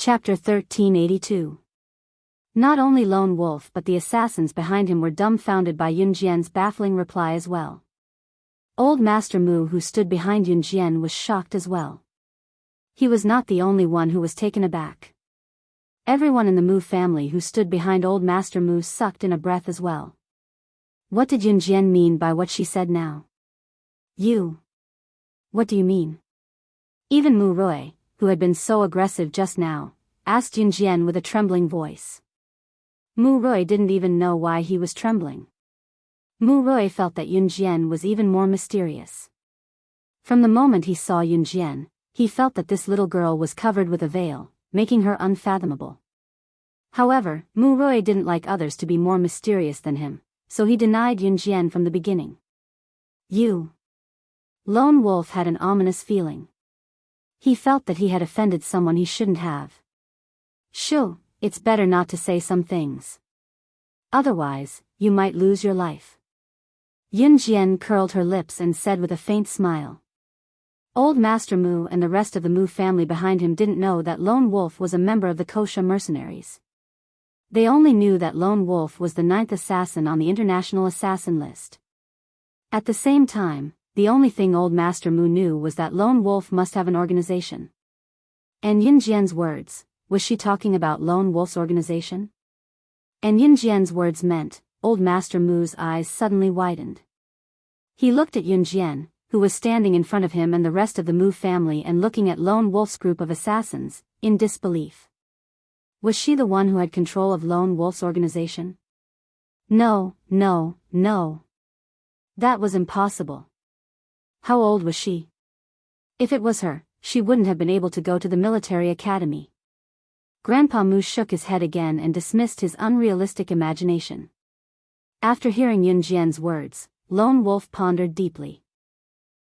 Chapter 1382. Not only Lone Wolf but the assassins behind him were dumbfounded by Yun Jian's baffling reply as well. Old Master Mu, who stood behind Yun Jian, was shocked as well. He was not the only one who was taken aback. Everyone in the Mu family who stood behind Old Master Mu sucked in a breath as well. What did Yun Jian mean by what she said now? You. What do you mean? Even Mu Rui, who had been so aggressive just now, asked Yun Jian with a trembling voice. Mu Rui didn't even know why he was trembling. Mu Rui felt that Yun Jian was even more mysterious. From the moment he saw Yun Jian, he felt that this little girl was covered with a veil, making her unfathomable. However, Mu Rui didn't like others to be more mysterious than him, so he denied Yun Jian from the beginning. You. Lone Wolf had an ominous feeling. He felt that he had offended someone he shouldn't have. Shoo, it's better not to say some things. Otherwise, you might lose your life. Yun Jian curled her lips and said with a faint smile. Old Master Mu and the rest of the Mu family behind him didn't know that Lone Wolf was a member of the Wuxia mercenaries. They only knew that Lone Wolf was the 9th assassin on the international assassin list. At the same time, the only thing Old Master Mu knew was that Lone Wolf must have an organization. And Yun Jian's words, was she talking about Lone Wolf's organization? And Yun Jian's words meant, Old Master Mu's eyes suddenly widened. He looked at Yun Jian, who was standing in front of him and the rest of the Mu family, and looking at Lone Wolf's group of assassins, in disbelief. Was she the one who had control of Lone Wolf's organization? No. That was impossible. How old was she? If it was her, she wouldn't have been able to go to the military academy. Grandpa Mu shook his head again and dismissed his unrealistic imagination. After hearing Yun Jian's words, Lone Wolf pondered deeply.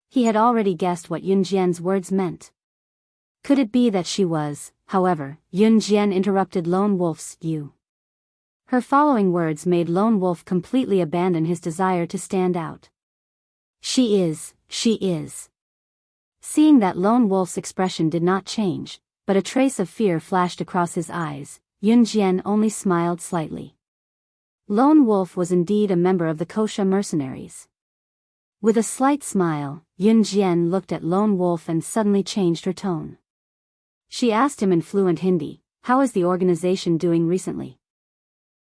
He had already guessed what Yun Jian's words meant. Could it be that she was, however, Yun Jian interrupted Lone Wolf's you. Her following words made Lone Wolf completely abandon his desire to stand out. She is. Seeing that Lone Wolf's expression did not change, but a trace of fear flashed across his eyes, Yun Jian only smiled slightly. Lone Wolf was indeed a member of the Wuxia mercenaries. With a slight smile, Yun Jian looked at Lone Wolf and suddenly changed her tone. She asked him in fluent Hindi, "How is the organization doing recently?"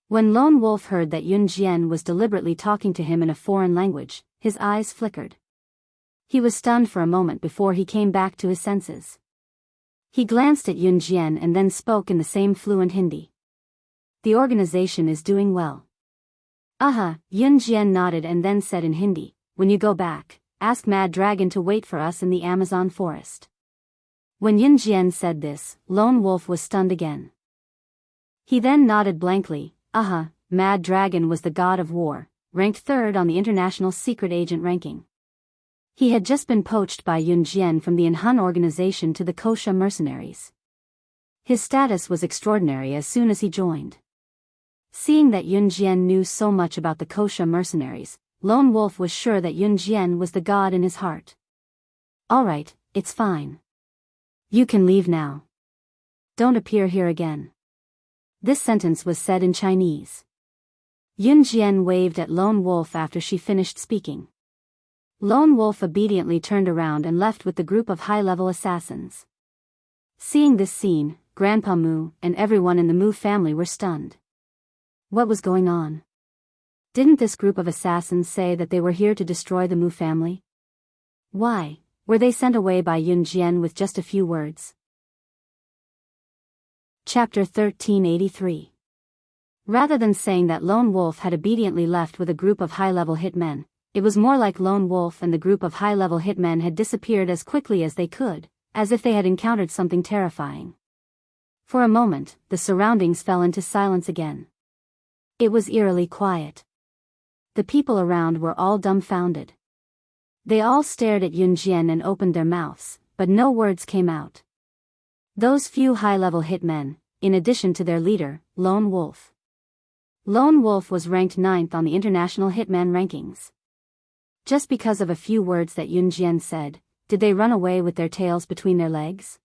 When Lone Wolf heard that Yun Jian was deliberately talking to him in a foreign language, his eyes flickered. He was stunned for a moment before he came back to his senses. He glanced at Yun Jian and then spoke in the same fluent Hindi. "The organization is doing well." Yun Jian nodded and then said in Hindi, "When you go back, ask Mad Dragon to wait for us in the Amazon forest." When Yun Jian said this, Lone Wolf was stunned again. He then nodded blankly. Mad Dragon was the god of war, ranked 3rd on the international secret agent ranking. He had just been poached by Yun Jian from the Inhun organization to the Wuxia mercenaries. His status was extraordinary as soon as he joined. Seeing that Yun Jian knew so much about the Wuxia mercenaries, Lone Wolf was sure that Yun Jian was the god in his heart. "Alright, it's fine. You can leave now. Don't appear here again." This sentence was said in Chinese. Yun Jian waved at Lone Wolf after she finished speaking. Lone Wolf obediently turned around and left with the group of high-level assassins. Seeing this scene, Grandpa Mu and everyone in the Mu family were stunned. What was going on? Didn't this group of assassins say that they were here to destroy the Mu family? Why were they sent away by Yun Jian with just a few words? Chapter 1383. Rather than saying that Lone Wolf had obediently left with a group of high-level hitmen, it was more like Lone Wolf and the group of high-level hitmen had disappeared as quickly as they could, as if they had encountered something terrifying. For a moment, the surroundings fell into silence again. It was eerily quiet. The people around were all dumbfounded. They all stared at Yun Jian and opened their mouths, but no words came out. Those few high-level hitmen, in addition to their leader, Lone Wolf. Lone Wolf was ranked 9th on the international hitman rankings. Just because of a few words that Yun Jian said, did they run away with their tails between their legs?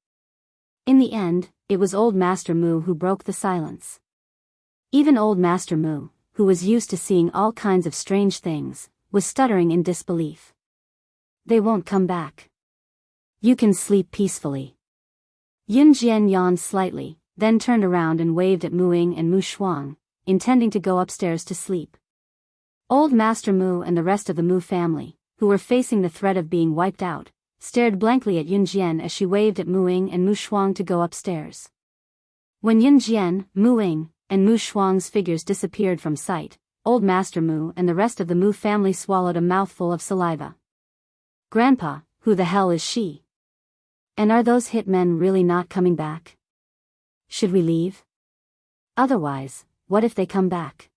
In the end, it was old Master Mu who broke the silence. Even old Master Mu, who was used to seeing all kinds of strange things, was stuttering in disbelief. They won't come back. You can sleep peacefully. Yun Jian yawned slightly, then turned around and waved at Mu Ying and Mu Shuang, intending to go upstairs to sleep. Old Master Mu and the rest of the Mu family, who were facing the threat of being wiped out, stared blankly at Yun Jian as she waved at Mu Ying and Mu Shuang to go upstairs. When Yun Jian, Mu Ying, and Mu Shuang's figures disappeared from sight, old Master Mu and the rest of the Mu family swallowed a mouthful of saliva. Grandpa, who the hell is she? And are those hitmen really not coming back? Should we leave? Otherwise, what if they come back?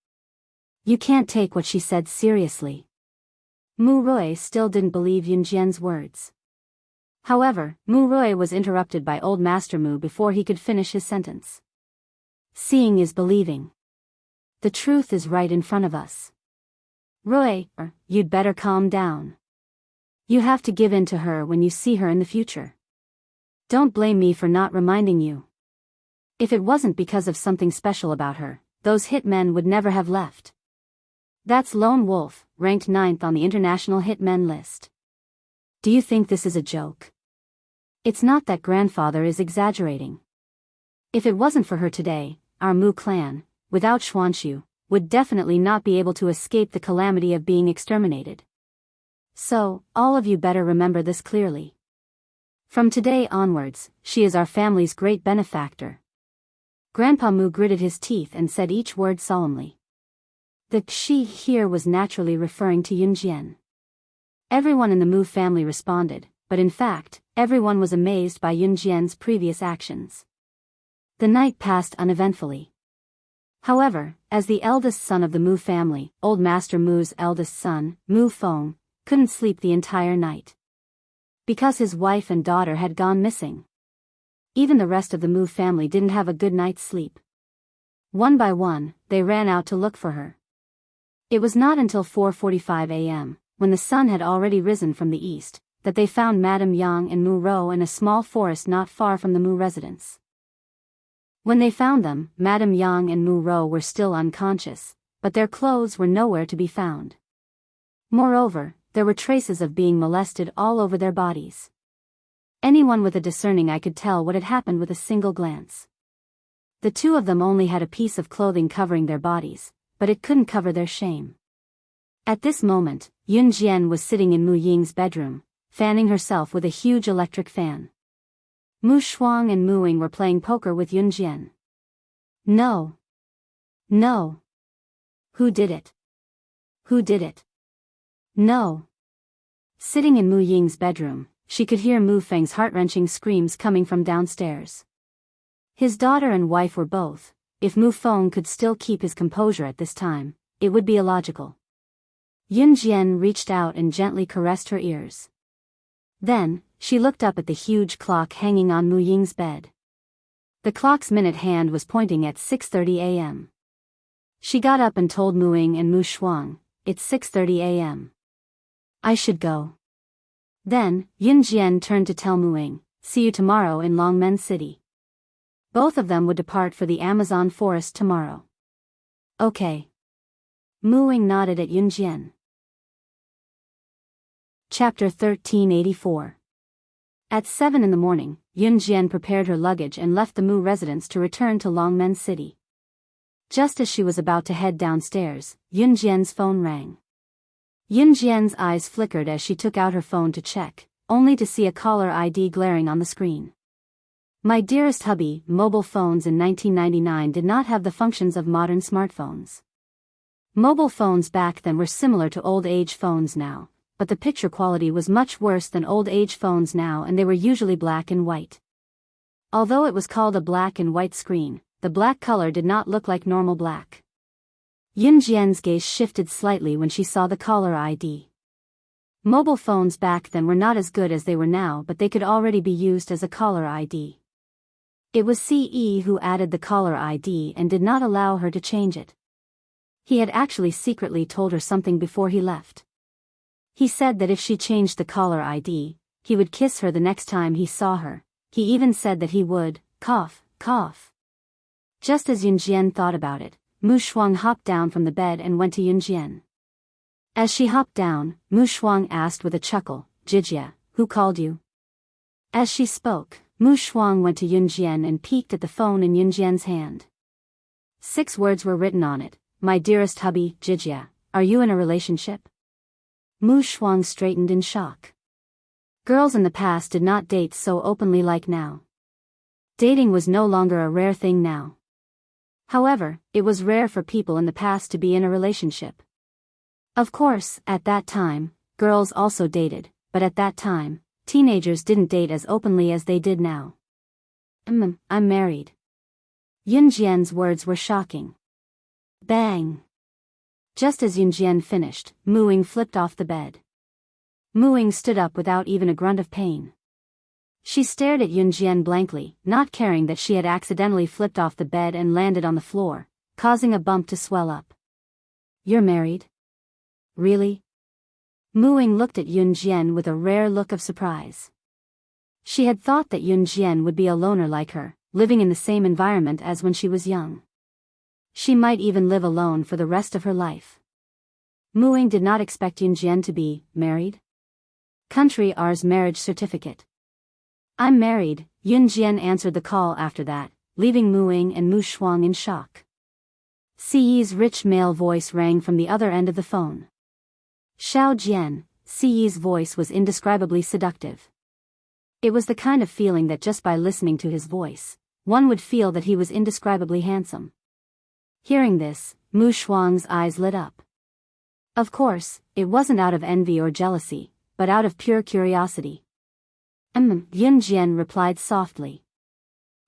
You can't take what she said seriously. Mu Rui still didn't believe Yun Jian's words. However, Mu Rui was interrupted by old Master Mu before he could finish his sentence. Seeing is believing. The truth is right in front of us. Rui, you'd better calm down. You have to give in to her when you see her in the future. Don't blame me for not reminding you. If it wasn't because of something special about her, those hitmen would never have left. That's Lone Wolf, ranked 9th on the international hitmen list. Do you think this is a joke? It's not that grandfather is exaggerating. If it wasn't for her today, our Mu clan, without Xuanxu, would definitely not be able to escape the calamity of being exterminated. So, all of you better remember this clearly. From today onwards, she is our family's great benefactor. Grandpa Mu gritted his teeth and said each word solemnly. The she here was naturally referring to Yun Jian. Everyone in the Mu family responded, but in fact, everyone was amazed by Yun Jian's previous actions. The night passed uneventfully. However, as the eldest son of the Mu family, old Master Mu's eldest son, Mu Feng, couldn't sleep the entire night. Because his wife and daughter had gone missing. Even the rest of the Mu family didn't have a good night's sleep. One by one, they ran out to look for her. It was not until 4:45 a.m., when the sun had already risen from the east, that they found Madame Yang and Mu Rou in a small forest not far from the Mu residence. When they found them, Madame Yang and Mu Rou were still unconscious, but their clothes were nowhere to be found. Moreover, there were traces of being molested all over their bodies. Anyone with a discerning eye could tell what had happened with a single glance. The two of them only had a piece of clothing covering their bodies, but it couldn't cover their shame. At this moment, Yun Jian was sitting in Mu Ying's bedroom, fanning herself with a huge electric fan. Mu Shuang and Mu Ying were playing poker with Yun Jian. No. No. Who did it? Who did it? No. Sitting in Mu Ying's bedroom, she could hear Mu Feng's heart-wrenching screams coming from downstairs. His daughter and wife were both. If Mu Feng could still keep his composure at this time, it would be illogical. Yun Jian reached out and gently caressed her ears. Then, she looked up at the huge clock hanging on Mu Ying's bed. The clock's minute hand was pointing at 6:30 a.m. She got up and told Mu Ying and Mu Shuang, "It's 6:30 a.m. I should go." Then, Yun Jian turned to tell Mu Ying, "See you tomorrow in Longmen City." Both of them would depart for the Amazon forest tomorrow. Okay. Mu Ying nodded at Yun Jian. Chapter 1384. At 7 in the morning, Yun Jian prepared her luggage and left the Mu residence to return to Longmen City. Just as she was about to head downstairs, Yun Jian's phone rang. Yun Jian's eyes flickered as she took out her phone to check, only to see a caller ID glaring on the screen. My dearest hubby, mobile phones in 1999 did not have the functions of modern smartphones. Mobile phones back then were similar to old-age phones now, but the picture quality was much worse than old-age phones now, and they were usually black and white. Although it was called a black and white screen, the black color did not look like normal black. Yun Jian's gaze shifted slightly when she saw the caller ID. Mobile phones back then were not as good as they were now, but they could already be used as a caller ID. It was CE who added the caller ID and did not allow her to change it. He had actually secretly told her something before he left. He said that if she changed the caller ID, he would kiss her the next time he saw her. He even said that he would, cough, Cough. Just as Yunjian thought about it, Mu Shuang hopped down from the bed and went to Yunjian. As she hopped down, Mu Shuang asked with a chuckle, Jijia, who called you? As she spoke, Mu Shuang went to Yunjian and peeked at the phone in Yunjian's hand. 6 words were written on it. My dearest hubby, Jijia, are you in a relationship? Mu Shuang straightened in shock. Girls in the past did not date so openly like now. Dating was no longer a rare thing now. However, it was rare for people in the past to be in a relationship. Of course, at that time, girls also dated, but at that time, teenagers didn't date as openly as they did now. I'm married. Yunjian's words were shocking. Bang! Just as Yunjian finished, Muing flipped off the bed. Muing stood up without even a grunt of pain. She stared at Yunjian blankly, not caring that she had accidentally flipped off the bed and landed on the floor, causing a bump to swell up. You're married? Really? Muing looked at Yunjian with a rare look of surprise. She had thought that Yunjian would be a loner like her, living in the same environment as when she was young. She might even live alone for the rest of her life. Muing did not expect Yunjian to be married. Country R's marriage certificate. I'm married, Yunjian answered the call after that, leaving Muing and Mu Shuang in shock. Siyi's rich male voice rang from the other end of the phone. Xiao Jian, Siyi's voice was indescribably seductive. It was the kind of feeling that just by listening to his voice, one would feel that he was indescribably handsome. Hearing this, Mu Shuang's eyes lit up. Of course, it wasn't out of envy or jealousy, but out of pure curiosity. Yunjian replied softly.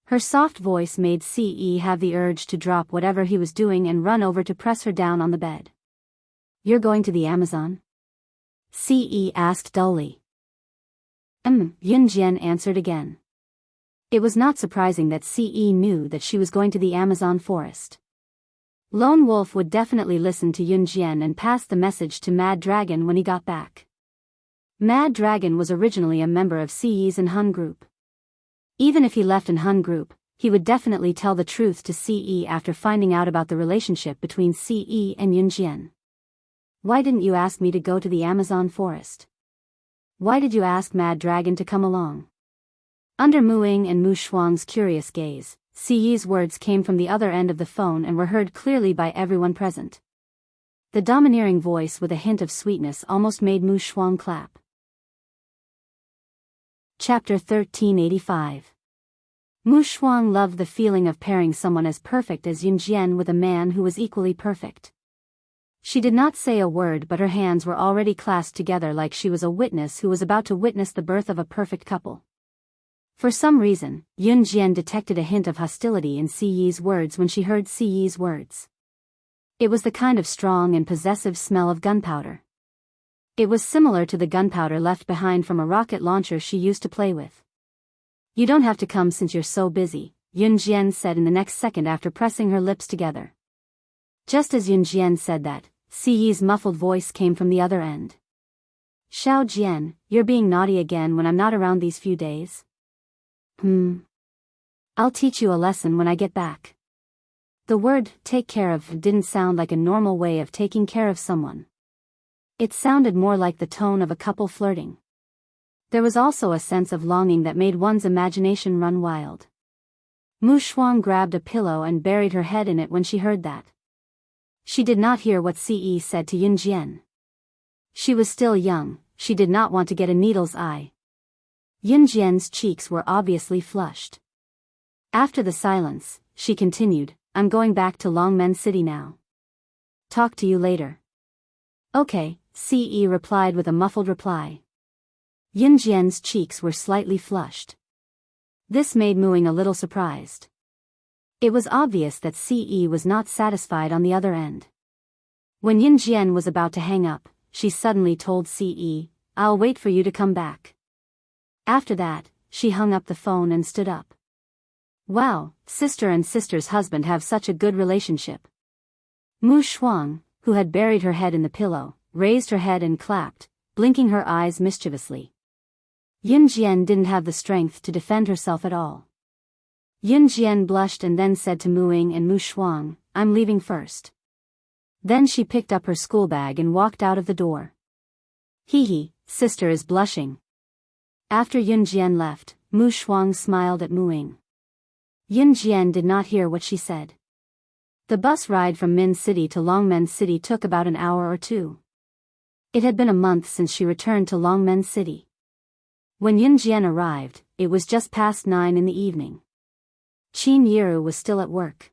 Her soft voice made Ce have the urge to drop whatever he was doing and run over to press her down on the bed. You're going to the Amazon? Ce asked dully. Yunjian answered again. It was not surprising that Ce knew that she was going to the Amazon forest. Lone Wolf would definitely listen to Yunjian and pass the message to Mad Dragon when he got back. Mad Dragon was originally a member of Ce's and Hun group. Even if he left in Hun group, he would definitely tell the truth to Ce after finding out about the relationship between Ce and Yunjian. Why didn't you ask me to go to the Amazon forest? Why did you ask Mad Dragon to come along? Under Muing and Mu Shuang's curious gaze, Ce's words came from the other end of the phone and were heard clearly by everyone present. The domineering voice with a hint of sweetness almost made Mu Shuang clap. Chapter 1385. Mu Shuang loved the feeling of pairing someone as perfect as Yunjian with a man who was equally perfect. She did not say a word, but her hands were already clasped together like she was a witness who was about to witness the birth of a perfect couple. For some reason, Yunjian detected a hint of hostility in Ce's words when she heard Ce's words. It was the kind of strong and possessive smell of gunpowder. It was similar to the gunpowder left behind from a rocket launcher she used to play with. You don't have to come since you're so busy, Yunjian said in the next second after pressing her lips together. Just as Yunjian said that, Ce's muffled voice came from the other end. Xiao Jian, you're being naughty again when I'm not around these few days? I'll teach you a lesson when I get back. The word, take care of, didn't sound like a normal way of taking care of someone. It sounded more like the tone of a couple flirting. There was also a sense of longing that made one's imagination run wild. Mu Shuang grabbed a pillow and buried her head in it when she heard that. She did not hear what Ce said to Yunjian. She was still young, she did not want to get a needle's eye. Yunjian's cheeks were obviously flushed. After the silence, she continued, I'm going back to Longmen City now. Talk to you later. Okay, Ce replied with a muffled reply. Yunjian's cheeks were slightly flushed. This made Muing a little surprised. It was obvious that Ce was not satisfied on the other end. When Yunjian was about to hang up, she suddenly told Ce, I'll wait for you to come back. After that, she hung up the phone and stood up. Wow, sister and sister's husband have such a good relationship. Mu Shuang, who had buried her head in the pillow, raised her head and clapped, blinking her eyes mischievously. Yunjian didn't have the strength to defend herself at all. Yun Jian blushed and then said to Mu Ying and Mu Shuang, I'm leaving first. Then she picked up her school bag and walked out of the door. Hee, sister is blushing. After Yun Jian left, Mu Shuang smiled at Mu Ying. Yun Jian did not hear what she said. The bus ride from Min City to Longmen City took about an hour or two. It had been a month since she returned to Longmen City. When Yun Jian arrived, it was just past 9 in the evening. Qin Yiru was still at work.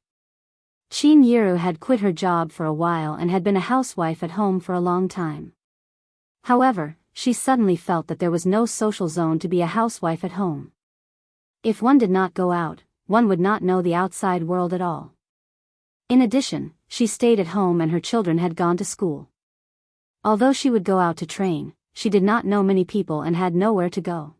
Qin Yiru had quit her job for a while and had been a housewife at home for a long time. However, she suddenly felt that there was no social zone to be a housewife at home. If one did not go out, one would not know the outside world at all. In addition, she stayed at home and her children had gone to school. Although she would go out to train, she did not know many people and had nowhere to go.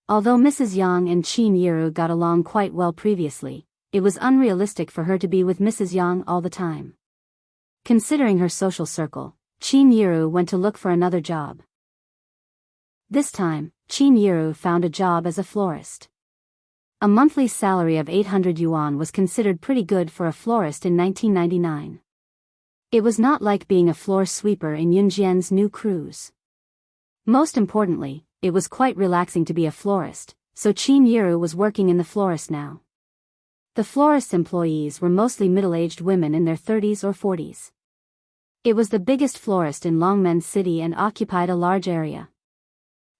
Although Mrs. Yang and Qin Yiru got along quite well previously, it was unrealistic for her to be with Mrs. Yang all the time. Considering her social circle, Qin Yiru went to look for another job. This time, Qin Yiru found a job as a florist. A monthly salary of 800 yuan was considered pretty good for a florist in 1999. It was not like being a floor sweeper in Yun Jian's new cruise. Most importantly, it was quite relaxing to be a florist, so Qin Yiru was working in the florist now. The florist's employees were mostly middle-aged women in their 30s or 40s. It was the biggest florist in Longmen City and occupied a large area.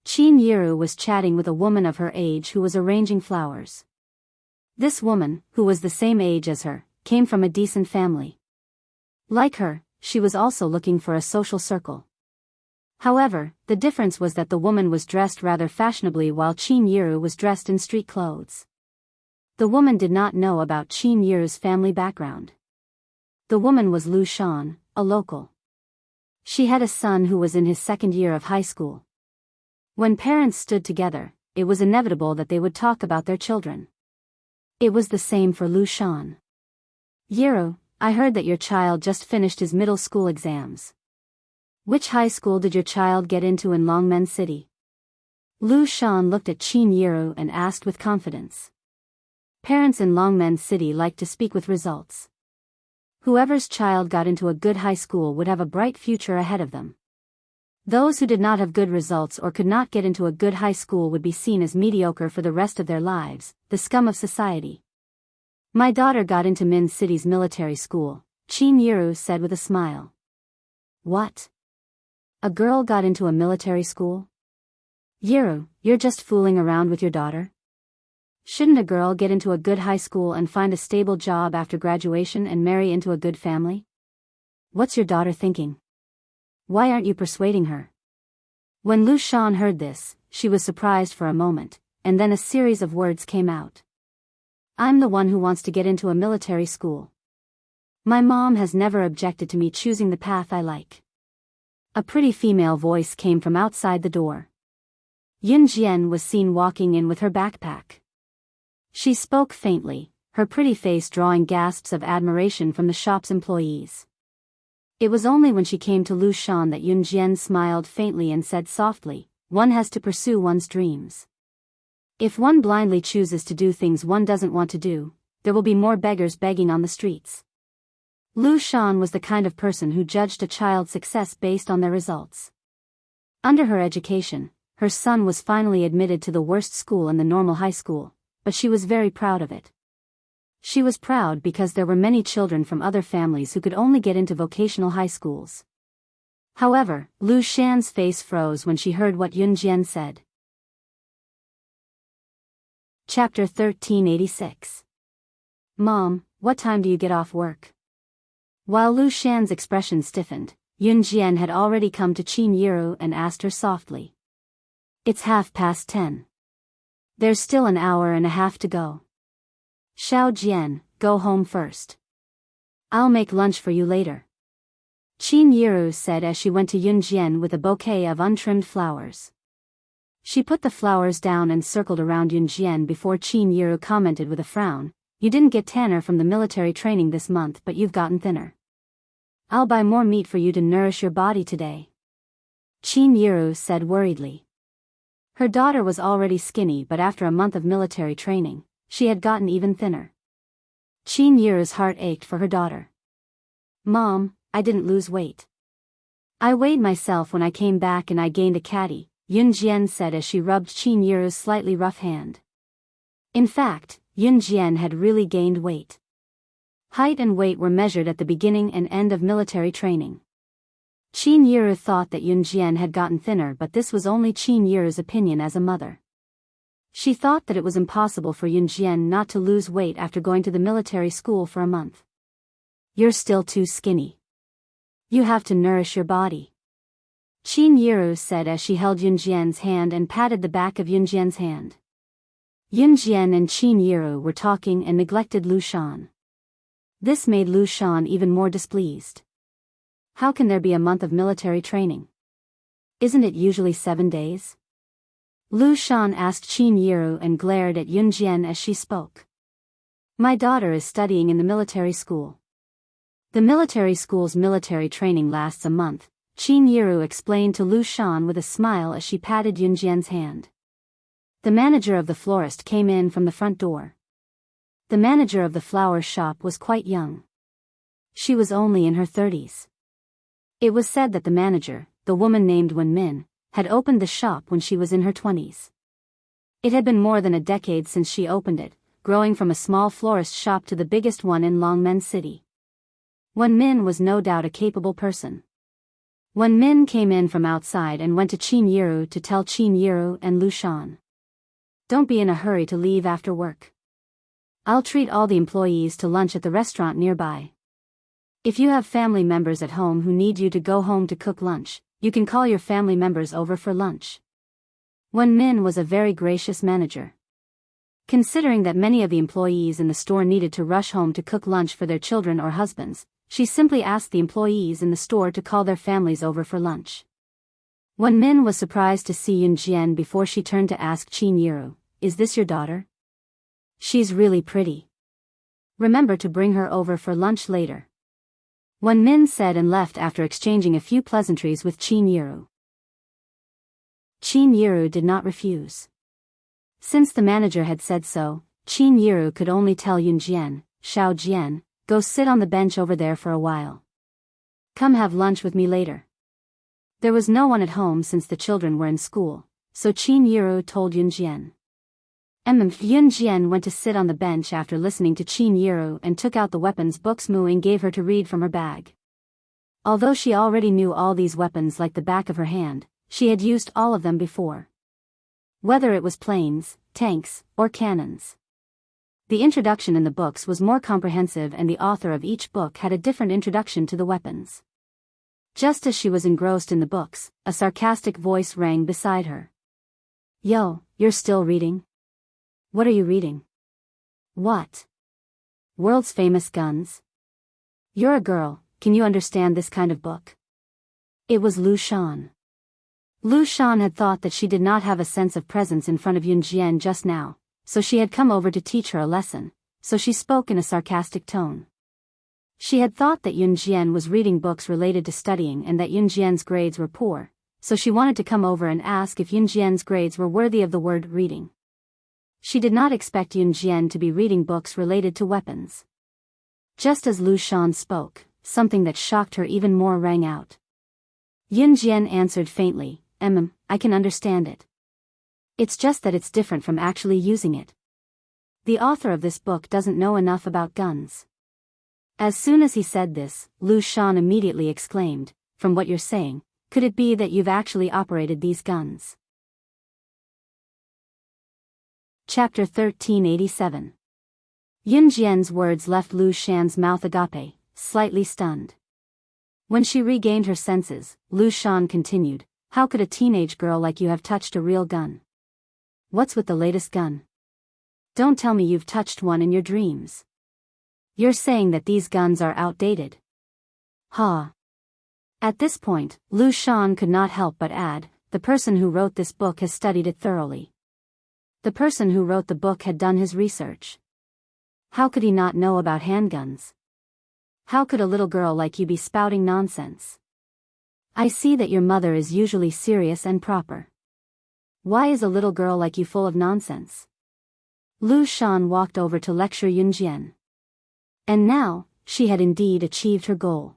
Qin Yiru was chatting with a woman of her age who was arranging flowers. This woman, who was the same age as her, came from a decent family. Like her, she was also looking for a social circle. However, the difference was that the woman was dressed rather fashionably while Qin Yiru was dressed in street clothes. The woman did not know about Qin Yiru's family background. The woman was Lu Shan, a local. She had a son who was in his second year of high school. When parents stood together, it was inevitable that they would talk about their children. It was the same for Lu Shan. Yiru, I heard that your child just finished his middle school exams. Which high school did your child get into in Longmen City? Lu Shan looked at Qin Yiru and asked with confidence. Parents in Longmen City like to speak with results. Whoever's child got into a good high school would have a bright future ahead of them. Those who did not have good results or could not get into a good high school would be seen as mediocre for the rest of their lives, the scum of society. My daughter got into Min City's military school, Qin Yiru said with a smile. What? A girl got into a military school? Yiru, you're just fooling around with your daughter? Shouldn't a girl get into a good high school and find a stable job after graduation and marry into a good family? What's your daughter thinking? Why aren't you persuading her? When Lu Shan heard this, she was surprised for a moment, and then a series of words came out. I'm the one who wants to get into a military school. My mom has never objected to me choosing the path I like. A pretty female voice came from outside the door. Yun Jian was seen walking in with her backpack. She spoke faintly, her pretty face drawing gasps of admiration from the shop's employees. It was only when she came to Lu Shan that Yun Jian smiled faintly and said softly, one has to pursue one's dreams. If one blindly chooses to do things one doesn't want to do, there will be more beggars begging on the streets. Lu Shan was the kind of person who judged a child's success based on their results. Under her education, her son was finally admitted to the worst school in the normal high school, but she was very proud of it. She was proud because there were many children from other families who could only get into vocational high schools. However, Lu Shan's face froze when she heard what Yun Jian said. Chapter 1386. Mom, what time do you get off work? While Lu Shan's expression stiffened, Yun Jian had already come to Qin Yiru and asked her softly. It's 10:30. There's still an hour and a half to go. Xiao Jian, go home first. I'll make lunch for you later. Qin Yiru said as she went to Yun Jian with a bouquet of untrimmed flowers. She put the flowers down and circled around Yun Jian before Qin Yiru commented with a frown, you didn't get tanner from the military training this month but you've gotten thinner. I'll buy more meat for you to nourish your body today. Qin Yiru said worriedly. Her daughter was already skinny but after a month of military training, she had gotten even thinner. Qin Yu's heart ached for her daughter. "Mom, I didn't lose weight. I weighed myself when I came back and I gained a catty," Yunjian said as she rubbed Qin Yu's slightly rough hand. In fact, Yunjian had really gained weight. Height and weight were measured at the beginning and end of military training. Qin Yu thought that Yunjian had gotten thinner, but this was only Qin Yu's opinion as a mother. She thought that it was impossible for Yunjian not to lose weight after going to the military school for a month. "You're still too skinny. You have to nourish your body," Qin Yu said as she held Yunjian's hand and patted the back of Yunjian's hand. Yunjian and Qin Yu were talking and neglected Lu Shan. This made Lu Shan even more displeased. How can there be a month of military training? Isn't it usually 7 days? Lu Shan asked Qin Yu and glared at Yunjian as she spoke. "My daughter is studying in the military school. The military school's military training lasts a month," Qin Yu explained to Lu Shan with a smile as she patted Yunjian's hand. The manager of the florist came in from the front door. The manager of the flower shop was quite young. She was only in her 30s. It was said that the manager, the woman named Wen Min, had opened the shop when she was in her 20s. It had been more than a decade since she opened it, growing from a small florist shop to the biggest one in Longmen City. Wen Min was no doubt a capable person. Wen Min came in from outside and went to Qin Yu to tell Qin Yu and Lu Shan. "Don't be in a hurry to leave after work. I'll treat all the employees to lunch at the restaurant nearby. If you have family members at home who need you to go home to cook lunch, you can call your family members over for lunch." Wen Min was a very gracious manager. Considering that many of the employees in the store needed to rush home to cook lunch for their children or husbands, she simply asked the employees in the store to call their families over for lunch. Wen Min was surprised to see Yunjian before she turned to ask Qin Yu, "Is this your daughter? She's really pretty. Remember to bring her over for lunch later." Wen Min said and left after exchanging a few pleasantries with Qin Yu. Qin Yu did not refuse. Since the manager had said so, Qin Yu could only tell Yunjian, "Xiao Jian, go sit on the bench over there for a while. Come have lunch with me later." There was no one at home since the children were in school, so Qin Yu told Yunjian. Yunjian went to sit on the bench after listening to Qin Yu and took out the weapons books Mu Ying gave her to read from her bag. Although she already knew all these weapons like the back of her hand, she had used all of them before. Whether it was planes, tanks, or cannons. The introduction in the books was more comprehensive and the author of each book had a different introduction to the weapons. Just as she was engrossed in the books, a sarcastic voice rang beside her. "Yo, you're still reading? What are you reading?" "What? World's famous guns? You're a girl, can you understand this kind of book?" It was Lu Shan. Lu Shan had thought that she did not have a sense of presence in front of Yunjian just now, so she had come over to teach her a lesson, so she spoke in a sarcastic tone. She had thought that Yunjian was reading books related to studying and that Yunjian's grades were poor, so she wanted to come over and ask if Yunjian's grades were worthy of the word reading. She did not expect Yunjian to be reading books related to weapons. Just as Lu Shan spoke, something that shocked her even more rang out. Yunjian answered faintly, I can understand it. It's just that it's different from actually using it. The author of this book doesn't know enough about guns." As soon as he said this, Lu Shan immediately exclaimed, "From what you're saying, could it be that you've actually operated these guns?" Chapter 1387. Yunjian's words left Lu Shan's mouth agape, slightly stunned. When she regained her senses, Lu Shan continued, "How could a teenage girl like you have touched a real gun? What's with the latest gun? Don't tell me you've touched one in your dreams. You're saying that these guns are outdated?" Ha! At this point, Lu Shan could not help but add, "The person who wrote this book has studied it thoroughly. The person who wrote the book had done his research. How could he not know about handguns? How could a little girl like you be spouting nonsense? I see that your mother is usually serious and proper. Why is a little girl like you full of nonsense? Lu Shan walked over to lecture Yunjian. And now, she had indeed achieved her goal.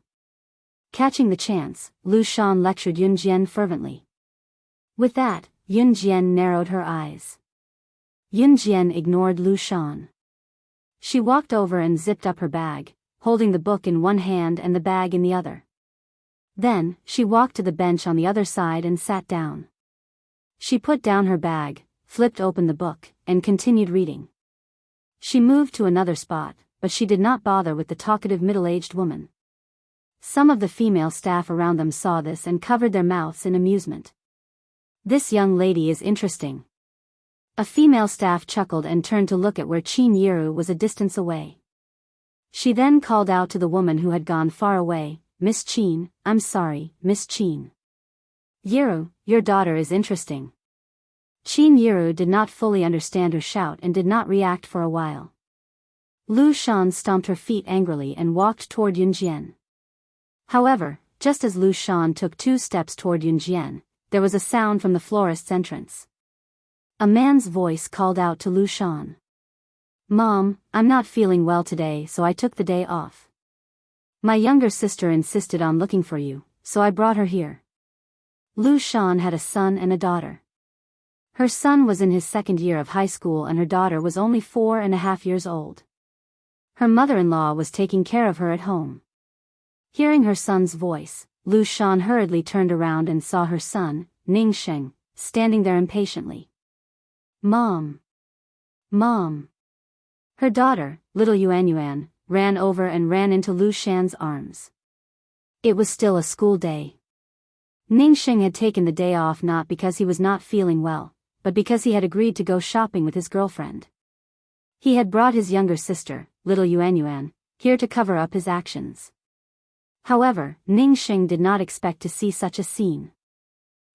Catching the chance, Lu Shan lectured Yunjian fervently. With that, Yunjian narrowed her eyes. Yunjian ignored Lu Shan. She walked over and zipped up her bag, holding the book in one hand and the bag in the other. Then, she walked to the bench on the other side and sat down. She put down her bag, flipped open the book, and continued reading. She moved to another spot, but she did not bother with the talkative middle-aged woman. Some of the female staff around them saw this and covered their mouths in amusement. This young lady is interesting. A female staff chuckled and turned to look at where Qin Yiru was a distance away. She then called out to the woman who had gone far away, "Miss Qin, I'm sorry, Miss Qin. Yiru, your daughter is interesting." Qin Yiru did not fully understand her shout and did not react for a while. Lu Shan stomped her feet angrily and walked toward Yunjian. However, just as Lu Shan took 2 steps toward Yunjian, there was a sound from the florist's entrance. A man's voice called out to Lu Shan. "Mom, I'm not feeling well today, so I took the day off. My younger sister insisted on looking for you, so I brought her here." Lu Shan had a son and a daughter. Her son was in his 2nd year of high school and her daughter was only 4.5 years old. Her mother-in-law was taking care of her at home. Hearing her son's voice, Lu Shan hurriedly turned around and saw her son, Ningsheng, standing there impatiently. "Mom! Mom!" Her daughter, little Yuan, ran over and ran into Lu Shan's arms. It was still a school day. Ningsheng had taken the day off not because he was not feeling well, but because he had agreed to go shopping with his girlfriend. He had brought his younger sister, little Yuan, here to cover up his actions. However, Ningsheng did not expect to see such a scene.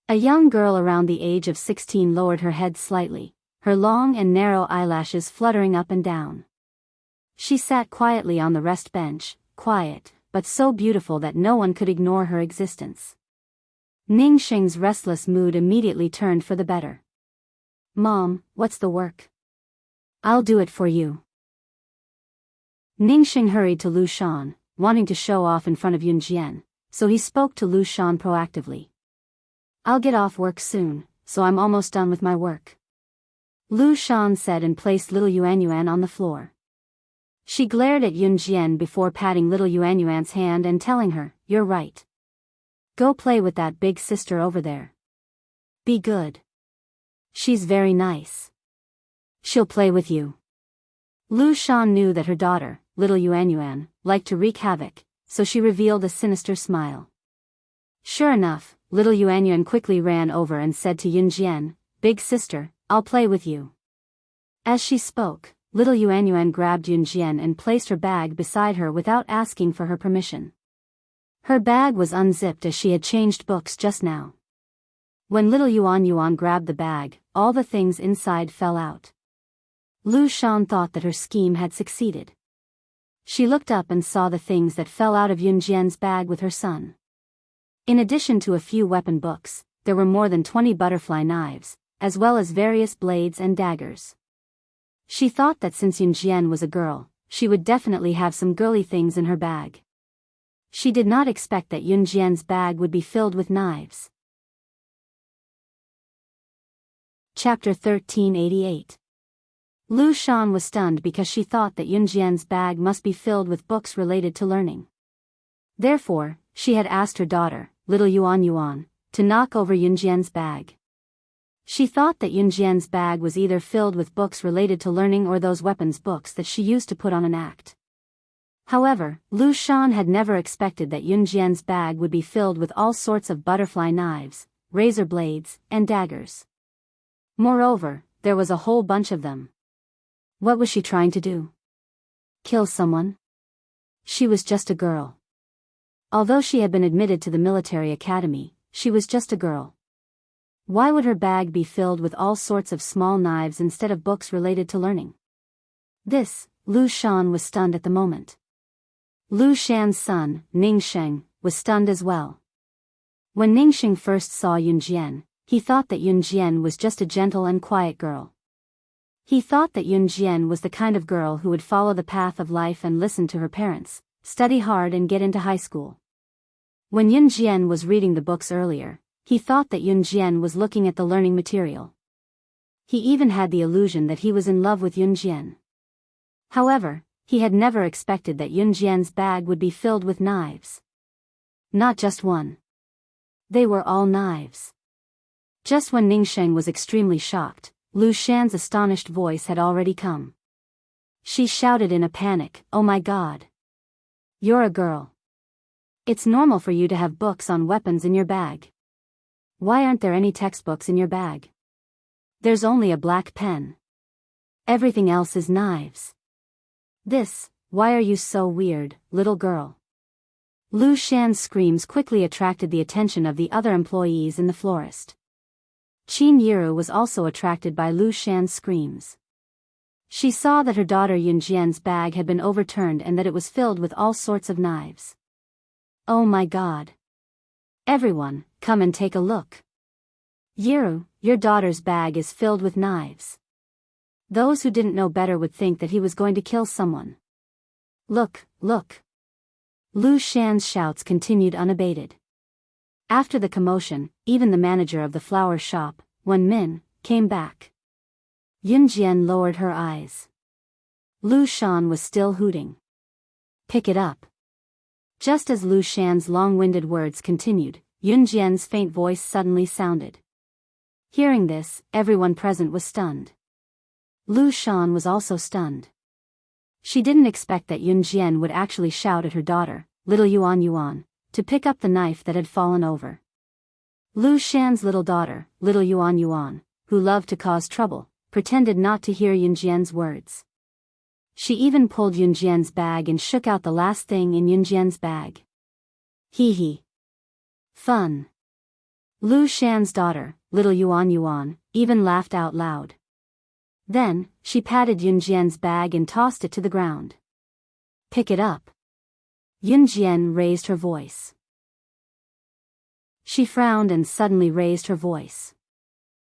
A young girl around the age of 16 lowered her head slightly, her long and narrow eyelashes fluttering up and down. She sat quietly on the rest bench, quiet, but so beautiful that no one could ignore her existence. Ningsheng's restless mood immediately turned for the better. "Mom, what's the work?" "I'll do it for you." Ningsheng hurried to Lu Shan, wanting to show off in front of Yunjian, so he spoke to Lu Shan proactively. "I'll get off work soon, so I'm almost done with my work," Lu Shan said and placed little Yuan on the floor. She glared at Yunjian before patting little Yuan's hand and telling her, "You're right. Go play with that big sister over there. Be good. She's very nice. She'll play with you." Lu Shan knew that her daughter, little Yuan, liked to wreak havoc, so she revealed a sinister smile. Sure enough, little Yuan quickly ran over and said to Yunjian, "Big sister, I'll play with you." As she spoke, little Yuan grabbed Yunjian and placed her bag beside her without asking for her permission. Her bag was unzipped as she had changed books just now. When little Yuan grabbed the bag, all the things inside fell out. Lu Shan thought that her scheme had succeeded. She looked up and saw the things that fell out of Yunjian's bag with her son. In addition to a few weapon books, there were more than 20 butterfly knives, as well as various blades and daggers. She thought that since Yunjian was a girl, she would definitely have some girly things in her bag. She did not expect that Yunjian's bag would be filled with knives. Chapter 1388. Lu Shan was stunned because she thought that Yunjian's bag must be filled with books related to learning. Therefore, she had asked her daughter, little Yuan, to knock over Yunjian's bag. She thought that Yunjian's bag was either filled with books related to learning or those weapons books that she used to put on an act. However, Lu Shan had never expected that Yunjian's bag would be filled with all sorts of butterfly knives, razor blades, and daggers. Moreover, there was a whole bunch of them. What was she trying to do? Kill someone? She was just a girl. Although she had been admitted to the military academy, she was just a girl. Why would her bag be filled with all sorts of small knives instead of books related to learning? This, Lu Shan was stunned at the moment. Lu Shan's son, Ningsheng, was stunned as well. When Ningsheng first saw Yunjian, he thought that Yunjian was just a gentle and quiet girl. He thought that Yunjian was the kind of girl who would follow the path of life and listen to her parents, study hard and get into high school. When Yunjian was reading the books earlier, he thought that Yunjian was looking at the learning material. He even had the illusion that he was in love with Yunjian. However, he had never expected that Yunjian's bag would be filled with knives. Not just one. They were all knives. Just when Ningsheng was extremely shocked, Lu Shan's astonished voice had already come. She shouted in a panic, "Oh my God! You're a girl. It's normal for you to have books on weapons in your bag. Why aren't there any textbooks in your bag? There's only a black pen. Everything else is knives. Why are you so weird, little girl?" Lu Shan's screams quickly attracted the attention of the other employees in the florist. Qin Yiru was also attracted by Lu Shan's screams. She saw that her daughter Yunjian's bag had been overturned and that it was filled with all sorts of knives. "Oh my God! Everyone, come and take a look. Yiru, your daughter's bag is filled with knives." Those who didn't know better would think that he was going to kill someone. Look, look. Lu Shan's shouts continued unabated. After the commotion, even the manager of the flower shop, Wen Min, came back. Yunjian lowered her eyes. Lu Shan was still hooting. "Pick it up." Just as Lu Shan's long-winded words continued, Yunjian's faint voice suddenly sounded. Hearing this, everyone present was stunned. Lu Shan was also stunned. She didn't expect that Yunjian would actually shout at her daughter, "Little Yuan Yuan," to pick up the knife that had fallen over. Lu Shan's little daughter, Little Yuan Yuan, who loved to cause trouble, pretended not to hear Yunjian's words. She even pulled Yunjian's bag and shook out the last thing in Yunjian's bag. Hee hee. Fun. Lu Shan's daughter, Little Yuan Yuan, even laughed out loud. Then, she patted Yunjian's bag and tossed it to the ground. "Pick it up." Yunjian raised her voice. She frowned and suddenly raised her voice.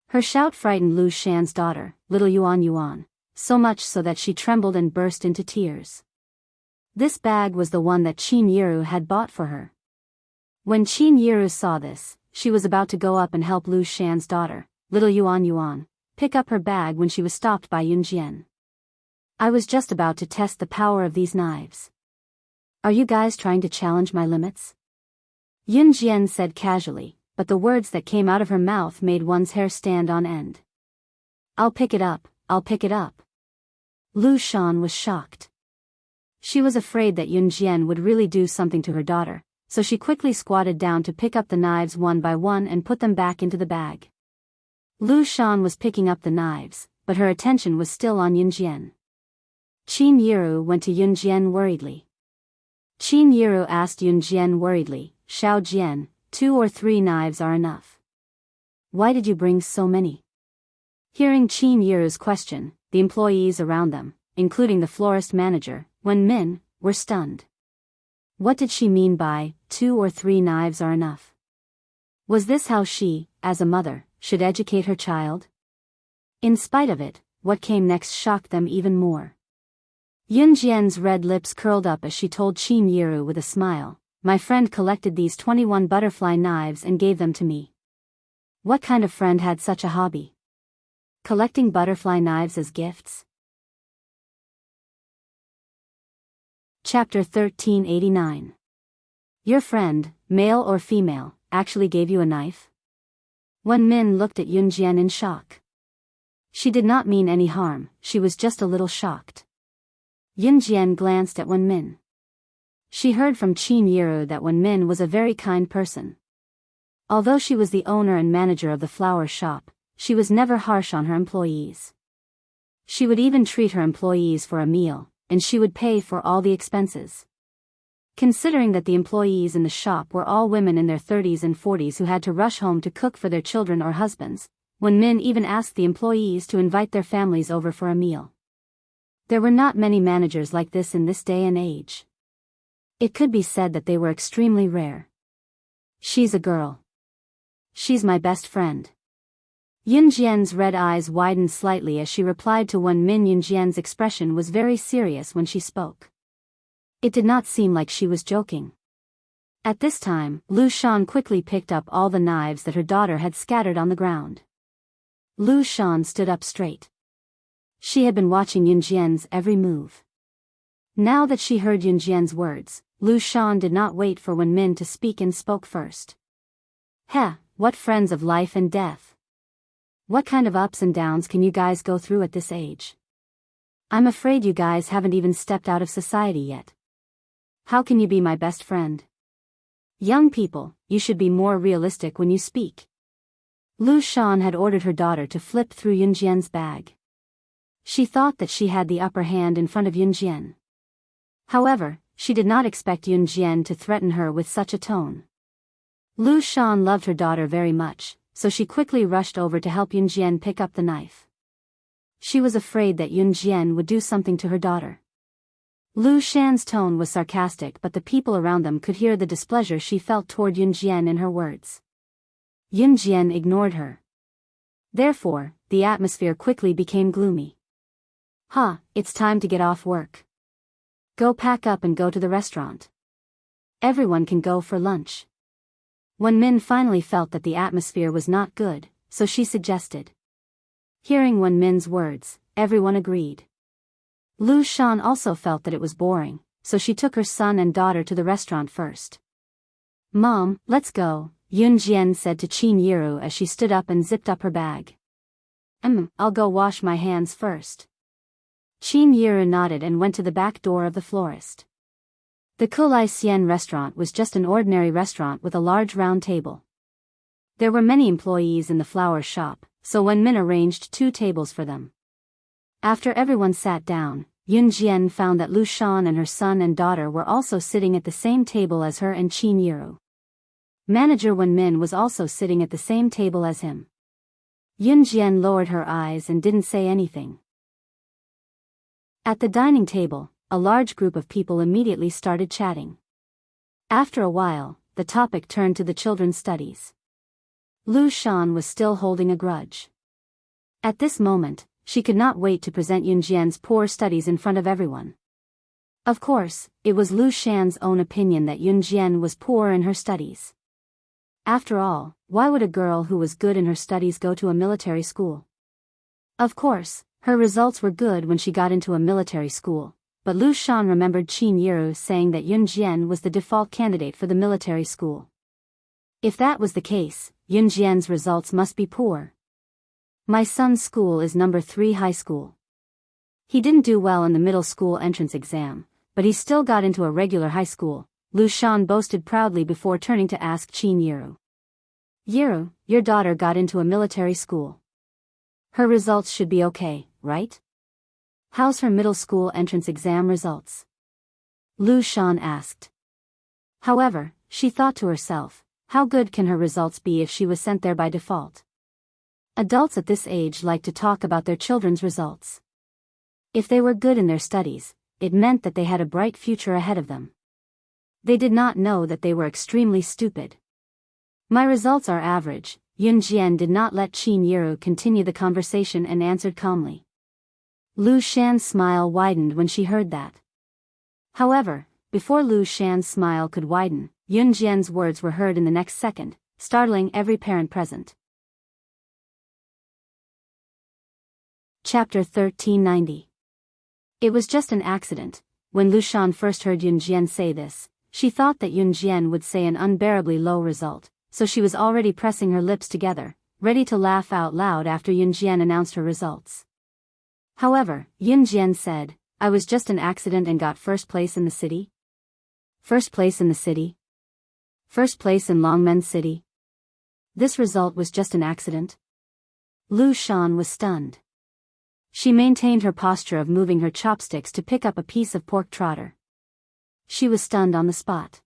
Her shout frightened Lu Shan's daughter, Little Yuan Yuan, so much so that she trembled and burst into tears. This bag was the one that Qin Yiru had bought for her. When Qin Yiru saw this, she was about to go up and help Lu Shan's daughter, Little Yuan Yuan, pick up her bag when she was stopped by Yunjian. "I was just about to test the power of these knives. Are you guys trying to challenge my limits?" Yunjian said casually, but the words that came out of her mouth made one's hair stand on end. "I'll pick it up, I'll pick it up." Lu Shan was shocked. She was afraid that Yunjian would really do something to her daughter, so she quickly squatted down to pick up the knives one by one and put them back into the bag. Lu Shan was picking up the knives, but her attention was still on Yunjian. Qin Yiru went to Yunjian worriedly. Qin Yiru asked Yunjian worriedly, "Xiao Jian, 2 or 3 knives are enough. Why did you bring so many?" Hearing Qin Yiru's question, the employees around them, including the florist manager, Wen Min, were stunned. What did she mean by, 2 or 3 knives are enough? Was this how she, as a mother, should educate her child? In spite of it, what came next shocked them even more. Yunjian's red lips curled up as she told Qin Yiru with a smile, "My friend collected these 21 butterfly knives and gave them to me." What kind of friend had such a hobby? Collecting butterfly knives as gifts? Chapter 1389. Your friend, male or female, actually gave you a knife? Wen Min looked at Yunjian in shock. She did not mean any harm, she was just a little shocked. Yunjian glanced at Wen Min. She heard from Qin Yiru that Wen Min was a very kind person. Although she was the owner and manager of the flower shop, she was never harsh on her employees. She would even treat her employees for a meal, and she would pay for all the expenses. Considering that the employees in the shop were all women in their 30s and 40s who had to rush home to cook for their children or husbands, Wen Min even asked the employees to invite their families over for a meal. There were not many managers like this in this day and age. It could be said that they were extremely rare. She's a girl. She's my best friend. Yunjian's red eyes widened slightly as she replied to Wen Min. Yunjian's expression was very serious when she spoke. It did not seem like she was joking. At this time, Lu Shan quickly picked up all the knives that her daughter had scattered on the ground. Lu Shan stood up straight. She had been watching Yunjian's every move. Now that she heard Yunjian's words, Lu Shan did not wait for Wen Min to speak and spoke first. Heh, what friends of life and death. What kind of ups and downs can you guys go through at this age? I'm afraid you guys haven't even stepped out of society yet. How can you be my best friend? Young people, you should be more realistic when you speak. Lu Shan had ordered her daughter to flip through Yunjian's bag. She thought that she had the upper hand in front of Yunjian. However, she did not expect Yunjian to threaten her with such a tone. Lu Shan loved her daughter very much, so she quickly rushed over to help Yunjian pick up the knife. She was afraid that Yunjian would do something to her daughter. Lu Shan's tone was sarcastic, but the people around them could hear the displeasure she felt toward Yunjian in her words. Yunjian ignored her. Therefore, the atmosphere quickly became gloomy. It's time to get off work. Go pack up and go to the restaurant. Everyone can go for lunch. Wen Min finally felt that the atmosphere was not good, so she suggested. Hearing Wen Min's words, everyone agreed. Lu Shan also felt that it was boring, so she took her son and daughter to the restaurant first. Mom, let's go, Yunjian said to Qin Yiru as she stood up and zipped up her bag. I'll go wash my hands first. Qin Yiru nodded and went to the back door of the florist. The Kulai Xian restaurant was just an ordinary restaurant with a large round table. There were many employees in the flower shop, so Wen Min arranged 2 tables for them. After everyone sat down, Yunjian found that Lu Shan and her son and daughter were also sitting at the same table as her and Qin Yiru. Manager Wen Min was also sitting at the same table as him. Yunjian lowered her eyes and didn't say anything. At the dining table, a large group of people immediately started chatting. After a while, the topic turned to the children's studies. Lu Shan was still holding a grudge. At this moment, she could not wait to present Yunjian's poor studies in front of everyone. Of course, it was Lu Shan's own opinion that Yunjian was poor in her studies. After all, why would a girl who was good in her studies go to a military school? Of course, her results were good when she got into a military school, but Lu Shan remembered Qin Yiru saying that Yunjian was the default candidate for the military school. If that was the case, Yunjian's results must be poor. My son's school is number 3 high school. He didn't do well in the middle school entrance exam, but he still got into a regular high school, Lu Shan boasted proudly before turning to ask Qin Yiru. Yiru, your daughter got into a military school. Her results should be okay, right? How's her middle school entrance exam results? Lu Shan asked. However, she thought to herself, how good can her results be if she was sent there by default? Adults at this age like to talk about their children's results. If they were good in their studies, it meant that they had a bright future ahead of them. They did not know that they were extremely stupid. My results are average. Yunjian did not let Qin Yiru continue the conversation and answered calmly. Lu Shan's smile widened when she heard that. However, before Lu Shan's smile could widen, Yunjian's words were heard in the next second, startling every parent present. Chapter 1390. It was just an accident. When Lu Shan first heard Yunjian say this, she thought that Yunjian would say an unbearably low result, so she was already pressing her lips together, ready to laugh out loud after Yunjian announced her results. However, Yunjian said, I was just an accident and got first place in the city. First place in the city? First place in Longmen City? This result was just an accident? Lu Shan was stunned. She maintained her posture of moving her chopsticks to pick up a piece of pork trotter. She was stunned on the spot.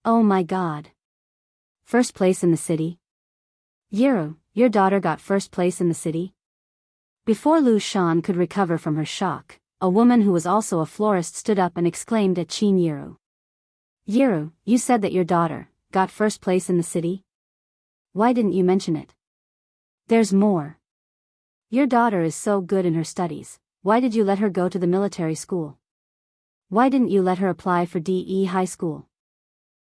Oh my God. First place in the city? Yiru, your daughter got first place in the city? Before Lu Shan could recover from her shock, a woman who was also a florist stood up and exclaimed at Qin Yiru. Yiru, you said that your daughter got first place in the city? Why didn't you mention it? There's more. Your daughter is so good in her studies, why did you let her go to the military school? Why didn't you let her apply for DE high school?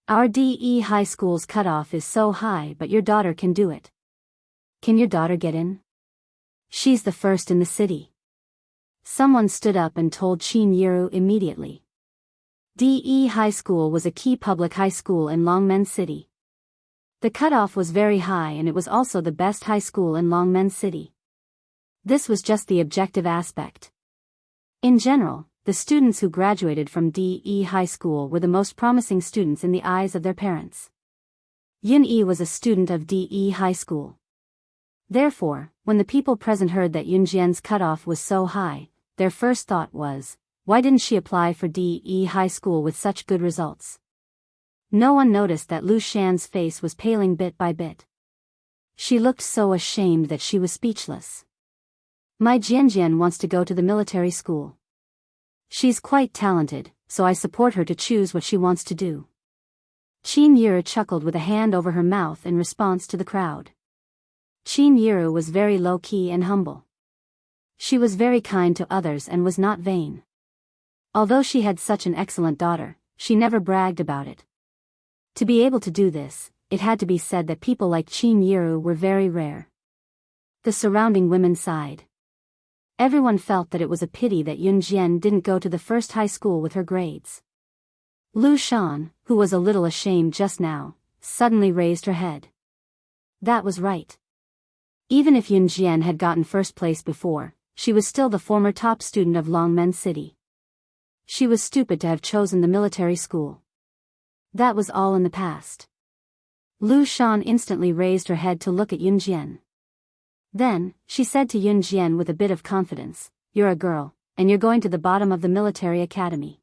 Our DE high school's cutoff is so high, but your daughter can do it. Can your daughter get in? She's the first in the city. Someone stood up and told Qin Yiru immediately. DE High School was a key public high school in Longmen City. The cutoff was very high and it was also the best high school in Longmen City. This was just the objective aspect. In general, the students who graduated from DE High School were the most promising students in the eyes of their parents. Yun-yi was a student of DE High School. Therefore, when the people present heard that Yunjian's cutoff was so high, their first thought was, why didn't she apply for DE High School with such good results? No one noticed that Lu Shan's face was paling bit by bit. She looked so ashamed that she was speechless. My Jianjian wants to go to the military school. She's quite talented, so I support her to choose what she wants to do. Qin Yiru chuckled with a hand over her mouth in response to the crowd. Qin Yiru was very low-key and humble. She was very kind to others and was not vain. Although she had such an excellent daughter, she never bragged about it. To be able to do this, it had to be said that people like Qin Yiru were very rare. The surrounding women sighed. Everyone felt that it was a pity that Yun Jian didn't go to the first high school with her grades. Lu Shan, who was a little ashamed just now, suddenly raised her head. That was right. Even if Yun Jian had gotten first place before, she was still the former top student of Longmen City. She was stupid to have chosen the military school. That was all in the past. Lu Shan instantly raised her head to look at Yun Jian. Then, she said to Yun Jian with a bit of confidence, "You're a girl, and you're going to the bottom of the military academy.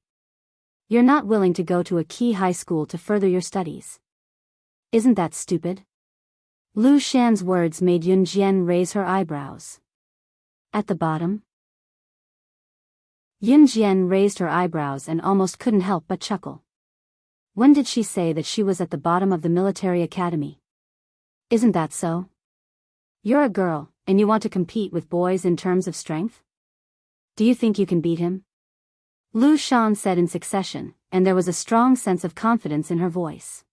You're not willing to go to a key high school to further your studies. Isn't that stupid?" Lu Shan's words made Yun Jian raise her eyebrows. At the bottom? Yun Jian raised her eyebrows and almost couldn't help but chuckle. When did she say that she was at the bottom of the military academy? Isn't that so? You're a girl, and you want to compete with boys in terms of strength? Do you think you can beat him? Lu Shan said in succession, and there was a strong sense of confidence in her voice.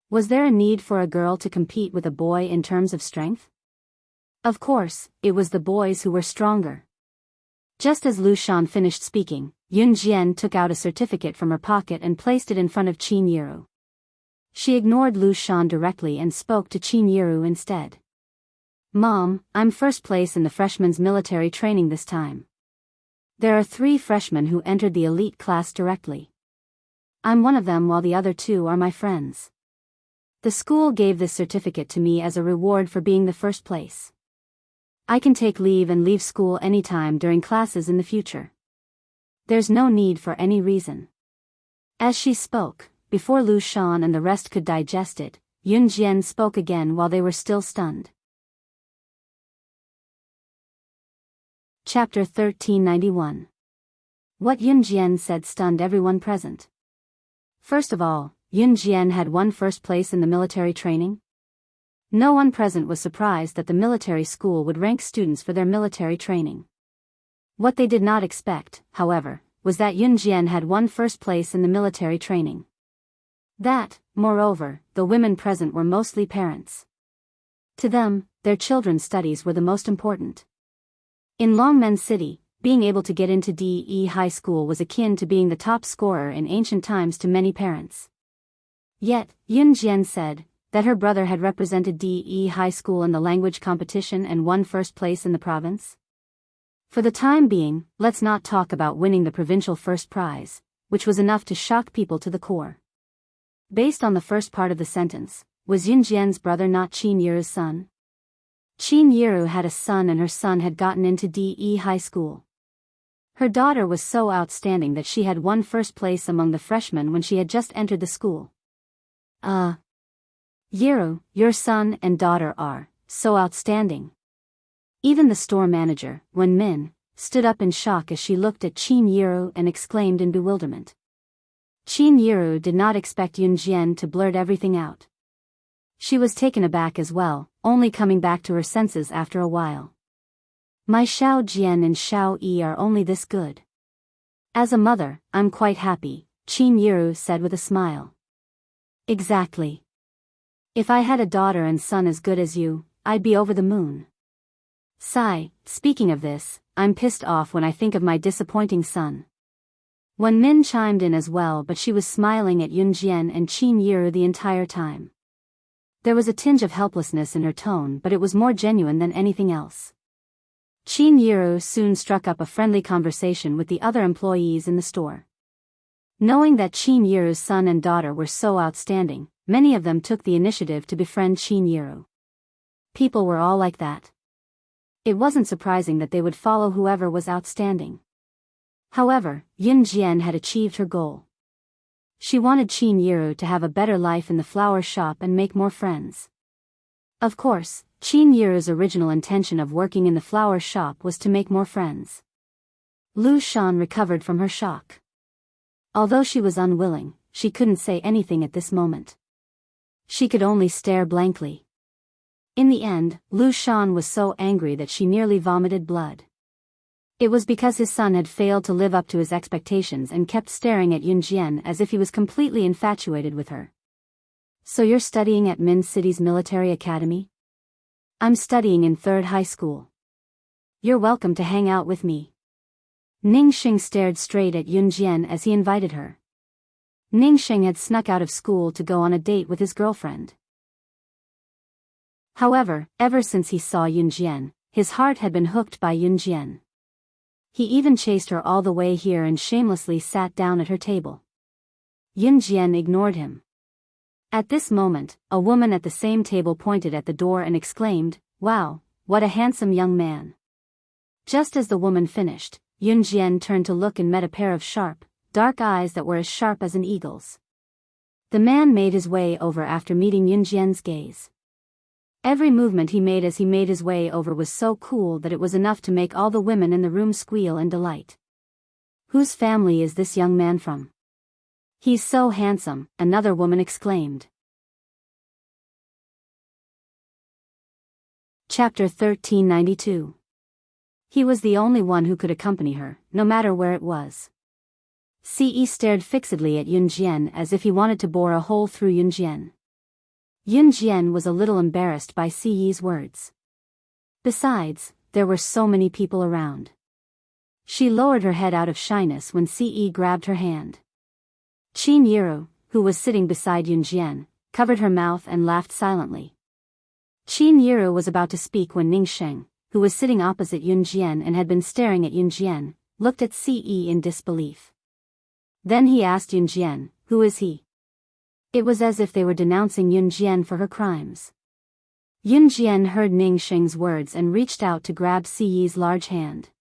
Was there a need for a girl to compete with a boy in terms of strength? Of course, it was the boys who were stronger. Just as Lu Shan finished speaking, Yun Jian took out a certificate from her pocket and placed it in front of Qin Yiru. She ignored Lu Shan directly and spoke to Qin Yiru instead. "Mom, I'm first place in the freshmen's military training this time. There are 3 freshmen who entered the elite class directly. I'm one of them while the other 2 are my friends. The school gave this certificate to me as a reward for being the first place. I can take leave and leave school anytime during classes in the future. There's no need for any reason." As she spoke, before Lu Shan and the rest could digest it, Yun Jian spoke again while they were still stunned. Chapter 1391. What Yun Jian said stunned everyone present. First of all, Yun Jian had won first place in the military training. No one present was surprised that the military school would rank students for their military training. What they did not expect, however, was that Yun Jian had won first place in the military training. That, moreover, the women present were mostly parents. To them, their children's studies were the most important. In Longmen City, being able to get into DE High School was akin to being the top scorer in ancient times to many parents. Yet, Yun Jian said that her brother had represented DE High School in the language competition and won first place in the province. For the time being, let's not talk about winning the provincial first prize, which was enough to shock people to the core. Based on the first part of the sentence, was Yun Jian's brother not Qin Yiru's son? Qin Yiru had a son and her son had gotten into DE High School. Her daughter was so outstanding that she had won first place among the freshmen when she had just entered the school. Yiru, your son and daughter are so outstanding. Even the store manager, Wen Min, stood up in shock as she looked at Qin Yiru and exclaimed in bewilderment. Qin Yiru did not expect Yun Jian to blurt everything out. She was taken aback as well, only coming back to her senses after a while. My Xiao Jian and Xiao Yi are only this good. As a mother, I'm quite happy, Qin Yiru said with a smile. Exactly. If I had a daughter and son as good as you, I'd be over the moon. Sigh, speaking of this, I'm pissed off when I think of my disappointing son. Wen Min chimed in as well, but she was smiling at Yun Jian and Qin Yiru the entire time. There was a tinge of helplessness in her tone, but it was more genuine than anything else. Qin Yiru soon struck up a friendly conversation with the other employees in the store. Knowing that Qin Yiru's son and daughter were so outstanding, many of them took the initiative to befriend Qin Yiru. People were all like that. It wasn't surprising that they would follow whoever was outstanding. However, Yun Jian had achieved her goal. She wanted Qin Yiru to have a better life in the flower shop and make more friends. Of course, Qin Yiru's original intention of working in the flower shop was to make more friends. Lu Shan recovered from her shock. Although she was unwilling, she couldn't say anything at this moment. She could only stare blankly. In the end, Lu Shan was so angry that she nearly vomited blood. It was because his son had failed to live up to his expectations and kept staring at Yun Jian as if he was completely infatuated with her. So you're studying at Min City's military academy? I'm studying in 3rd high school. You're welcome to hang out with me. Ning Xing stared straight at Yun Jian as he invited her. Ning Xing had snuck out of school to go on a date with his girlfriend. However, ever since he saw Yun Jian, his heart had been hooked by Yun Jian. He even chased her all the way here and shamelessly sat down at her table. Yun Jian ignored him. At this moment, a woman at the same table pointed at the door and exclaimed, "Wow, what a handsome young man." Just as the woman finished, Yun Jian turned to look and met a pair of sharp, dark eyes that were as sharp as an eagle's. The man made his way over after meeting Yun Jian's gaze. Every movement he made as he made his way over was so cool that it was enough to make all the women in the room squeal in delight. Whose family is this young man from? He's so handsome, another woman exclaimed. Chapter 1392. He was the only one who could accompany her, no matter where it was. Ce stared fixedly at Yun Jian as if he wanted to bore a hole through Yun Jian. Yun Jian was a little embarrassed by Ce's words. Besides, there were so many people around. She lowered her head out of shyness when Ce grabbed her hand. Qin Yiru, who was sitting beside Yun Jian, covered her mouth and laughed silently. Qin Yiru was about to speak when Ning Sheng, who was sitting opposite Yun Jian and had been staring at Yun Jian, looked at Ce in disbelief. Then he asked Yun Jian, "Who is he?" It was as if they were denouncing Yun Jian for her crimes. Yun Jian heard Ning Sheng's words and reached out to grab Ce's large hand.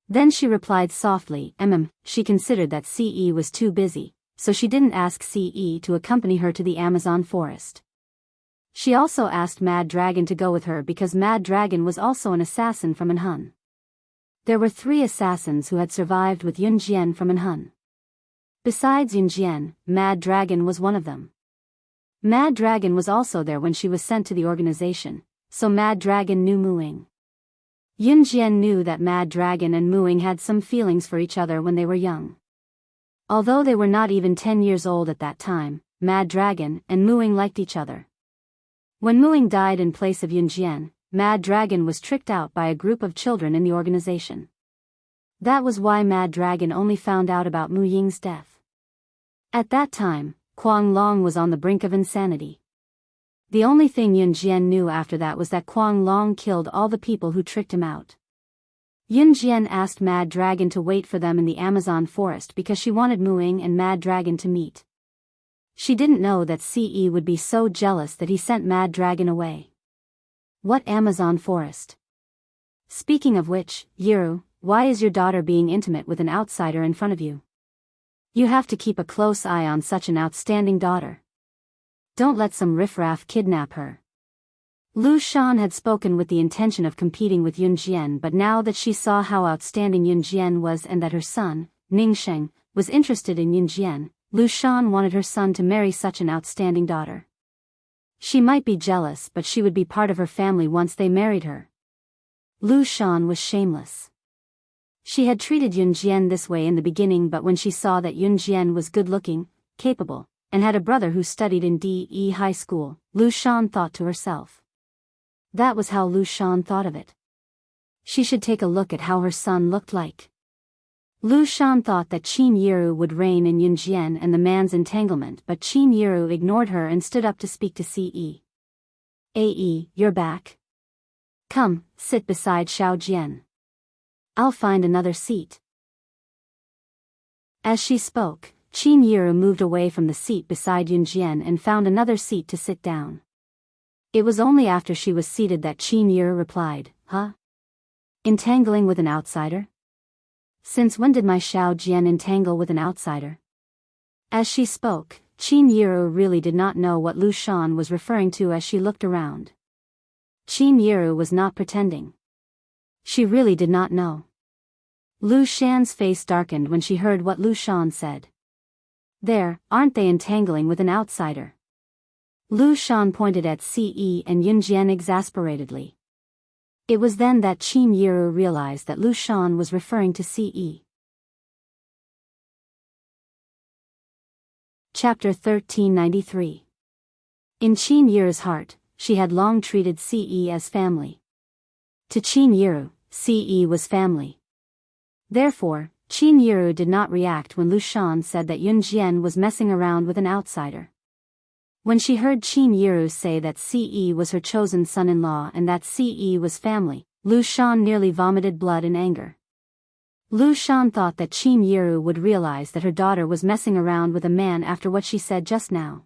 Then she replied softly, She considered that Ce was too busy, so she didn't ask Ce to accompany her to the Amazon forest. She also asked Mad Dragon to go with her because Mad Dragon was also an assassin from Anhun. There were 3 assassins who had survived with Yun Jian from Anhun. Besides Yun Jian, Mad Dragon was one of them. Mad Dragon was also there when she was sent to the organization, so Mad Dragon knew Muing. Yun Jian knew that Mad Dragon and Muing had some feelings for each other when they were young. Although they were not even 10 years old at that time, Mad Dragon and Muing liked each other. When Muing died in place of Yun Jian, Mad Dragon was tricked out by a group of children in the organization. That was why Mad Dragon only found out about Mu Ying's death. At that time, Kuang Long was on the brink of insanity. The only thing Yun Jian knew after that was that Kuang Long killed all the people who tricked him out. Yun Jian asked Mad Dragon to wait for them in the Amazon forest because she wanted Muing and Mad Dragon to meet. She didn't know that Ce would be so jealous that he sent Mad Dragon away. What Amazon forest? Speaking of which, Yiru, why is your daughter being intimate with an outsider in front of you? You have to keep a close eye on such an outstanding daughter. Don't let some riffraff kidnap her. Lu Shan had spoken with the intention of competing with Yun Jian, but now that she saw how outstanding Yun Jian was and that her son, Ning Sheng, was interested in Yun Jian, Lu Shan wanted her son to marry such an outstanding daughter. She might be jealous, but she would be part of her family once they married her. Lu Shan was shameless. She had treated Yun Jian this way in the beginning, but when she saw that Yun Jian was good-looking, capable, and had a brother who studied in DE High School, Lu Shan thought to herself. That was how Lu Shan thought of it. She should take a look at how her son looked like. Lu Shan thought that Qin Yiru would reign in Yun Jian and the man's entanglement, but Qin Yiru ignored her and stood up to speak to Ce. Ae, you're back. Come, sit beside Xiao Jian. I'll find another seat. As she spoke, Qin Yiru moved away from the seat beside Yun Jian and found another seat to sit down. It was only after she was seated that Qin Yiru replied, Huh? Entangling with an outsider? Since when did my Xiao Jian entangle with an outsider? As she spoke, Qin Yiru really did not know what Lu Shan was referring to as she looked around. Qin Yiru was not pretending. She really did not know. Lu Shan's face darkened when she heard what Lu Shan said. There, aren't they entangling with an outsider? Lu Shan pointed at Ce and Yun Jian exasperatedly. It was then that Qin Yiru realized that Lu Shan was referring to Ce. Chapter 1393. In Qin Yiru's heart, she had long treated Ce as family. To Qin Yiru, Ce was family. Therefore, Qin Yiru did not react when Lu Shan said that Yun Jian was messing around with an outsider. When she heard Qin Yiru say that Ce was her chosen son-in-law and that Ce was family, Lu Shan nearly vomited blood in anger. Lu Shan thought that Qin Yiru would realize that her daughter was messing around with a man after what she said just now.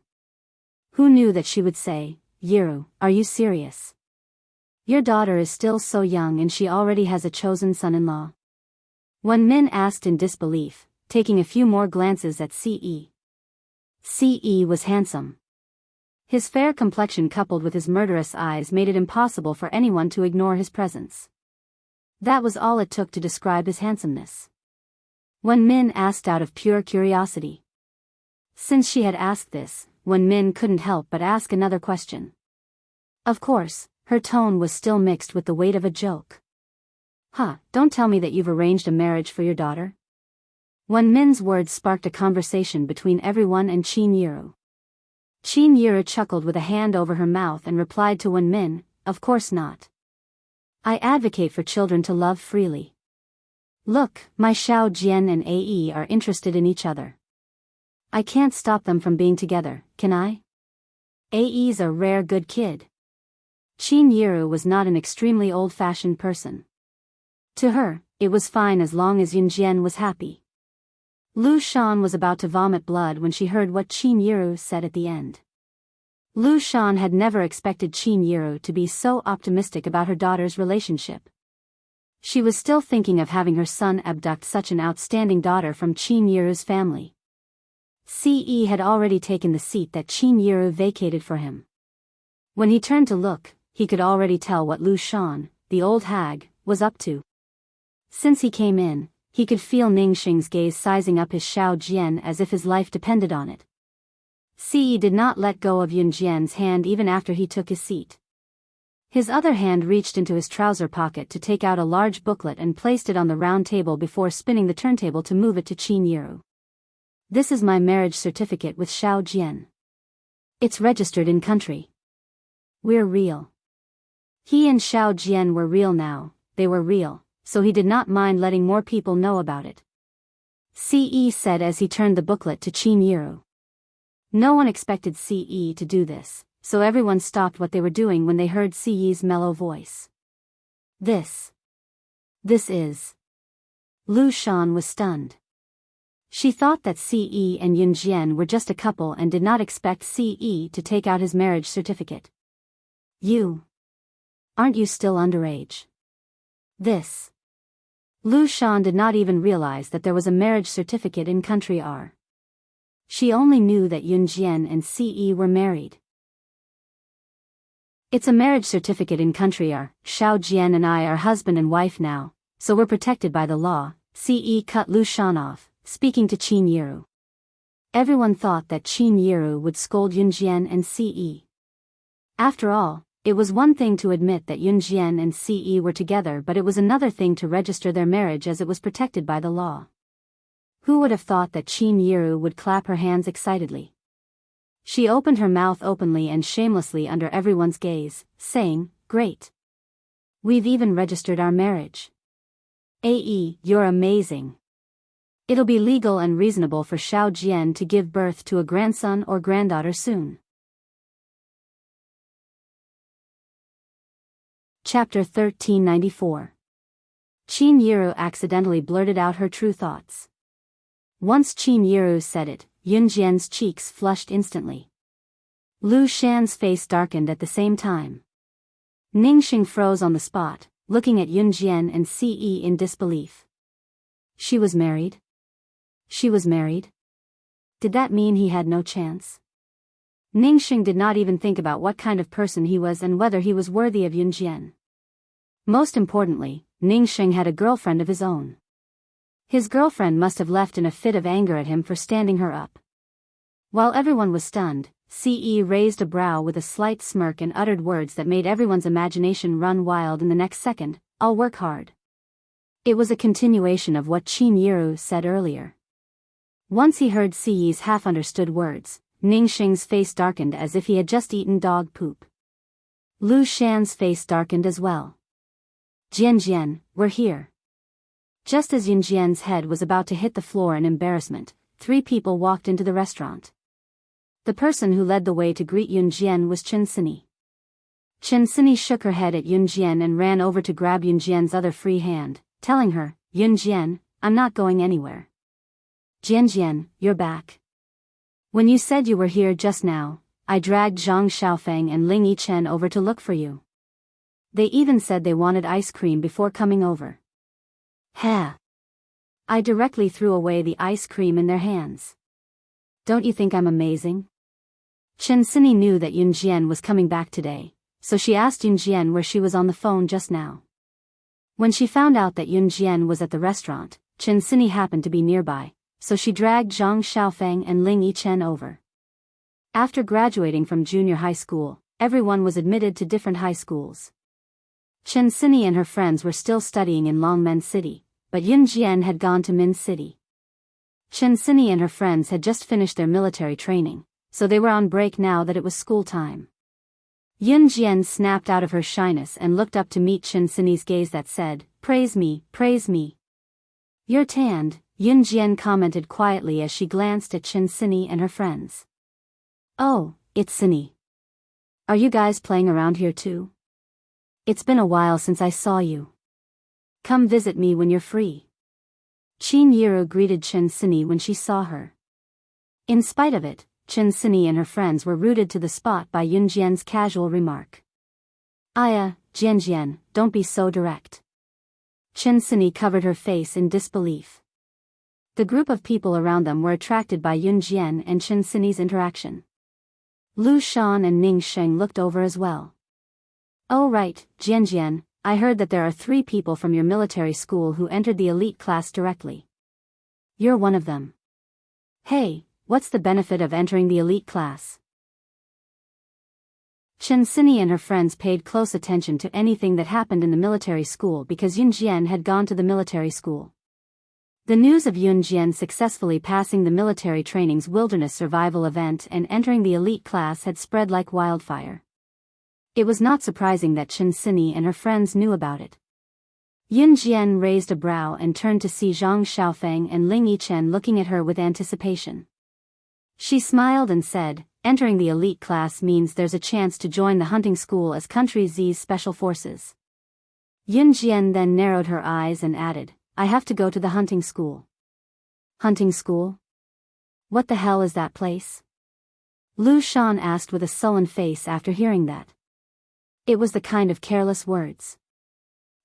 Who knew that she would say, Yiru, are you serious? Your daughter is still so young and she already has a chosen son-in-law. Wen Min asked in disbelief, taking a few more glances at Ce. Ce was handsome. His fair complexion coupled with his murderous eyes made it impossible for anyone to ignore his presence. That was all it took to describe his handsomeness. Wen Min asked out of pure curiosity. Since she had asked this, Wen Min couldn't help but ask another question. Of course, her tone was still mixed with the weight of a joke. Don't tell me that you've arranged a marriage for your daughter? Wen Min's words sparked a conversation between everyone and Qin Yiru. Qin Yiru chuckled with a hand over her mouth and replied to Wen Min, Of course not. I advocate for children to love freely. Look, my Xiao Jian and Ae are interested in each other. I can't stop them from being together, can I? Ae's a rare good kid. Qin Yiru was not an extremely old-fashioned person. To her, it was fine as long as Yun Jian was happy. Lu Shan was about to vomit blood when she heard what Qin Yiru said at the end. Lu Shan had never expected Qin Yiru to be so optimistic about her daughter's relationship. She was still thinking of having her son abduct such an outstanding daughter from Qin Yiru's family. Ce had already taken the seat that Qin Yiru vacated for him. When he turned to look, he could already tell what Lu Shan, the old hag, was up to. Since he came in, he could feel Ningxing's gaze sizing up his Xiao Jian as if his life depended on it. Ce did not let go of Yun Jian's hand even after he took his seat. His other hand reached into his trouser pocket to take out a large booklet and placed it on the round table before spinning the turntable to move it to Qin Yiru. This is my marriage certificate with Xiao Jian. It's registered in country. We're real. He and Xiao Jian were real now, they were real, so he did not mind letting more people know about it. Ce said as he turned the booklet to Qin Yiru. No one expected Ce to do this, so everyone stopped what they were doing when they heard Ce's mellow voice. This is... Lu Shan was stunned. She thought that Ce and Yun Jian were just a couple and did not expect Ce to take out his marriage certificate. Aren't you still underage? Lu Shan did not even realize that there was a marriage certificate in country R. She only knew that Yun Jian and Ce were married. It's a marriage certificate in country R. Xiao Jian and I are husband and wife now, so we're protected by the law. Ce cut Lu Shan off, speaking to Qin Yiru. Everyone thought that Qin Yiru would scold Yun Jian and Ce. After all, it was one thing to admit that Yunjian and Ce were together, but it was another thing to register their marriage as it was protected by the law. Who would have thought that Qin Yiru would clap her hands excitedly? She opened her mouth openly and shamelessly under everyone's gaze, saying, "Great. We've even registered our marriage. Ae, you're amazing. It'll be legal and reasonable for Xiao Jian to give birth to a grandson or granddaughter soon." Chapter 1394. Qin Yiru accidentally blurted out her true thoughts. Once Qin Yiru said it, Yunjian's cheeks flushed instantly. Lu Shan's face darkened at the same time. Ningxing froze on the spot, looking at Yunjian and Ce in disbelief. She was married? She was married? Did that mean he had no chance? Ningxing did not even think about what kind of person he was and whether he was worthy of Yunjian. Most importantly, Ningxing had a girlfriend of his own. His girlfriend must have left in a fit of anger at him for standing her up. While everyone was stunned, Ce raised a brow with a slight smirk and uttered words that made everyone's imagination run wild in the next second, "I'll work hard." It was a continuation of what Qin Yiru said earlier. Once he heard Ce's half-understood words, Ningxing's face darkened as if he had just eaten dog poop. Lu Shan's face darkened as well. "Jian, we're here." Just as Yunjian's head was about to hit the floor in embarrassment, 3 people walked into the restaurant. The person who led the way to greet Yunjian was Qinsini. Qinsini shook her head at Yunjian and ran over to grab Yunjian's other free hand, telling her, "Yunjian, I'm not going anywhere." "Jian, you're back. When you said you were here just now, I dragged Zhang Xiaofeng and Ling Yichen over to look for you. They even said they wanted ice cream before coming over." "Heh." I directly threw away the ice cream in their hands. "Don't you think I'm amazing?" Qinsini knew that Yunjian was coming back today, so she asked Yunjian where she was on the phone just now. When she found out that Yunjian was at the restaurant, Qinsini happened to be nearby, so she dragged Zhang Xiaofeng and Ling Yichen over. After graduating from junior high school, everyone was admitted to different high schools. Qinsini and her friends were still studying in Longmen City, but Yunjian had gone to Min City. Qinsini and her friends had just finished their military training, so they were on break now that it was school time. Yunjian snapped out of her shyness and looked up to meet Qinsini's gaze that said, praise me, praise me." "You're tanned," Yunjian commented quietly as she glanced at Qinsini and her friends. "Oh, it's Sini. Are you guys playing around here too? It's been a while since I saw you. Come visit me when you're free." Qin Yiru greeted Qinsini when she saw her. In spite of it, Qinsini and her friends were rooted to the spot by Yunjian's casual remark. "Aya, Jian, don't be so direct." Qinsini covered her face in disbelief. The group of people around them were attracted by Yunjian and Qinsini's interaction. Lu Shan and Ningxing looked over as well. "Oh right, Jian, I heard that there are 3 people from your military school who entered the elite class directly. You're one of them. Hey, what's the benefit of entering the elite class?" Qinsini and her friends paid close attention to anything that happened in the military school because Yunjian had gone to the military school. The news of Yunjian successfully passing the military training's wilderness survival event and entering the elite class had spread like wildfire. It was not surprising that Qinsini and her friends knew about it. Yunjian raised a brow and turned to see Zhang Xiaofeng and Ling Yichen looking at her with anticipation. She smiled and said, "Entering the elite class means there's a chance to join the hunting school as Country Z's special forces." Yunjian then narrowed her eyes and added, "I have to go to the hunting school." "Hunting school? What the hell is that place?" Lu Shan asked with a sullen face after hearing that. It was the kind of careless words.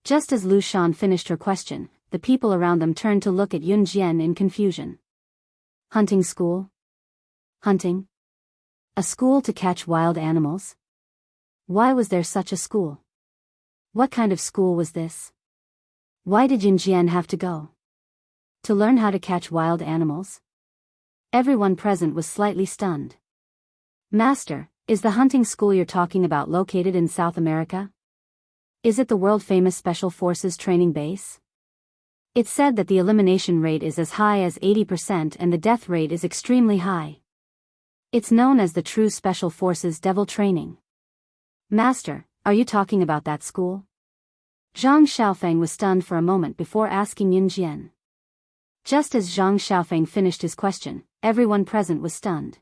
Just as Lu Shan finished her question, the people around them turned to look at Yunjian in confusion. Hunting school? Hunting? A school to catch wild animals? Why was there such a school? What kind of school was this? Why did Yunjian have to go? To learn how to catch wild animals? Everyone present was slightly stunned. "Master, Is the hunting school you're talking about located in South America? Is it the world-famous Special Forces training base? It's said that the elimination rate is as high as 80% and the death rate is extremely high. It's known as the true Special Forces Devil Training. Master, are you talking about that school? Zhang Xiaofeng was stunned for a moment before asking Yunjian. Just as Zhang Xiaofeng finished his question, everyone present was stunned.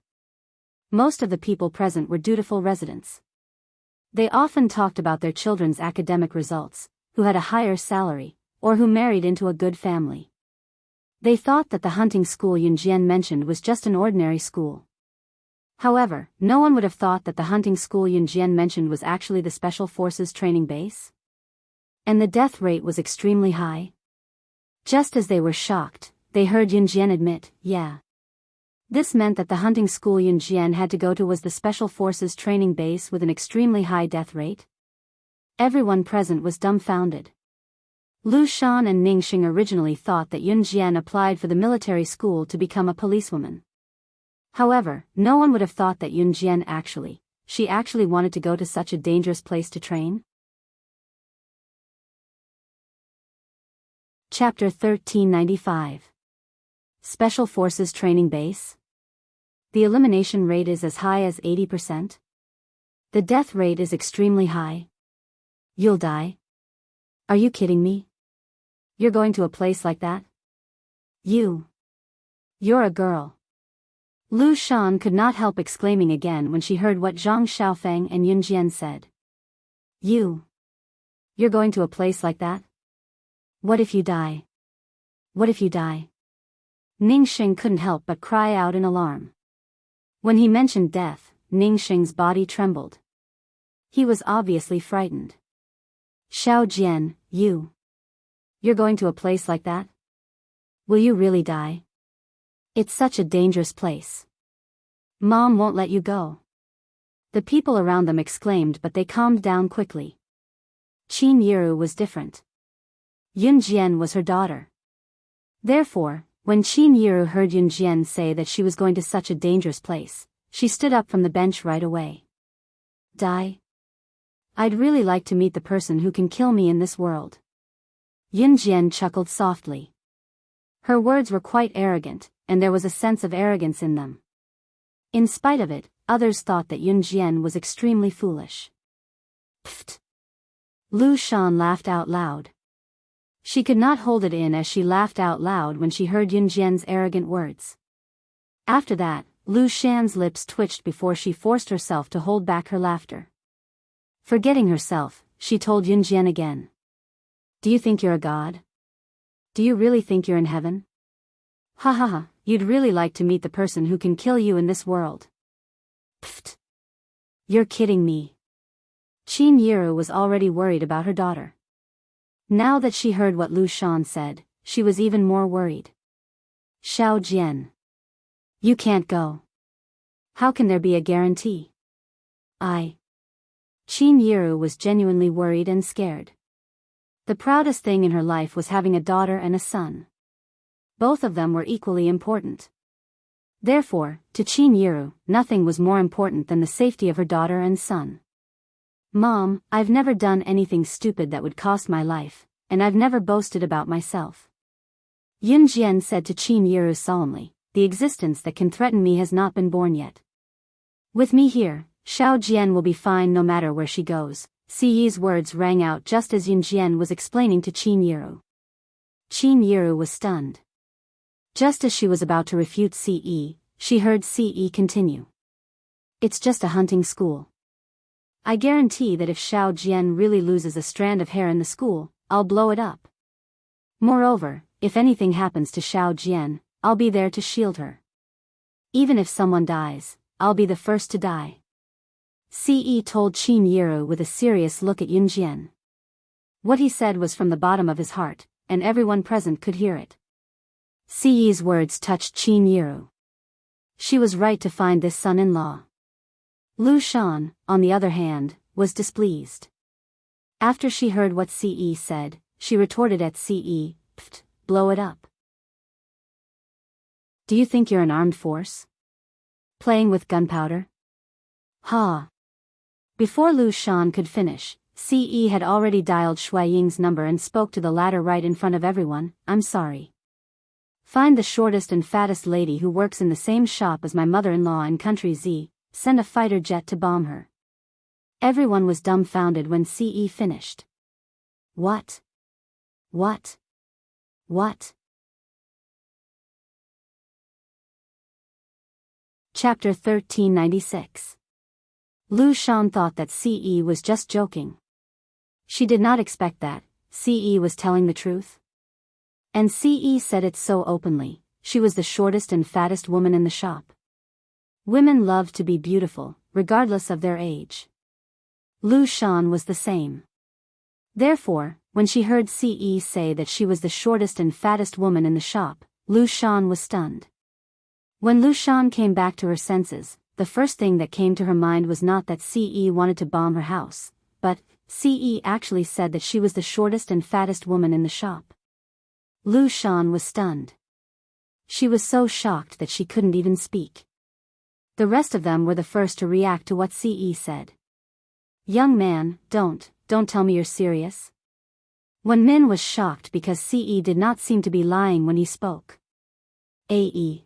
Most of the people present were dutiful residents. They often talked about their children's academic results, who had a higher salary, or who married into a good family. They thought that the hunting school Yunjian mentioned was just an ordinary school. However, no one would have thought that the hunting school Yunjian mentioned was actually the Special Forces training base. And the death rate was extremely high. Just as they were shocked, they heard Yunjian admit, yeah. This meant that the hunting school Yunjian had to go to was the Special Forces training base with an extremely high death rate. Everyone present was dumbfounded. Lu Shan and Ning Xing originally thought that Yunjian applied for the military school to become a policewoman. However, no one would have thought that Yunjian she actually wanted to go to such a dangerous place to train. Chapter 1395. Special Forces Training Base. The elimination rate is as high as 80%. The death rate is extremely high. You'll die? Are you kidding me? You're going to a place like that? You're a girl. Lu Shan could not help exclaiming again when she heard what Zhang Xiaofeng and Yunjian said. You're going to a place like that? What if you die? What if you die? Ning Xing couldn't help but cry out in alarm. When he mentioned death, Ning Xing's body trembled. He was obviously frightened. Xiao Jian, you're going to a place like that? Will you really die? It's such a dangerous place. Mom won't let you go. The people around them exclaimed, but they calmed down quickly. Qin Yiru was different. Yunjian was her daughter. Therefore, when Qin Yiru heard Yunjian say that she was going to such a dangerous place, she stood up from the bench right away. Die? I'd really like to meet the person who can kill me in this world. Yunjian chuckled softly. Her words were quite arrogant, and there was a sense of arrogance in them. In spite of it, others thought that Yunjian was extremely foolish. Pfft! Lu Shan laughed out loud. She could not hold it in as she laughed out loud when she heard Yunjian's arrogant words. After that, Lu Shan's lips twitched before she forced herself to hold back her laughter. Forgetting herself, she told Yunjian again. Do you think you're a god? Do you really think you're in heaven? Ha ha ha, you'd really like to meet the person who can kill you in this world. Pfft! You're kidding me. Qin Yiru was already worried about her daughter. Now that she heard what Lu Shan said, she was even more worried. Xiao Jian. You can't go. How can there be a guarantee? Qin Yiru was genuinely worried and scared. The proudest thing in her life was having a daughter and a son. Both of them were equally important. Therefore, to Qin Yiru, nothing was more important than the safety of her daughter and son. Mom, I've never done anything stupid that would cost my life, and I've never boasted about myself. Yunjian said to Qin Yiru solemnly, the existence that can threaten me has not been born yet. With me here, Xiao Jian will be fine no matter where she goes. Siyi's words rang out just as Yunjian was explaining to Qin Yiru. Qin Yiru was stunned. Just as she was about to refute Siyi, she heard Siyi continue. It's just a hunting school. I guarantee that if Xiao Jian really loses a strand of hair in the school, I'll blow it up. Moreover, if anything happens to Xiao Jian, I'll be there to shield her. Even if someone dies, I'll be the first to die. Ce told Qin Yiru with a serious look at Yunjian. What he said was from the bottom of his heart, and everyone present could hear it. Ce's words touched Qin Yiru. She was right to find this son-in-law. Lu Shan, on the other hand, was displeased. After she heard what Ce said, she retorted at Ce, "Pfft, blow it up. Do you think you're an armed force? Playing with gunpowder? Ha! Before Lu Shan could finish, Ce had already dialed Shui Ying's number and spoke to the latter right in front of everyone. I'm sorry. Find the shortest and fattest lady who works in the same shop as my mother-in-law in country Z, send a fighter jet to bomb her. Everyone was dumbfounded when Ce finished. What? What? What? Chapter 1396. Lu Shan thought that Ce was just joking. She did not expect that Ce was telling the truth. And Ce said it so openly. She was the shortest and fattest woman in the shop. Women love to be beautiful, regardless of their age. Lu Shan was the same. Therefore, when she heard Ce say that she was the shortest and fattest woman in the shop, Lu Shan was stunned. When Lu Shan came back to her senses, the first thing that came to her mind was not that Ce wanted to bomb her house, but Ce actually said that she was the shortest and fattest woman in the shop. Lu Shan was stunned. She was so shocked that she couldn't even speak. The rest of them were the first to react to what Ce said. Young man, don't tell me you're serious. Wen Min was shocked because Ce did not seem to be lying when he spoke. Ae,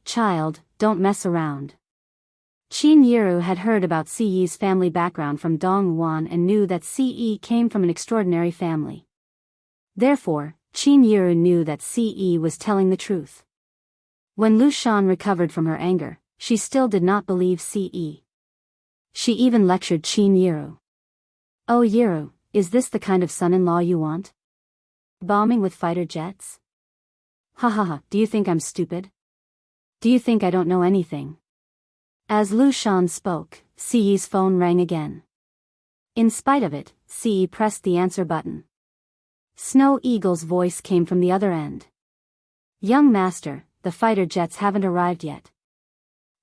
child, don't mess around. Qin Yiru had heard about Ce's family background from Dong Wan and knew that Ce came from an extraordinary family. Therefore, Qin Yiru knew that Ce was telling the truth. When Lu Shan recovered from her anger, she still did not believe Ce. She even lectured Qin Yiru. Oh Yiru, is this the kind of son-in-law you want? Bombing with fighter jets? Ha ha ha, do you think I'm stupid? Do you think I don't know anything? As Lu Shan spoke, Ce's phone rang again. In spite of it, Ce pressed the answer button. Snow Eagle's voice came from the other end. Young master, the fighter jets haven't arrived yet.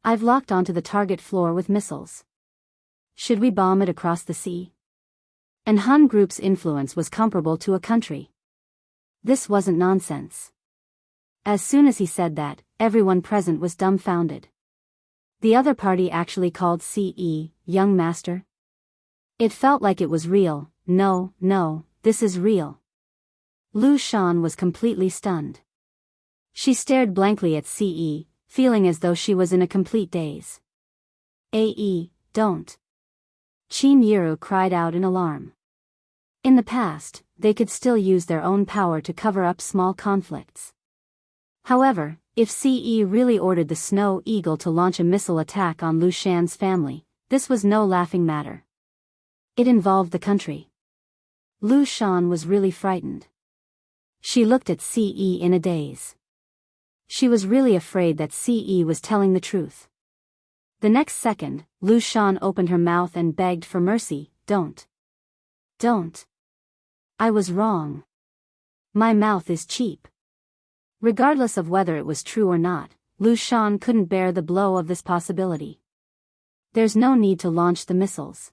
I've locked onto the target floor with missiles. Should we bomb it across the sea? And Han Group's influence was comparable to a country. This wasn't nonsense. As soon as he said that, everyone present was dumbfounded. The other party actually called Ce, young master? It felt like it was real. No, this is real. Lu Shan was completely stunned. She stared blankly at Ce, feeling as though she was in a complete daze. Ae, don't. Qin Yiru cried out in alarm. In the past, they could still use their own power to cover up small conflicts. However, if Ce really ordered the Snow Eagle to launch a missile attack on Lu Shan's family, this was no laughing matter. It involved the country. Lu Shan was really frightened. She looked at Ce in a daze. She was really afraid that Ce was telling the truth. The next second, Lu Shan opened her mouth and begged for mercy. Don't. I was wrong. My mouth is cheap. Regardless of whether it was true or not, Lu Shan couldn't bear the blow of this possibility. There's no need to launch the missiles.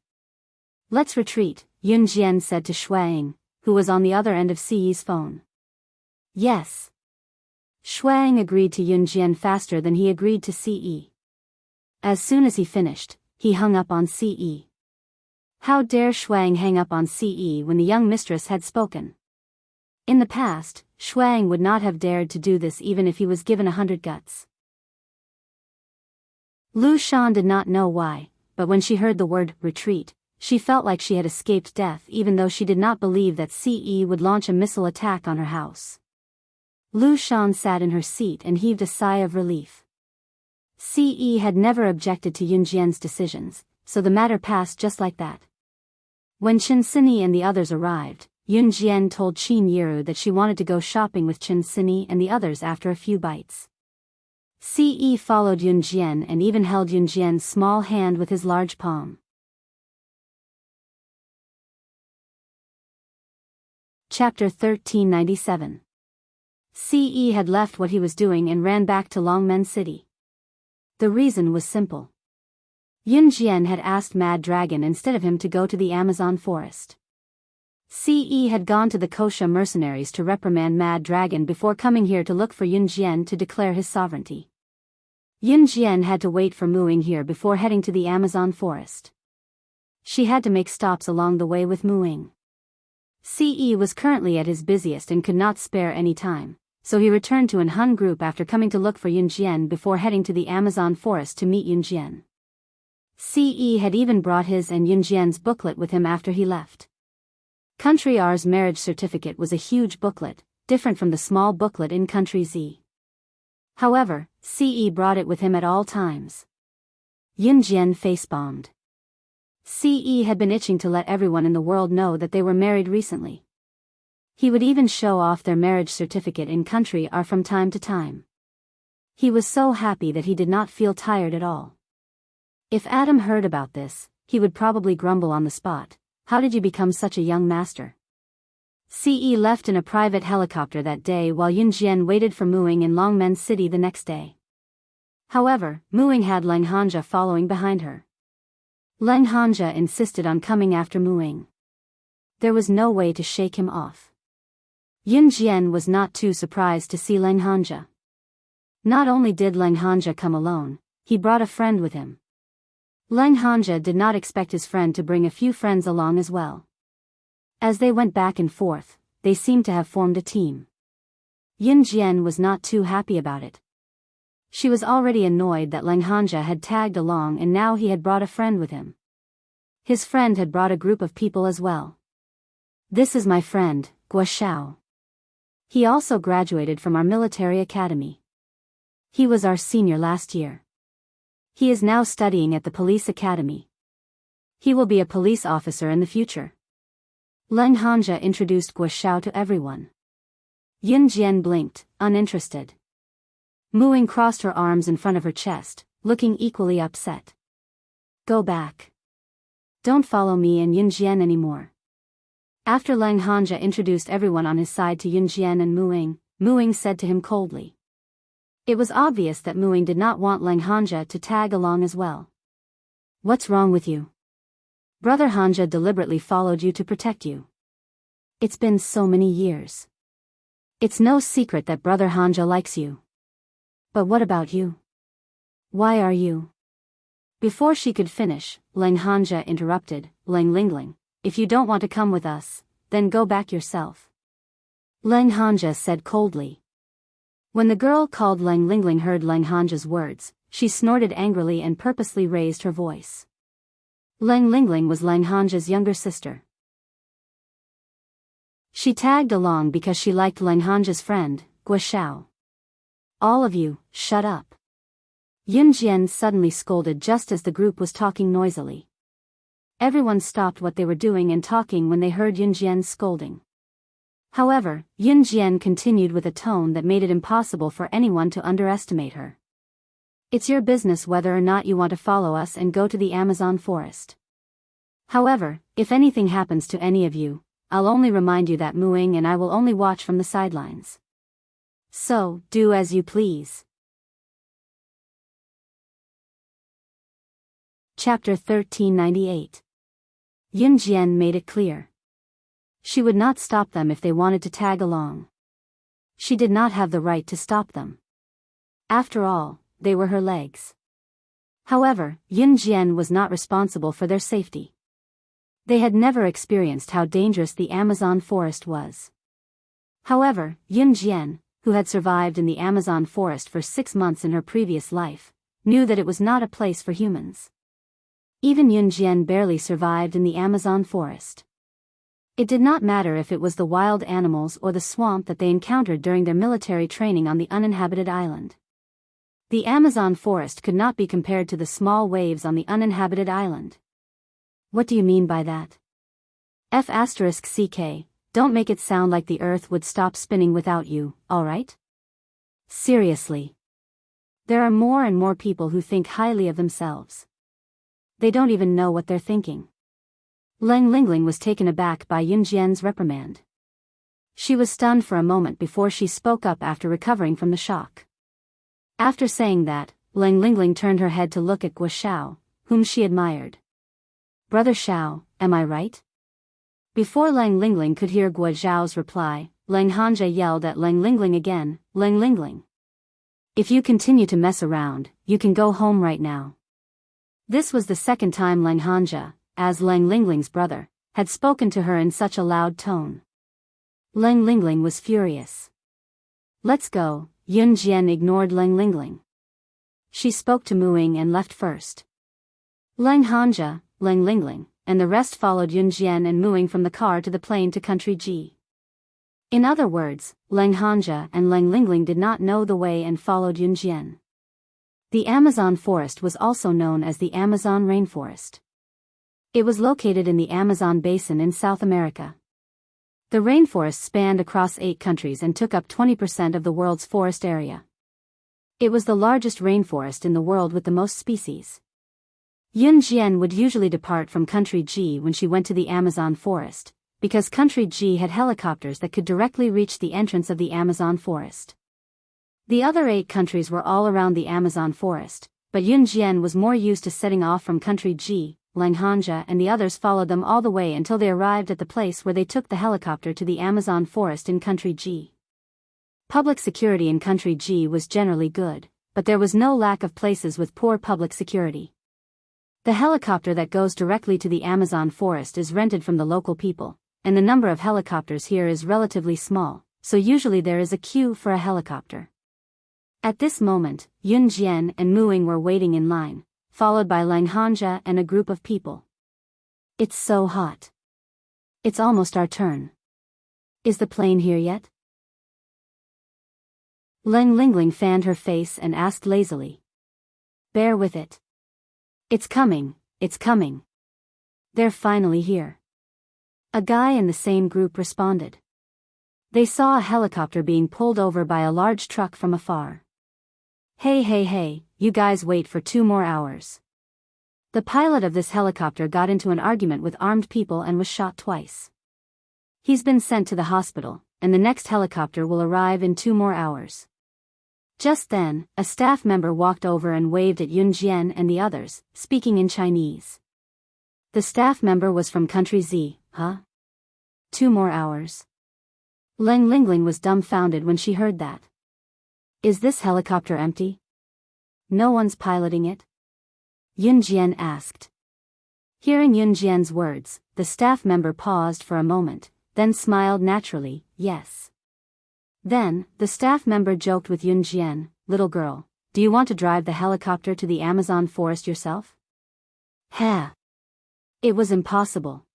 Let's retreat, Yun Jian said to Shuang, who was on the other end of Ce's phone. Yes. Shuang agreed to Yun Jian faster than he agreed to Ce. As soon as he finished, he hung up on Ce. How dare Shuang hang up on Ce when the young mistress had spoken? In the past, Shuang would not have dared to do this even if he was given 100 guts. Lu Shan did not know why, but when she heard the word retreat, she felt like she had escaped death even though she did not believe that Ce would launch a missile attack on her house. Lu Shan sat in her seat and heaved a sigh of relief. Ce had never objected to Yun Jian's decisions, so the matter passed just like that. When Chen Sini and the others arrived, Yun Jian told Qin Yiru that she wanted to go shopping with Chen Sini and the others after a few bites. Ce followed Yun Jian and even held Yun Jian's small hand with his large palm. Chapter 1397. Ce had left what he was doing and ran back to Longmen City. The reason was simple. Yun Jian had asked Mad Dragon instead of him to go to the Amazon forest. Ce had gone to the Kosha mercenaries to reprimand Mad Dragon before coming here to look for Yun Jian to declare his sovereignty. Yun Jian had to wait for Muing here before heading to the Amazon forest. She had to make stops along the way with Muing. Ce was currently at his busiest and could not spare any time, so he returned to An Hun group after coming to look for Yun Jian before heading to the Amazon forest to meet Yun Jian. Ce had even brought his and Yun Jian's booklet with him after he left. Country R's marriage certificate was a huge booklet, different from the small booklet in Country Z. However, Ce brought it with him at all times. Yun Jian face-bombed. Ce had been itching to let everyone in the world know that they were married recently. He would even show off their marriage certificate in Country R from time to time. He was so happy that he did not feel tired at all. If Adam heard about this, he would probably grumble on the spot. How did you become such a young master? Ce left in a private helicopter that day while Yun Jian waited for Muing in Longmen City the next day. However, Muing had Lang Hanja following behind her. Lang Hanja insisted on coming after Muing. There was no way to shake him off. Yun Jian was not too surprised to see Lang Hanja. Not only did Lang Hanja come alone, he brought a friend with him. Lang Hanja did not expect his friend to bring a few friends along as well. As they went back and forth, they seemed to have formed a team. Yun Jian was not too happy about it. She was already annoyed that Lang Hanja had tagged along and now he had brought a friend with him. His friend had brought a group of people as well. This is my friend, Guo Xiao. He also graduated from our military academy. He was our senior last year. He is now studying at the police academy. He will be a police officer in the future. Lang Hanja introduced Guo Xiao to everyone. Yun Jian blinked, uninterested. Muing crossed her arms in front of her chest, looking equally upset. Go back. Don't follow me and Yun Jian anymore. After Lang Hanja introduced everyone on his side to Yun Jian and Muing, Muing said to him coldly. It was obvious that Muing did not want Lang Hanja to tag along as well. What's wrong with you? Brother Hanja deliberately followed you to protect you. It's been so many years. It's no secret that Brother Hanja likes you. But what about you? Why are you? Before she could finish, Lang Hanja interrupted, Lang Lingling, if you don't want to come with us, then go back yourself. Lang Hanja said coldly. When the girl called Lang Lingling heard Lang Hanja's words, she snorted angrily and purposely raised her voice. Lang Lingling was Lang Hanja's younger sister. She tagged along because she liked Lang Hanja's friend, Guo Xiao. All of you, shut up. Yun Jian suddenly scolded just as the group was talking noisily. Everyone stopped what they were doing and talking when they heard Yun Jian's scolding. However, Yun Jian continued with a tone that made it impossible for anyone to underestimate her. It's your business whether or not you want to follow us and go to the Amazon forest. However, if anything happens to any of you, I'll only remind you that Muing and I will only watch from the sidelines. So, do as you please. Chapter 1398. Yun Jian made it clear. She would not stop them if they wanted to tag along. She did not have the right to stop them. After all, they were her legs. However, Yun Jian was not responsible for their safety. They had never experienced how dangerous the Amazon forest was. However, Yun Jian, who had survived in the Amazon forest for 6 months in her previous life, knew that it was not a place for humans. Even Yun Jian barely survived in the Amazon forest. It did not matter if it was the wild animals or the swamp that they encountered during their military training on the uninhabited island. The Amazon forest could not be compared to the small waves on the uninhabited island. What do you mean by that? F***ck, don't make it sound like the earth would stop spinning without you, alright? Seriously. There are more and more people who think highly of themselves. They don't even know what they're thinking. Lang Lingling was taken aback by Yun Jian's reprimand. She was stunned for a moment before she spoke up after recovering from the shock. After saying that, Lang Lingling turned her head to look at Guo Xiao, whom she admired. Brother Xiao, am I right? Before Lang Lingling could hear Guo Xiao's reply, Lang Hanja yelled at Lang Lingling again, Lang Lingling. If you continue to mess around, you can go home right now. This was the second time Lang Hanja, as Lang Lingling's brother, had spoken to her in such a loud tone. Lang Lingling was furious. Let's go. Yun Jian ignored Lang Lingling. She spoke to Muing and left first. Lang Hanja, Lang Lingling, and the rest followed Yun Jian and Muing from the car to the plane to country G. In other words, Lang Hanja and Lang Lingling did not know the way and followed Yun Jian. The Amazon forest was also known as the Amazon rainforest. It was located in the Amazon basin in South America. The rainforest spanned across 8 countries and took up 20% of the world's forest area. It was the largest rainforest in the world with the most species. Yun Jian would usually depart from country G when she went to the Amazon forest, because country G had helicopters that could directly reach the entrance of the Amazon forest. The other 8 countries were all around the Amazon forest, but Yun Jian was more used to setting off from country G. Lang Hanja and the others followed them all the way until they arrived at the place where they took the helicopter to the Amazon forest in country G. Public security in country G was generally good, but there was no lack of places with poor public security. The helicopter that goes directly to the Amazon forest is rented from the local people, and the number of helicopters here is relatively small, so usually there is a queue for a helicopter. At this moment, Yun Jian and Muing were waiting in line, followed by Lang Hanja and a group of people. It's so hot. It's almost our turn. Is the plane here yet? Lang Lingling fanned her face and asked lazily. Bear with it. It's coming, it's coming. They're finally here. A guy in the same group responded. They saw a helicopter being pulled over by a large truck from afar. Hey, you guys wait for 2 more hours. The pilot of this helicopter got into an argument with armed people and was shot twice. He's been sent to the hospital, and the next helicopter will arrive in 2 more hours. Just then, a staff member walked over and waved at Yun Jian and the others, speaking in Chinese. The staff member was from country Z, huh? 2 more hours. Lang Lingling was dumbfounded when she heard that. Is this helicopter empty? No one's piloting it? Yun Jian asked. Hearing Yun Jian's words, the staff member paused for a moment, then smiled naturally, yes. Then, the staff member joked with Yun Jian, little girl, do you want to drive the helicopter to the Amazon forest yourself? Ha! It was impossible.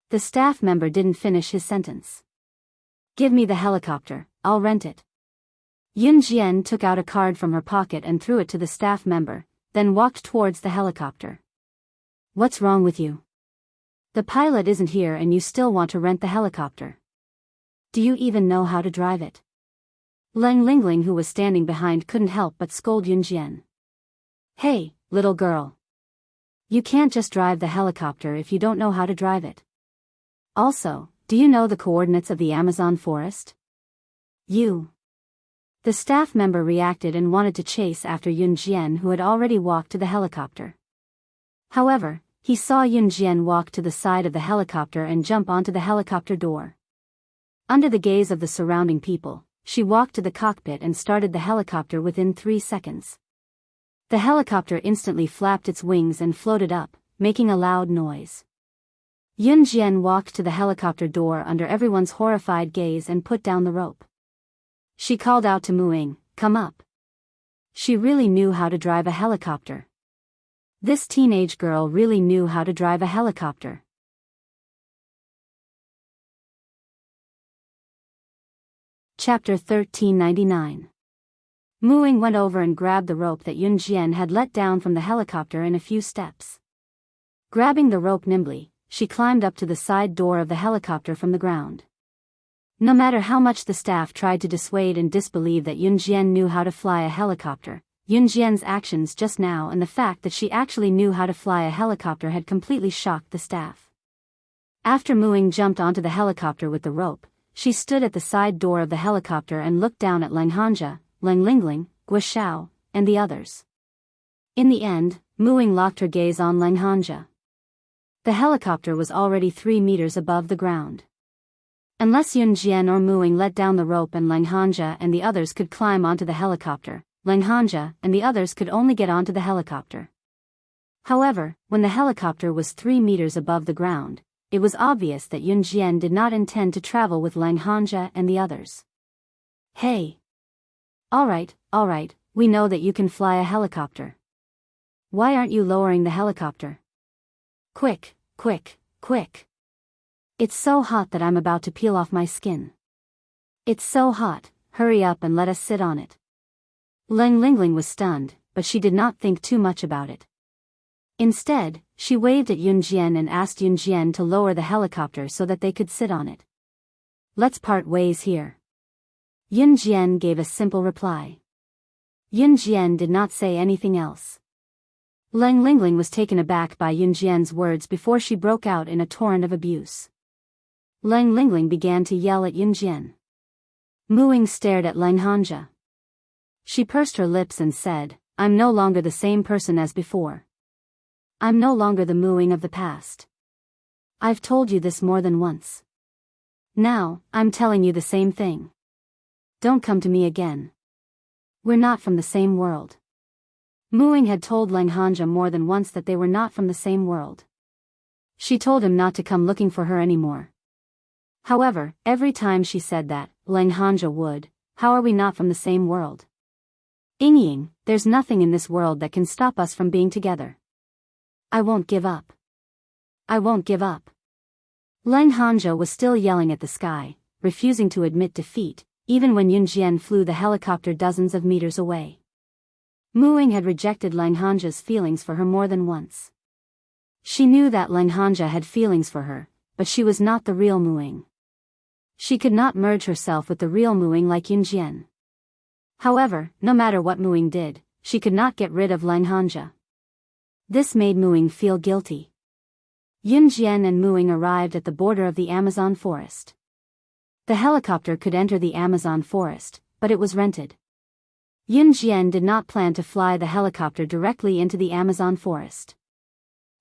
The staff member didn't finish his sentence. Give me the helicopter, I'll rent it. Yun Jian took out a card from her pocket and threw it to the staff member, then walked towards the helicopter. What's wrong with you? The pilot isn't here and you still want to rent the helicopter. Do you even know how to drive it? Lang Lingling, who was standing behind, couldn't help but scold Yun Jian. Hey, little girl. You can't just drive the helicopter if you don't know how to drive it. Also, do you know the coordinates of the Amazon forest? The staff member reacted and wanted to chase after Yun Jian, who had already walked to the helicopter. However, he saw Yun Jian walk to the side of the helicopter and jump onto the helicopter door. Under the gaze of the surrounding people, she walked to the cockpit and started the helicopter within 3 seconds. The helicopter instantly flapped its wings and floated up, making a loud noise. Yun Jian walked to the helicopter door under everyone's horrified gaze and put down the rope. She called out to Muing, come up. She really knew how to drive a helicopter. This teenage girl really knew how to drive a helicopter. Chapter 1399. Muing went over and grabbed the rope that Yun Jian had let down from the helicopter in a few steps. Grabbing the rope nimbly, she climbed up to the side door of the helicopter from the ground. No matter how much the staff tried to dissuade and disbelieve that Yun Jian knew how to fly a helicopter, Yun Jian's actions just now and the fact that she actually knew how to fly a helicopter had completely shocked the staff. After Muing jumped onto the helicopter with the rope, she stood at the side door of the helicopter and looked down at Lang Hanja, Lang Lingling, Guo, and the others. In the end, Muing locked her gaze on Lang Hanja. The helicopter was already 3 meters above the ground. Unless Yun Jian or Muing let down the rope and Lang Hanja and the others could climb onto the helicopter, Langhanja, and the others could only get onto the helicopter. However, when the helicopter was 3 meters above the ground, it was obvious that Yunjian did not intend to travel with Langhanja and the others. Hey! Alright, we know that you can fly a helicopter. Why aren't you lowering the helicopter? Quick! It's so hot that I'm about to peel off my skin. It's so hot, hurry up and let us sit on it. Leng Lingling was stunned, but she did not think too much about it. Instead, she waved at Yunjian and asked Yunjian to lower the helicopter so that they could sit on it. Let's part ways here. Yunjian gave a simple reply. Yunjian did not say anything else. Leng Lingling was taken aback by Yunjian's words before she broke out in a torrent of abuse. Leng Lingling began to yell at Yunjian. Muing stared at Langhanja. She pursed her lips and said, I'm no longer the same person as before. I'm no longer the Muing of the past. I've told you this more than once. Now, I'm telling you the same thing. Don't come to me again. We're not from the same world. Muing had told Langhanja more than once that they were not from the same world. She told him not to come looking for her anymore. However, every time she said that, Langhanja would, how are we not from the same world? Ying, there's nothing in this world that can stop us from being together. I won't give up. I won't give up. Langhanja was still yelling at the sky, refusing to admit defeat, even when Yunjian flew the helicopter dozens of meters away. Muing had rejected Langhanja's feelings for her more than once. She knew that Langhanja had feelings for her, but she was not the real Muing. She could not merge herself with the real Muing like Yunjian. However, no matter what Muing did, she could not get rid of Langhanja. This made Muing feel guilty. Yunjian and Muing arrived at the border of the Amazon forest. The helicopter could enter the Amazon forest, but it was rented. Yunjian did not plan to fly the helicopter directly into the Amazon forest.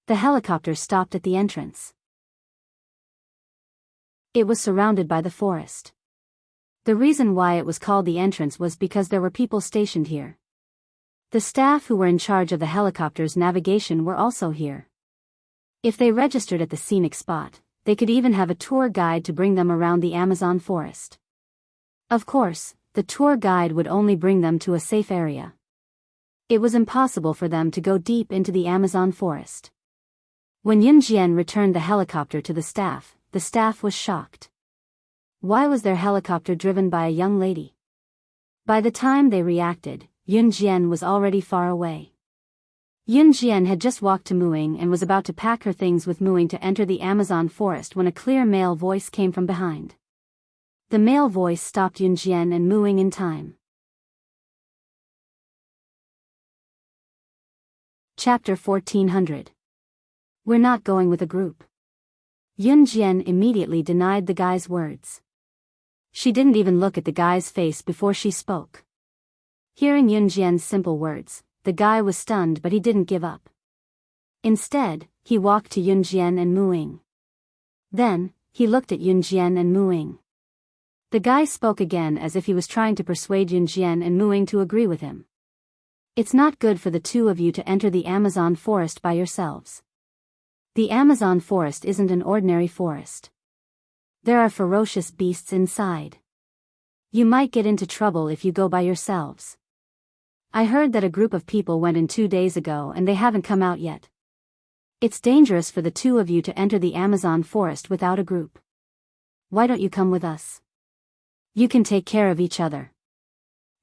The helicopter stopped at the entrance. It was surrounded by the forest. The reason why it was called the entrance was because there were people stationed here. The staff who were in charge of the helicopter's navigation were also here. If they registered at the scenic spot, they could even have a tour guide to bring them around the Amazon forest. Of course, the tour guide would only bring them to a safe area. It was impossible for them to go deep into the Amazon forest. When Yunjian returned the helicopter to the staff was shocked. Why was their helicopter driven by a young lady? By the time they reacted, Yunjian was already far away. Yunjian had just walked to Muing and was about to pack her things with Muing to enter the Amazon forest when a clear male voice came from behind. The male voice stopped Yunjian and Muing in time. Chapter 1400. We're not going with a group. Yunjian immediately denied the guy's words. She didn't even look at the guy's face before she spoke. Hearing Yunjian's simple words, the guy was stunned, but he didn't give up. Instead, he walked to Yunjian and Muing. Then, he looked at Yunjian and Muing. The guy spoke again as if he was trying to persuade Yunjian and Muing to agree with him. It's not good for the two of you to enter the Amazon forest by yourselves. The Amazon forest isn't an ordinary forest. There are ferocious beasts inside. You might get into trouble if you go by yourselves. I heard that a group of people went in 2 days ago and they haven't come out yet. It's dangerous for the two of you to enter the Amazon forest without a group. Why don't you come with us? You can take care of each other.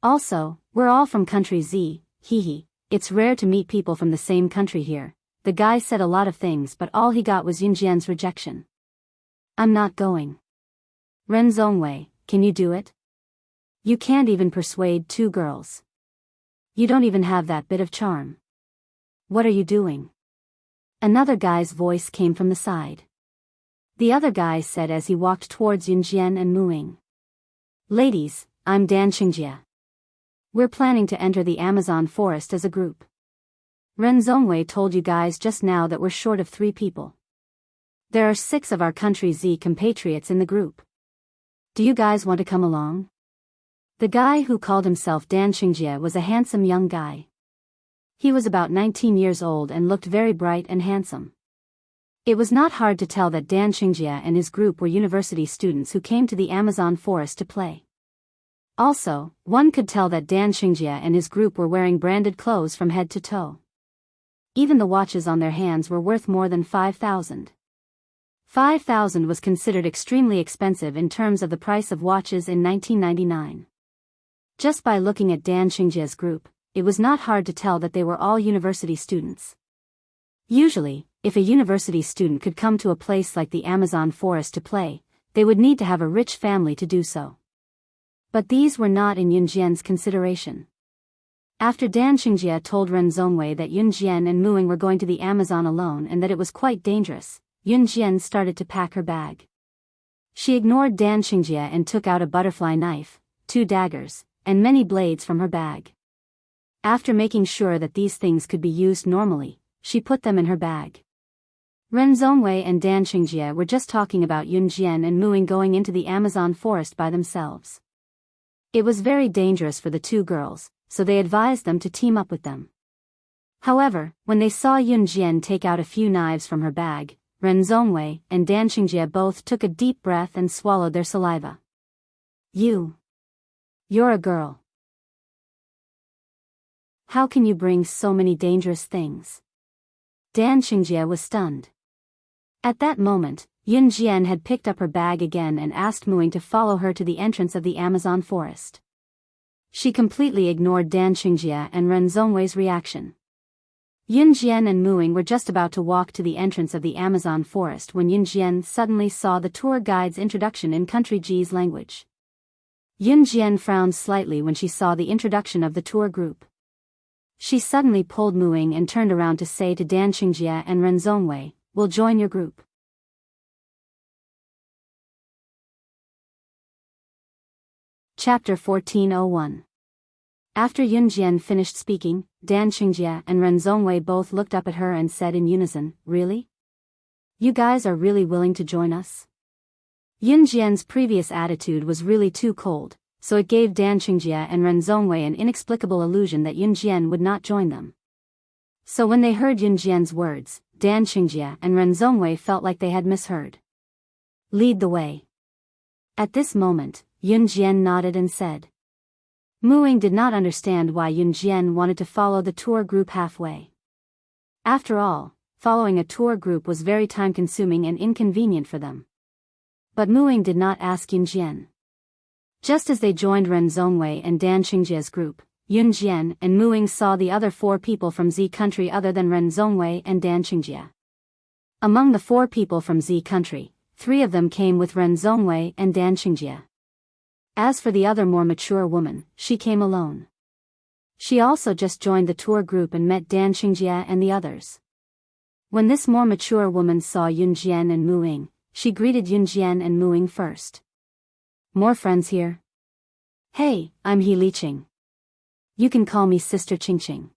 Also, we're all from country Z, hehe, it's rare to meet people from the same country here. The guy said a lot of things, but all he got was Yunjian's rejection. I'm not going. Ren Zhongwei, can you do it? You can't even persuade 2 girls. You don't even have that bit of charm. What are you doing? Another guy's voice came from the side. The other guy said as he walked towards Yunjian and Muing. Ladies, I'm Dan Qingjie. We're planning to enter the Amazon forest as a group. Ren Zhongwei told you guys just now that we're short of 3 people. There are 6 of our country Z compatriots in the group. Do you guys want to come along? The guy who called himself Dan Qingjie was a handsome young guy. He was about 19 years old and looked very bright and handsome. It was not hard to tell that Dan Qingjie and his group were university students who came to the Amazon forest to play. Also, one could tell that Dan Qingjie and his group were wearing branded clothes from head to toe. Even the watches on their hands were worth more than 5,000. 5,000 was considered extremely expensive in terms of the price of watches in 1999. Just by looking at Dan Qingjie's group, it was not hard to tell that they were all university students. Usually, if a university student could come to a place like the Amazon forest to play, they would need to have a rich family to do so. But these were not in Yunjian's consideration. After Dan Qingjie told Ren Zhongwei that Yunjian and Muing were going to the Amazon alone and that it was quite dangerous, Yunjian started to pack her bag. She ignored Dan Qingjie and took out a butterfly knife, 2 daggers, and many blades from her bag. After making sure that these things could be used normally, she put them in her bag. Ren Zhongwei and Dan Qingjie were just talking about Yunjian and Muing going into the Amazon forest by themselves. It was very dangerous for the 2 girls, so they advised them to team up with them. However, when they saw Yunjian take out a few knives from her bag, Ren Zhongwei and Dan Qingjie both took a deep breath and swallowed their saliva. You're a girl. How can you bring so many dangerous things? Dan Qingjie was stunned. At that moment, Yunjian had picked up her bag again and asked Muing to follow her to the entrance of the Amazon forest. She completely ignored Dan Qingjie and Ren Zhongwei's reaction. Yunjian and Muing were just about to walk to the entrance of the Amazon forest when Yunjian suddenly saw the tour guide's introduction in Country G's language. Yunjian frowned slightly when she saw the introduction of the tour group. She suddenly pulled Muing and turned around to say to Dan Qingjie and Ren Zhongwei, "We'll join your group." Chapter 1401. After Yunjian finished speaking, Dan Qingjie and Ren Zhongwei both looked up at her and said in unison, "Really? You guys are really willing to join us?" Yunjian's previous attitude was really too cold, so it gave Dan Qingjie and Ren Zhongwei an inexplicable illusion that Yunjian would not join them. So when they heard Yunjian's words, Dan Qingjie and Ren Zhongwei felt like they had misheard. "Lead the way." At this moment, Yunjian nodded and said. Muing did not understand why Yunjian wanted to follow the tour group halfway. After all, following a tour group was very time-consuming and inconvenient for them. But Muing did not ask Yunjian. Just as they joined Ren Zhongwei and Dan Qingjie's group, Yunjian and Muing saw the other 4 people from Z country other than Ren Zhongwei and Dan Qingjie. Among the 4 people from Z country, 3 of them came with Ren Zhongwei and Dan Qingjie. As for the other more mature woman, she came alone. She also just joined the tour group and met Dan Qingjie and the others. When this more mature woman saw Yunjian and Muing, she greeted Yunjian and Muing first. "More friends here?" "Hey, I'm He Liqing. You can call me Sister Qingqing.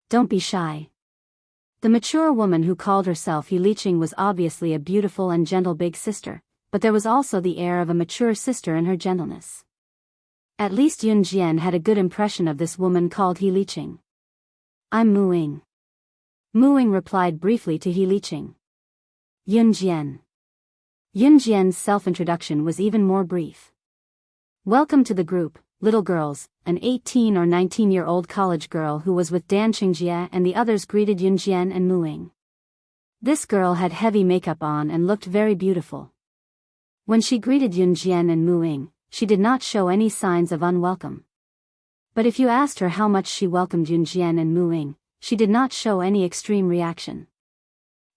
Don't be shy." The mature woman who called herself He Liqing was obviously a beautiful and gentle big sister, but there was also the air of a mature sister in her gentleness. At least Yunjian had a good impression of this woman called He Liqing. "I'm Muing." Muing replied briefly to He Liqing. "Yunjian." Yunjian's self-introduction was even more brief. "Welcome to the group, little girls," an 18 or 19-year-old college girl who was with Dan Qingjie and the others greeted Yunjian and Muing. This girl had heavy makeup on and looked very beautiful. When she greeted Yunjian and Muing, she did not show any signs of unwelcome. But if you asked her how much she welcomed Yunjian and Muing, she did not show any extreme reaction.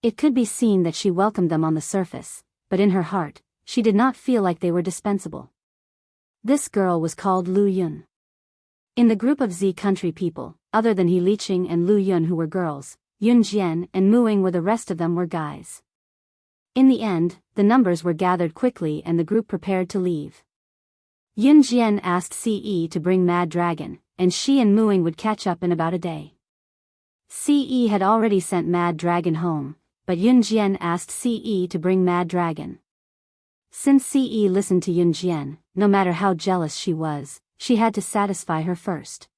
It could be seen that she welcomed them on the surface, but in her heart, she did not feel like they were dispensable. This girl was called Lu Yun. In the group of Z country people, other than He Liqing and Lu Yun who were girls, Yunjian and Muing were the rest of them were guys. In the end, the numbers were gathered quickly and the group prepared to leave. Yunjian asked Ce to bring Mad Dragon, and she and Muing would catch up in about a day. Ce had already sent Mad Dragon home, but Yunjian asked Ce to bring Mad Dragon. Since Ce listened to Yunjian, no matter how jealous she was, she had to satisfy her first.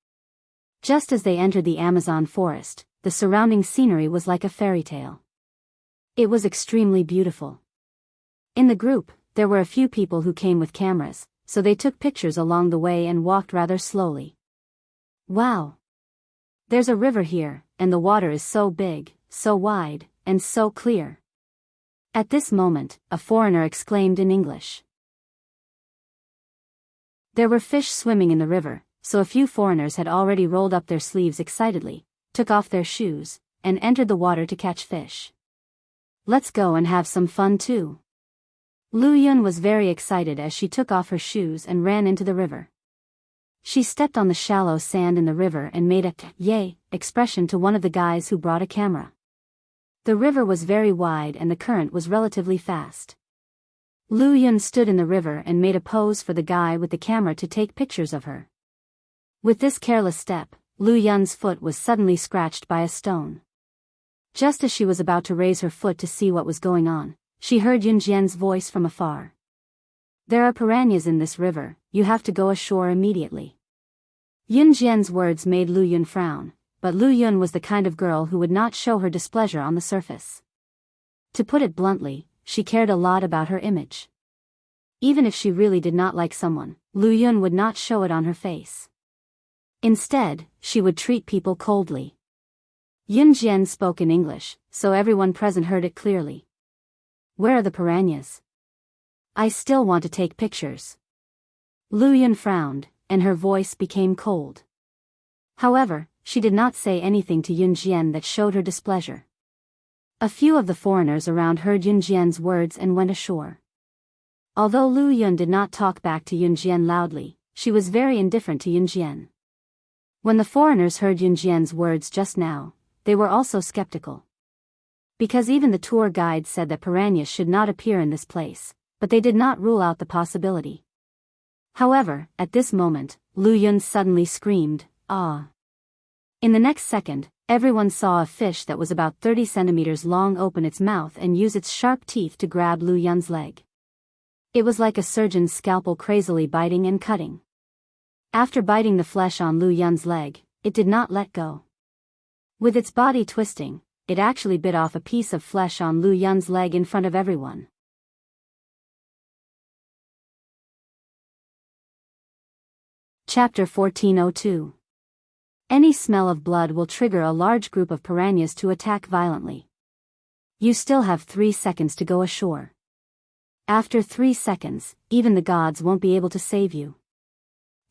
Just as they entered the Amazon forest, the surrounding scenery was like a fairy tale. It was extremely beautiful. In the group, there were a few people who came with cameras, so they took pictures along the way and walked rather slowly. Wow! There's a river here, and the water is so big, so wide, and so clear. At this moment, a foreigner exclaimed in English. There were fish swimming in the river, so a few foreigners had already rolled up their sleeves excitedly, took off their shoes, and entered the water to catch fish. Let's go and have some fun too. Lu Yun was very excited as she took off her shoes and ran into the river. She stepped on the shallow sand in the river and made a yay expression to one of the guys who brought a camera. The river was very wide and the current was relatively fast. Lu Yun stood in the river and made a pose for the guy with the camera to take pictures of her. With this careless step, Lu Yun's foot was suddenly scratched by a stone. Just as she was about to raise her foot to see what was going on, she heard Yunjian's voice from afar. There are piranhas in this river, you have to go ashore immediately. Yunjian's words made Lu Yun frown, but Lu Yun was the kind of girl who would not show her displeasure on the surface. To put it bluntly, she cared a lot about her image. Even if she really did not like someone, Lu Yun would not show it on her face. Instead, she would treat people coldly. Yunjian spoke in English, so everyone present heard it clearly. Where are the piranhas? I still want to take pictures. Lu Yun frowned, and her voice became cold. However, she did not say anything to Yunjian that showed her displeasure. A few of the foreigners around heard Yunjian's words and went ashore. Although Lu Yun did not talk back to Yunjian loudly, she was very indifferent to Yunjian. When the foreigners heard Yunjian's words just now, they were also skeptical. Because even the tour guide said that piranhas should not appear in this place, but they did not rule out the possibility. However, at this moment, Lu Yun suddenly screamed, "Ah!" In the next second, everyone saw a fish that was about 30 centimeters long open its mouth and use its sharp teeth to grab Lu Yun's leg. It was like a surgeon's scalpel crazily biting and cutting. After biting the flesh on Lu Yun's leg, it did not let go. With its body twisting, it actually bit off a piece of flesh on Lu Yun's leg in front of everyone. Chapter 1402. Any smell of blood will trigger a large group of piranhas to attack violently. You still have 3 seconds to go ashore. After 3 seconds, even the gods won't be able to save you.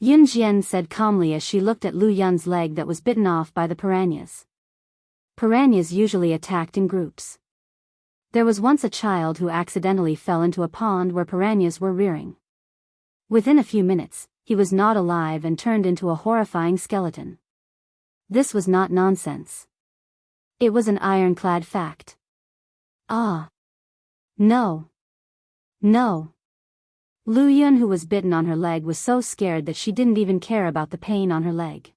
Yunjian said calmly as she looked at Lu Yun's leg that was bitten off by the piranhas. Piranhas usually attacked in groups. There was once a child who accidentally fell into a pond where piranhas were rearing. Within a few minutes, he was gnawed alive and turned into a horrifying skeleton. This was not nonsense. It was an ironclad fact. Ah! No! No! Lu Yun, who was bitten on her leg, was so scared that she didn't even care about the pain on her leg.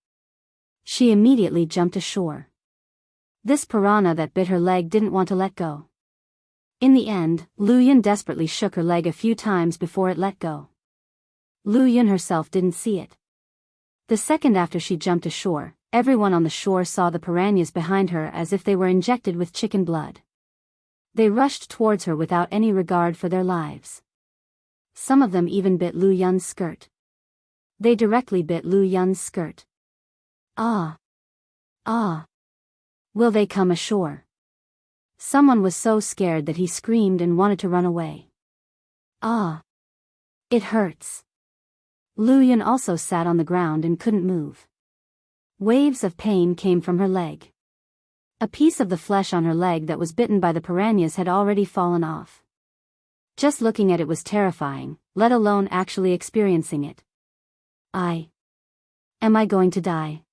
She immediately jumped ashore. This piranha that bit her leg didn't want to let go. In the end, Lu Yun desperately shook her leg a few times before it let go. Lu Yun herself didn't see it. The second after she jumped ashore, everyone on the shore saw the piranhas behind her as if they were injected with chicken blood. They rushed towards her without any regard for their lives. Some of them even bit Lu Yun's skirt. They directly bit Lu Yun's skirt. Ah! Ah! Will they come ashore? Someone was so scared that he screamed and wanted to run away. Ah! It hurts. Lu Yun also sat on the ground and couldn't move. Waves of pain came from her leg. A piece of the flesh on her leg that was bitten by the piranhas had already fallen off. Just looking at it was terrifying, let alone actually experiencing it. Am I going to die?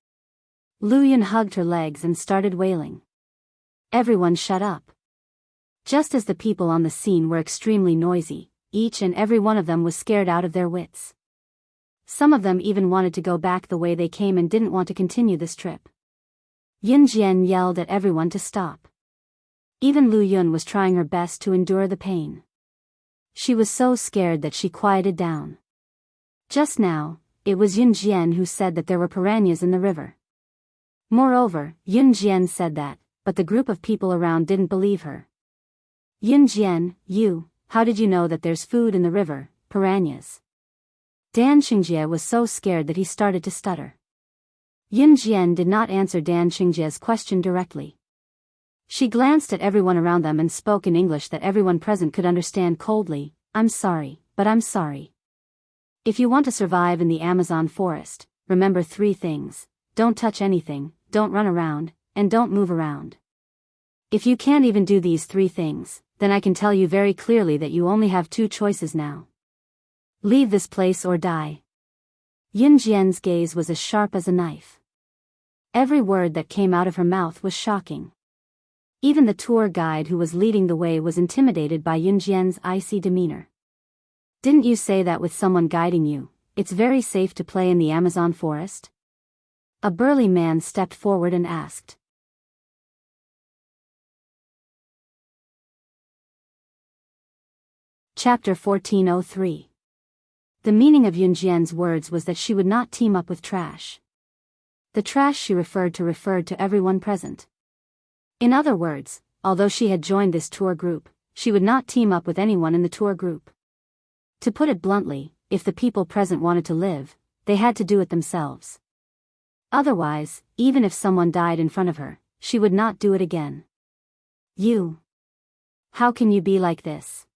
Lu Yun hugged her legs and started wailing. Everyone shut up. Just as the people on the scene were extremely noisy, each and every one of them was scared out of their wits. Some of them even wanted to go back the way they came and didn't want to continue this trip. Yunjian yelled at everyone to stop. Even Lu Yun was trying her best to endure the pain. She was so scared that she quieted down. Just now, it was Yun Jian who said that there were piranhas in the river. Moreover, Yun Jian said that, but the group of people around didn't believe her. Yun Jian, how did you know that there's food in the river, piranhas? Dan Xingjie was so scared that he started to stutter. Yun Jian did not answer Dan Xingjie's question directly. She glanced at everyone around them and spoke in English that everyone present could understand coldly. I'm sorry, but I'm sorry. If you want to survive in the Amazon forest, remember 3 things. Don't touch anything, don't run around, and don't move around. If you can't even do these 3 things, then I can tell you very clearly that you only have 2 choices now. Leave this place or die. Yun Jian's gaze was as sharp as a knife. Every word that came out of her mouth was shocking. Even the tour guide who was leading the way was intimidated by Yun Jian's icy demeanor. Didn't you say that with someone guiding you, it's very safe to play in the Amazon forest? A burly man stepped forward and asked. Chapter 1403. The meaning of Yun Jian's words was that she would not team up with trash. The trash she referred to everyone present. In other words, although she had joined this tour group, she would not team up with anyone in the tour group. To put it bluntly, if the people present wanted to live, they had to do it themselves. Otherwise, even if someone died in front of her, she would not do it again. You. How can you be like this?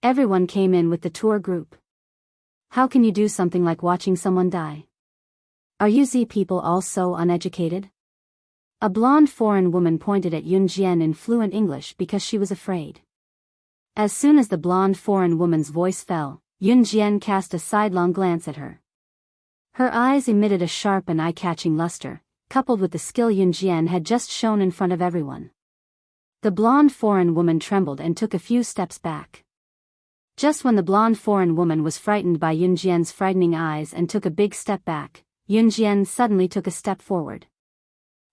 Everyone came in with the tour group. How can you do something like watching someone die? Are you Z people all so uneducated? A blonde foreign woman pointed at Yun Jian in fluent English because she was afraid. As soon as the blonde foreign woman's voice fell, Yun Jian cast a sidelong glance at her. Her eyes emitted a sharp and eye-catching luster, coupled with the skill Yun Jian had just shown in front of everyone. The blonde foreign woman trembled and took a few steps back. Just when the blonde foreign woman was frightened by Yun Jian's frightening eyes and took a big step back, Yun Jian suddenly took a step forward.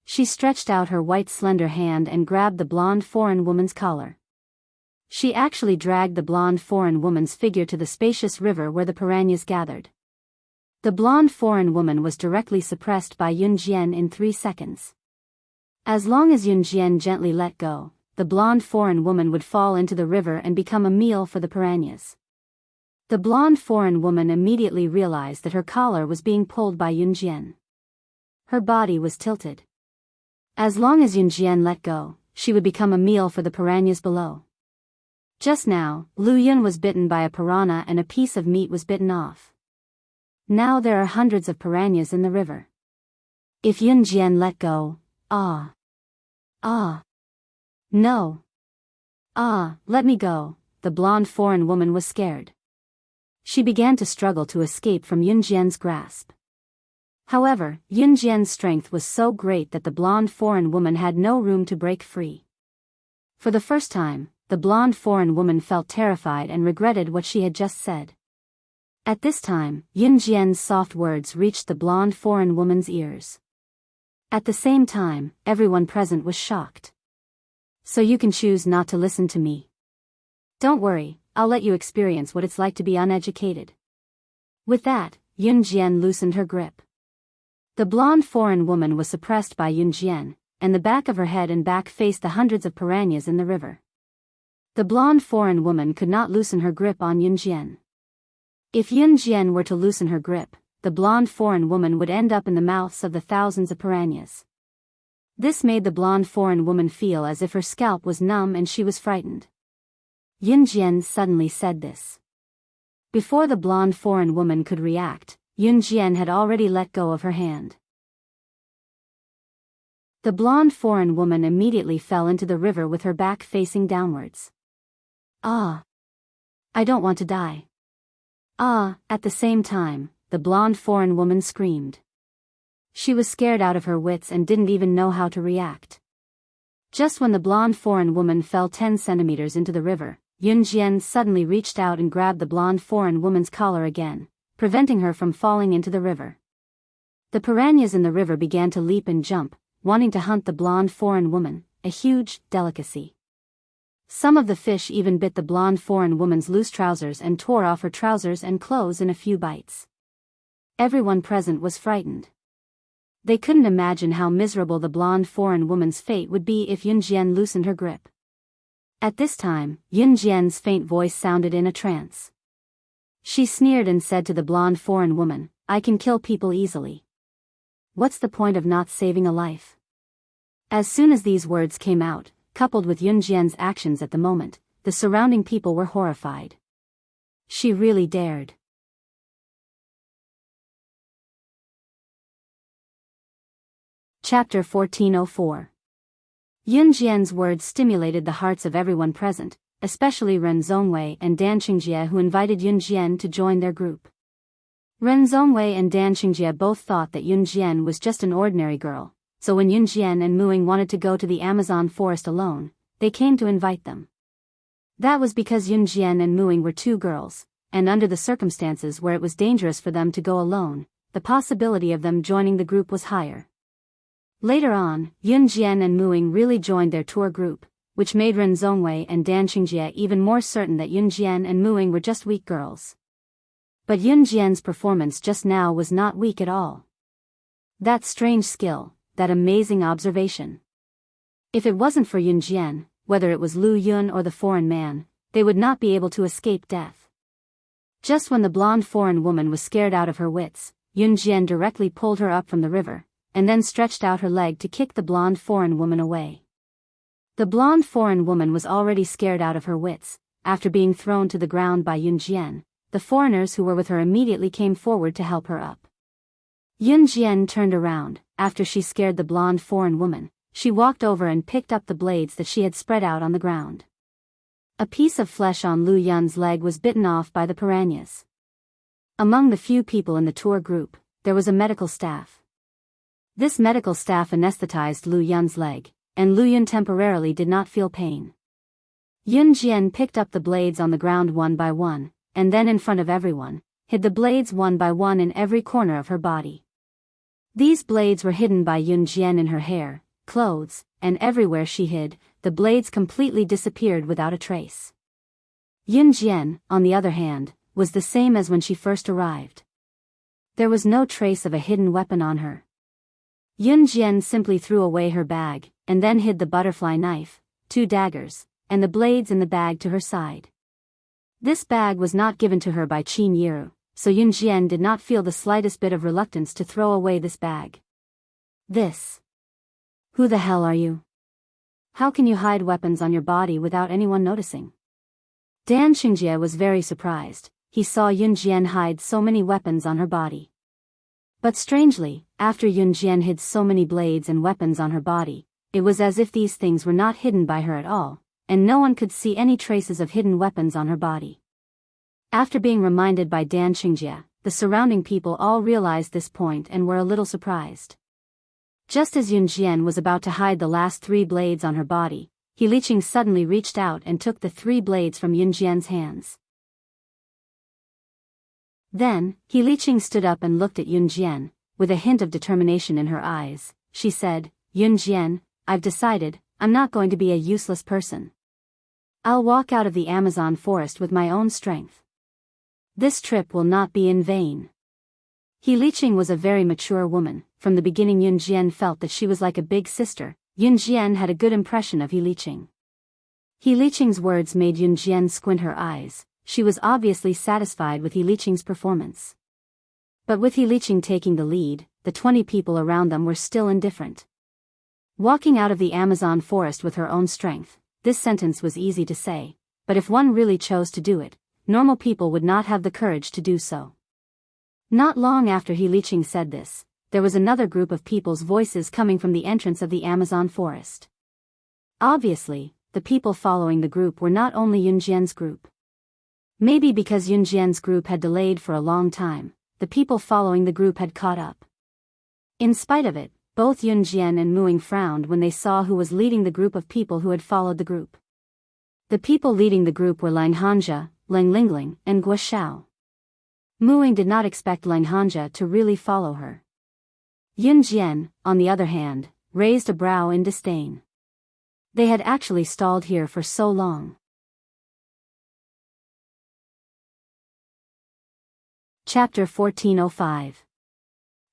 She stretched out her white slender hand and grabbed the blonde foreign woman's collar. She actually dragged the blonde foreign woman's figure to the spacious river where the piranhas gathered. The blonde foreign woman was directly suppressed by Yun Jian in 3 seconds. As long as Yun Jian gently let go, the blonde foreign woman would fall into the river and become a meal for the piranhas. The blonde foreign woman immediately realized that her collar was being pulled by Yun Jian. Her body was tilted. As long as Yun Jian let go, she would become a meal for the piranhas below. Just now, Lu Yun was bitten by a piranha and a piece of meat was bitten off. Now there are hundreds of piranhas in the river. If Yun Jian let go, no. Let me go, the blonde foreign woman was scared. She began to struggle to escape from Yun Jian's grasp. However, Yun Jian's strength was so great that the blonde foreign woman had no room to break free. For the first time, the blonde foreign woman felt terrified and regretted what she had just said. At this time, Yun Jian's soft words reached the blonde foreign woman's ears. At the same time, everyone present was shocked. So you can choose not to listen to me. Don't worry, I'll let you experience what it's like to be uneducated. With that, Yun Jian loosened her grip. The blonde foreign woman was suppressed by Yun Jian, and the back of her head and back faced the hundreds of piranhas in the river. The blonde foreign woman could not loosen her grip on Yun Jian. If Yun Jian were to loosen her grip, the blonde foreign woman would end up in the mouths of the thousands of piranhas. This made the blonde foreign woman feel as if her scalp was numb and she was frightened. Yun Jian suddenly said this. Before the blonde foreign woman could react, Yun Jian had already let go of her hand. The blonde foreign woman immediately fell into the river with her back facing downwards. I don't want to die. At the same time, the blonde foreign woman screamed. She was scared out of her wits and didn't even know how to react. Just when the blonde foreign woman fell 10 centimeters into the river, Yun Jian suddenly reached out and grabbed the blonde foreign woman's collar again, preventing her from falling into the river. The piranhas in the river began to leap and jump, wanting to hunt the blonde foreign woman, a huge delicacy. Some of the fish even bit the blonde foreign woman's loose trousers and tore off her trousers and clothes in a few bites. Everyone present was frightened. They couldn't imagine how miserable the blonde foreign woman's fate would be if Yunjian loosened her grip. At this time, Yunjian's faint voice sounded in a trance. She sneered and said to the blonde foreign woman, "I can kill people easily. What's the point of not saving a life?" As soon as these words came out, coupled with Yunjian's actions at the moment, the surrounding people were horrified. She really dared. Chapter 1404. Yunjian's words stimulated the hearts of everyone present, especially Ren Zhongwei and Dan Qingjie, who invited Yunjian to join their group. Ren Zhongwei and Dan Qingjie both thought that Yunjian was just an ordinary girl, so when Yunjian and Muing wanted to go to the Amazon forest alone, they came to invite them. That was because Yunjian and Muing were two girls, and under the circumstances where it was dangerous for them to go alone, the possibility of them joining the group was higher. Later on, Yunjian and Muing really joined their tour group, which made Ren Zhongwei and Dan Qingjie even more certain that Yunjian and Muing were just weak girls. But Yunjian's performance just now was not weak at all. That strange skill, that amazing observation. If it wasn't for Yunjian, whether it was Lu Yun or the foreign man, they would not be able to escape death. Just when the blonde foreign woman was scared out of her wits, Yunjian directly pulled her up from the river, and then stretched out her leg to kick the blonde foreign woman away. The blonde foreign woman was already scared out of her wits. After being thrown to the ground by Yunjian, the foreigners who were with her immediately came forward to help her up. Yunjian turned around. After she scared the blonde foreign woman, she walked over and picked up the blades that she had spread out on the ground. A piece of flesh on Lu Yun's leg was bitten off by the piranhas. Among the few people in the tour group, there was a medical staff. This medical staff anesthetized Lu Yun's leg, and Lu Yun temporarily did not feel pain. Yunjian picked up the blades on the ground one by one, and then in front of everyone, hid the blades one by one in every corner of her body. These blades were hidden by Yunjian in her hair, clothes, and everywhere she hid, the blades completely disappeared without a trace. Yunjian, on the other hand, was the same as when she first arrived. There was no trace of a hidden weapon on her. Yunjian simply threw away her bag, and then hid the butterfly knife, 2 daggers, and the blades in the bag to her side. This bag was not given to her by Qin Yiru, so Yunjian did not feel the slightest bit of reluctance to throw away this bag. This. Who the hell are you? How can you hide weapons on your body without anyone noticing? Dan Qingjie was very surprised. He saw Yunjian hide so many weapons on her body. But strangely, after Yunjian hid so many blades and weapons on her body, it was as if these things were not hidden by her at all, and no one could see any traces of hidden weapons on her body. After being reminded by Dan Qingjie, the surrounding people all realized this point and were a little surprised. Just as Yunjian was about to hide the last 3 blades on her body, He Liqing suddenly reached out and took the 3 blades from Yunjian's hands. Then, He Liqing stood up and looked at Yunjian, with a hint of determination in her eyes. She said, "Yunjian, I've decided, I'm not going to be a useless person. I'll walk out of the Amazon forest with my own strength. This trip will not be in vain." He Liqing was a very mature woman. From the beginning Yunjian felt that she was like a big sister. Yunjian had a good impression of He Liqing. He Liqing's words made Yunjian squint her eyes. She was obviously satisfied with He Liqing's performance. But with He Liqing taking the lead, the 20 people around them were still indifferent. Walking out of the Amazon forest with her own strength, this sentence was easy to say, but if one really chose to do it, normal people would not have the courage to do so. Not long after He Liqing said this, there was another group of people's voices coming from the entrance of the Amazon forest. Obviously, the people following the group were not only Yunjian's group. Maybe because Yunjian's group had delayed for a long time, the people following the group had caught up. In spite of it, both Yunjian and Muing frowned when they saw who was leading the group of people who had followed the group. The people leading the group were Lang Hanja, Lang Lingling, and Guo Xiao. Muing did not expect Lang Hanja to really follow her. Yunjian, on the other hand, raised a brow in disdain. They had actually stalled here for so long. Chapter 1405.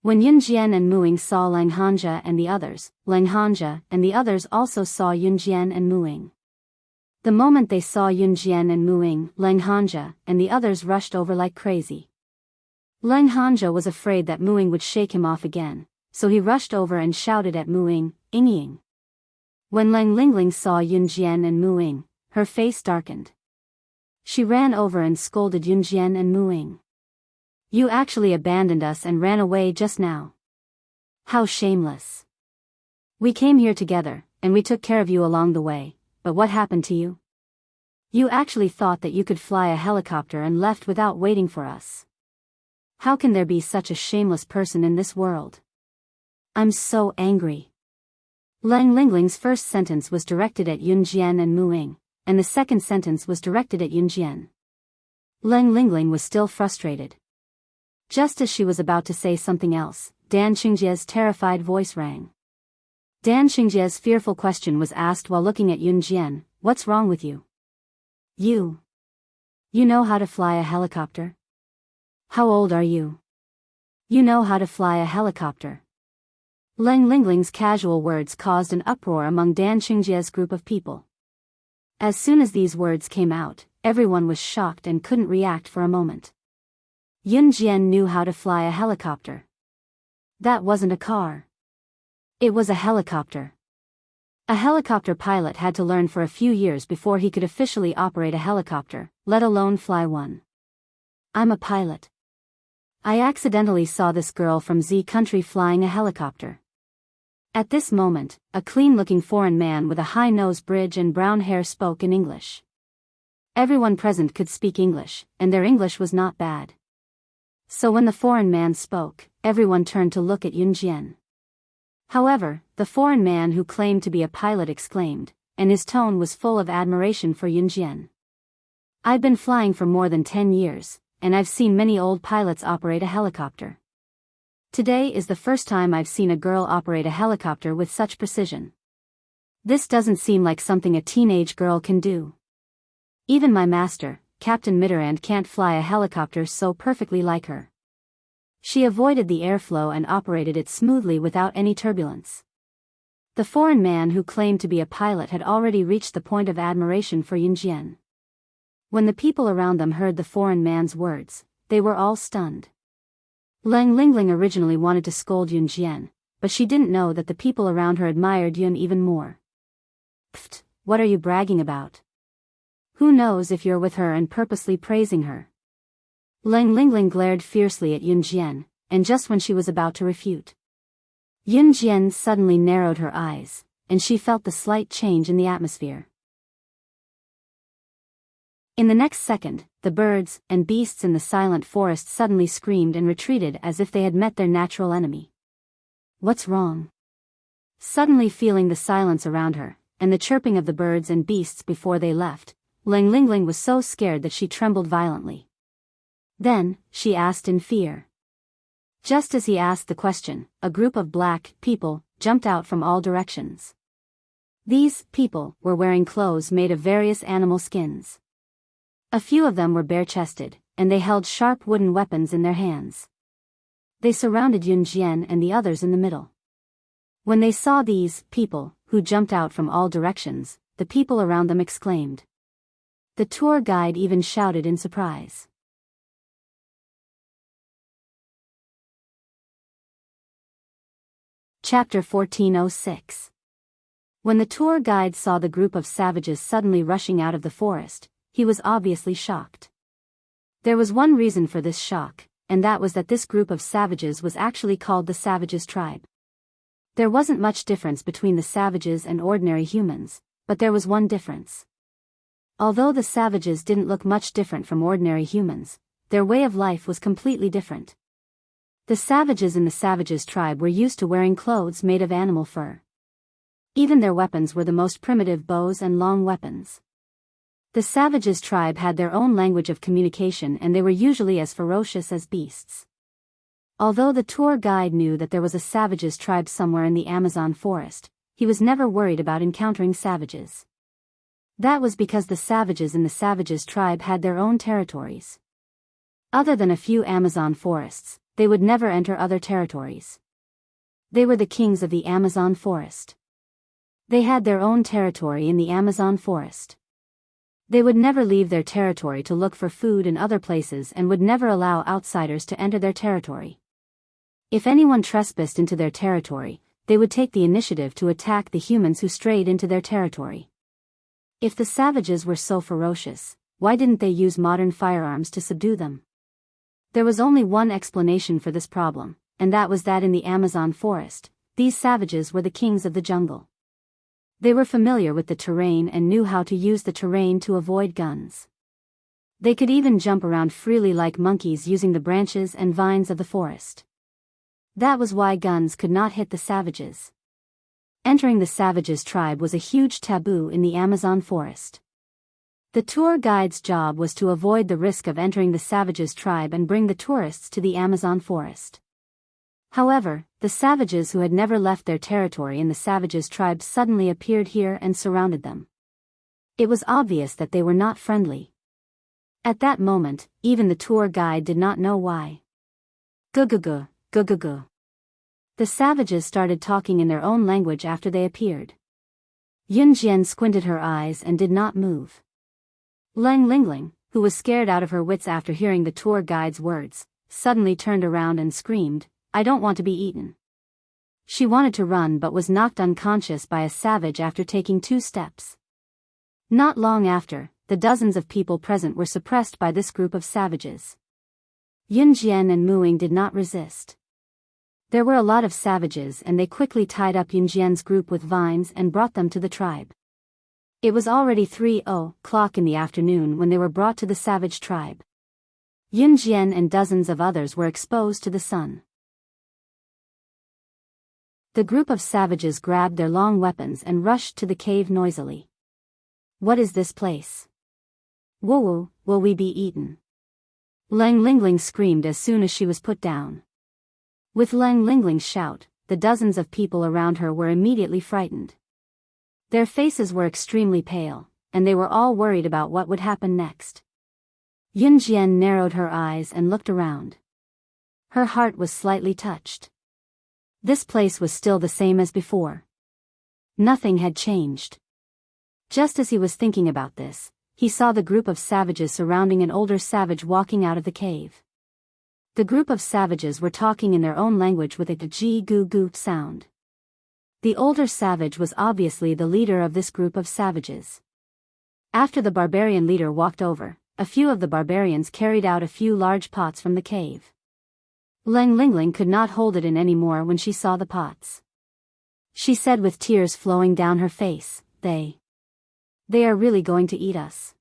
When Yunjian and Muing saw Lang Hanja and the others, Lang Hanja and the others also saw Yunjian and Muing. The moment they saw Yunjian and Muing, Lang Hanja and the others rushed over like crazy. Lang Hanja was afraid that Muing would shake him off again, so he rushed over and shouted at Muing, "Ying." When Lang Lingling saw Yunjian and Muing, her face darkened. She ran over and scolded Yunjian and Muing. "You actually abandoned us and ran away just now. How shameless. We came here together, and we took care of you along the way, but what happened to you? You actually thought that you could fly a helicopter and left without waiting for us. How can there be such a shameless person in this world? I'm so angry." Lang Lingling's first sentence was directed at Yunjian and Muing, and the second sentence was directed at Yunjian. Lang Lingling was still frustrated. Just as she was about to say something else, Dan Qingjie's terrified voice rang. Dan Qingjie's fearful question was asked while looking at Yunjian, "What's wrong with you? You know how to fly a helicopter? How old are you? You know how to fly a helicopter?" Lang Lingling's casual words caused an uproar among Dan Qingjie's group of people. As soon as these words came out, everyone was shocked and couldn't react for a moment. Yunjian knew how to fly a helicopter. That wasn't a car. It was a helicopter. A helicopter pilot had to learn for a few years before he could officially operate a helicopter, let alone fly one. "I'm a pilot. I accidentally saw this girl from Z country flying a helicopter." At this moment, a clean-looking foreign man with a high nose bridge and brown hair spoke in English. Everyone present could speak English, and their English was not bad. So when the foreign man spoke, everyone turned to look at Yunjian. However, the foreign man who claimed to be a pilot exclaimed, and his tone was full of admiration for Yunjian. "I've been flying for more than 10 years, and I've seen many old pilots operate a helicopter. Today is the first time I've seen a girl operate a helicopter with such precision. This doesn't seem like something a teenage girl can do. Even my master, Captain Mitterrand, can't fly a helicopter so perfectly like her. She avoided the airflow and operated it smoothly without any turbulence." The foreign man who claimed to be a pilot had already reached the point of admiration for Yunjian. When the people around them heard the foreign man's words, they were all stunned. Lang Lingling originally wanted to scold Yunjian, but she didn't know that the people around her admired Yun even more. "Pfft, what are you bragging about? Who knows if you're with her and purposely praising her?" Lang Lingling glared fiercely at Yunjian, and just when she was about to refute, Yunjian suddenly narrowed her eyes, and she felt the slight change in the atmosphere. In the next second, the birds and beasts in the silent forest suddenly screamed and retreated as if they had met their natural enemy. "What's wrong?" Suddenly feeling the silence around her, and the chirping of the birds and beasts before they left, Lang Lingling was so scared that she trembled violently. Then, she asked in fear. Just as he asked the question, a group of black people jumped out from all directions. These people were wearing clothes made of various animal skins. A few of them were bare-chested, and they held sharp wooden weapons in their hands. They surrounded Yunjian and the others in the middle. When they saw these people, who jumped out from all directions, the people around them exclaimed. The tour guide even shouted in surprise. Chapter 1406. When the tour guide saw the group of savages suddenly rushing out of the forest, he was obviously shocked. There was one reason for this shock, and that was that this group of savages was actually called the Savages tribe. There wasn't much difference between the savages and ordinary humans, but there was one difference. Although the savages didn't look much different from ordinary humans, their way of life was completely different. The savages in the Savages tribe were used to wearing clothes made of animal fur. Even their weapons were the most primitive bows and long weapons. The Savages tribe had their own language of communication, and they were usually as ferocious as beasts. Although the tour guide knew that there was a Savages tribe somewhere in the Amazon forest, he was never worried about encountering savages. That was because the savages in the Savages tribe had their own territories. Other than a few Amazon forests, they would never enter other territories. They were the kings of the Amazon forest. They had their own territory in the Amazon forest. They would never leave their territory to look for food in other places and would never allow outsiders to enter their territory. If anyone trespassed into their territory, they would take the initiative to attack the humans who strayed into their territory. If the savages were so ferocious, why didn't they use modern firearms to subdue them? There was only one explanation for this problem, and that was that in the Amazon forest, these savages were the kings of the jungle. They were familiar with the terrain and knew how to use the terrain to avoid guns. They could even jump around freely like monkeys using the branches and vines of the forest. That was why guns could not hit the savages. Entering the savages' tribe was a huge taboo in the Amazon forest. The tour guide's job was to avoid the risk of entering the savages' tribe and bring the tourists to the Amazon forest. However, the savages who had never left their territory in the savages' tribe suddenly appeared here and surrounded them. It was obvious that they were not friendly. At that moment, even the tour guide did not know why. Gugugu, gugugu. The savages started talking in their own language after they appeared. Yunjian squinted her eyes and did not move. Leng Lingling, who was scared out of her wits after hearing the tour guide's words, suddenly turned around and screamed, "I don't want to be eaten." She wanted to run but was knocked unconscious by a savage after taking 2 steps. Not long after, the dozens of people present were suppressed by this group of savages. Yunjian and Muing did not resist. There were a lot of savages and they quickly tied up Yunjian's group with vines and brought them to the tribe. It was already 3:00 in the afternoon when they were brought to the savage tribe. Yunjian and dozens of others were exposed to the sun. The group of savages grabbed their long weapons and rushed to the cave noisily. "What is this place? Woo, will we be eaten?" Leng Lingling screamed as soon as she was put down. With Leng Lingling's shout, the dozens of people around her were immediately frightened. Their faces were extremely pale, and they were all worried about what would happen next. Yunjian narrowed her eyes and looked around. Her heart was slightly touched. This place was still the same as before. Nothing had changed. Just as he was thinking about this, he saw the group of savages surrounding an older savage walking out of the cave. The group of savages were talking in their own language with a g-gu-gu sound. The older savage was obviously the leader of this group of savages. After the barbarian leader walked over, a few of the barbarians carried out a few large pots from the cave. Leng Lingling could not hold it in anymore when she saw the pots. She said with tears flowing down her face, They are really going to eat us.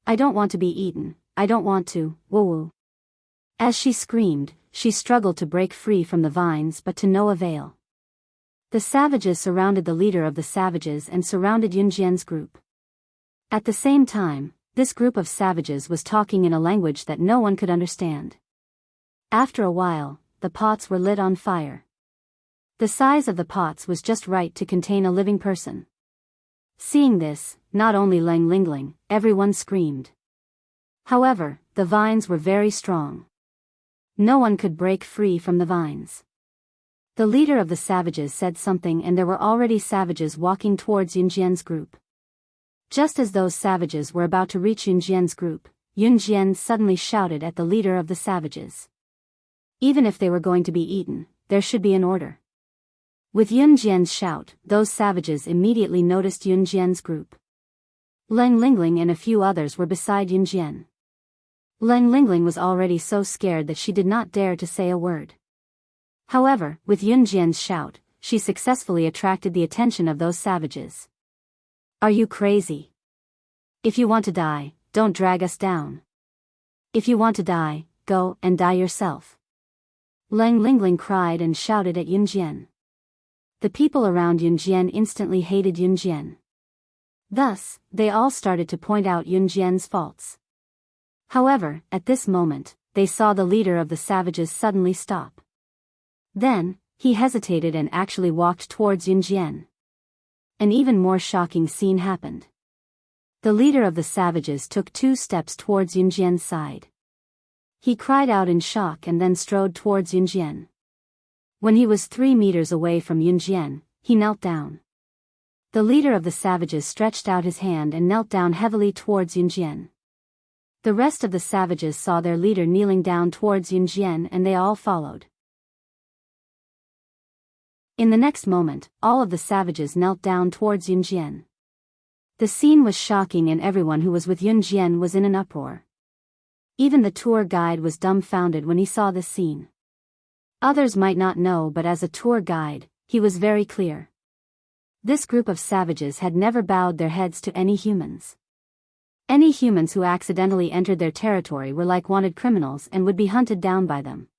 I don't want to be eaten, I don't want to, woo-woo." As she screamed, she struggled to break free from the vines but to no avail. The savages surrounded the leader of the savages and surrounded Yunjian's group. At the same time, this group of savages was talking in a language that no one could understand. After a while, the pots were lit on fire. The size of the pots was just right to contain a living person. Seeing this, not only Leng Lingling, everyone screamed. However, the vines were very strong. No one could break free from the vines. The leader of the savages said something and there were already savages walking towards Yunjian's group. Just as those savages were about to reach Yunjian's group, Yunjian suddenly shouted at the leader of the savages. Even if they were going to be eaten, there should be an order. With Yunjian's shout, those savages immediately noticed Yunjian's group. Leng Lingling and a few others were beside Yunjian. Leng Lingling was already so scared that she did not dare to say a word. However, with Yunjian's shout, she successfully attracted the attention of those savages. "Are you crazy? If you want to die, don't drag us down. If you want to die, go and die yourself." Leng Lingling cried and shouted at Yunjian. The people around Yunjian instantly hated Yunjian. Thus, they all started to point out Yunjian's faults. However, at this moment, they saw the leader of the savages suddenly stop. Then, he hesitated and actually walked towards Yunjian. An even more shocking scene happened. The leader of the savages took 2 steps towards Yunjian's side. He cried out in shock and then strode towards Yunjian. When he was 3 meters away from Yunjian, he knelt down. The leader of the savages stretched out his hand and knelt down heavily towards Yunjian. The rest of the savages saw their leader kneeling down towards Yunjian and they all followed. In the next moment, all of the savages knelt down towards Yunjian. The scene was shocking and everyone who was with Yunjian was in an uproar. Even the tour guide was dumbfounded when he saw this scene. Others might not know, but as a tour guide, he was very clear. This group of savages had never bowed their heads to any humans. Any humans who accidentally entered their territory were like wanted criminals and would be hunted down by them.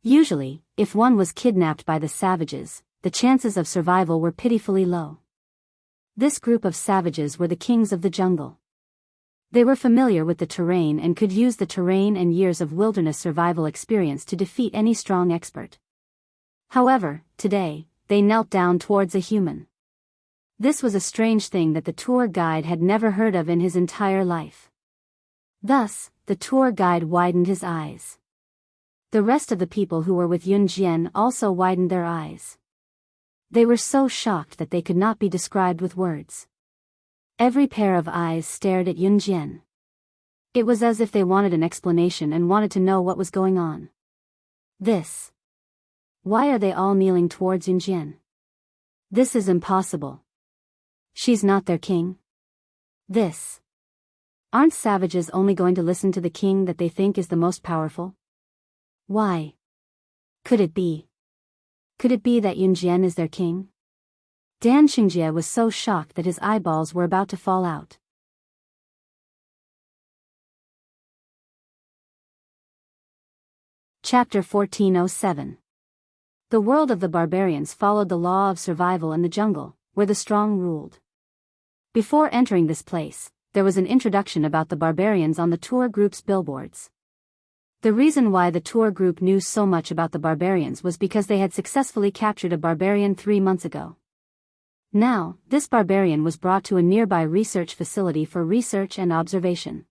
Usually, if one was kidnapped by the savages, the chances of survival were pitifully low. This group of savages were the kings of the jungle. They were familiar with the terrain and could use the terrain and years of wilderness survival experience to defeat any strong expert. However, today, they knelt down towards a human. This was a strange thing that the tour guide had never heard of in his entire life. Thus, the tour guide widened his eyes. The rest of the people who were with Yunjian also widened their eyes. They were so shocked that they could not be described with words. Every pair of eyes stared at Yunjian. It was as if they wanted an explanation and wanted to know what was going on. This. Why are they all kneeling towards Yunjian? This is impossible. She's not their king. This. Aren't savages only going to listen to the king that they think is the most powerful? Why? Could it be? Could it be that Yunjian is their king? Dan Xingjie was so shocked that his eyeballs were about to fall out. Chapter 1407. The world of the barbarians followed the law of survival in the jungle, where the strong ruled. Before entering this place, there was an introduction about the barbarians on the tour group's billboards. The reason why the tour group knew so much about the barbarians was because they had successfully captured a barbarian 3 months ago. Now, this barbarian was brought to a nearby research facility for research and observation.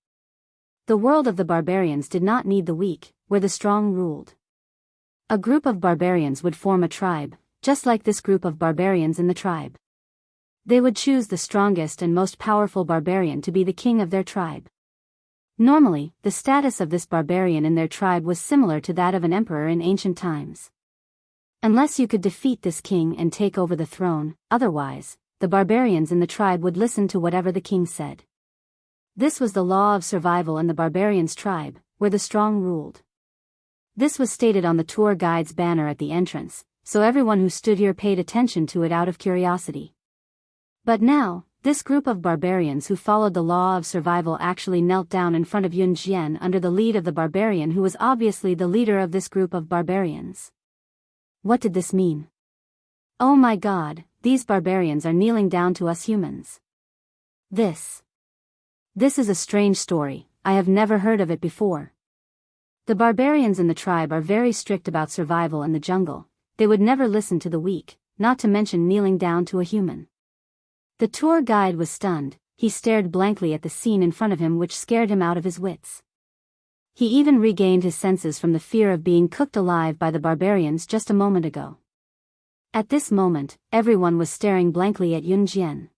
The world of the barbarians did not need the weak, where the strong ruled. A group of barbarians would form a tribe, just like this group of barbarians in the tribe. They would choose the strongest and most powerful barbarian to be the king of their tribe. Normally, the status of this barbarian in their tribe was similar to that of an emperor in ancient times. Unless you could defeat this king and take over the throne, otherwise, the barbarians in the tribe would listen to whatever the king said. This was the law of survival in the barbarians' tribe, where the strong ruled. This was stated on the tour guide's banner at the entrance, so everyone who stood here paid attention to it out of curiosity. But now, this group of barbarians who followed the law of survival actually knelt down in front of Yunjian under the lead of the barbarian who was obviously the leader of this group of barbarians. What did this mean? Oh my God, these barbarians are kneeling down to us humans. This is a strange story, I have never heard of it before. The barbarians in the tribe are very strict about survival in the jungle, they would never listen to the weak, not to mention kneeling down to a human. The tour guide was stunned, he stared blankly at the scene in front of him which scared him out of his wits. He even regained his senses from the fear of being cooked alive by the barbarians just a moment ago. At this moment, everyone was staring blankly at Yunjian.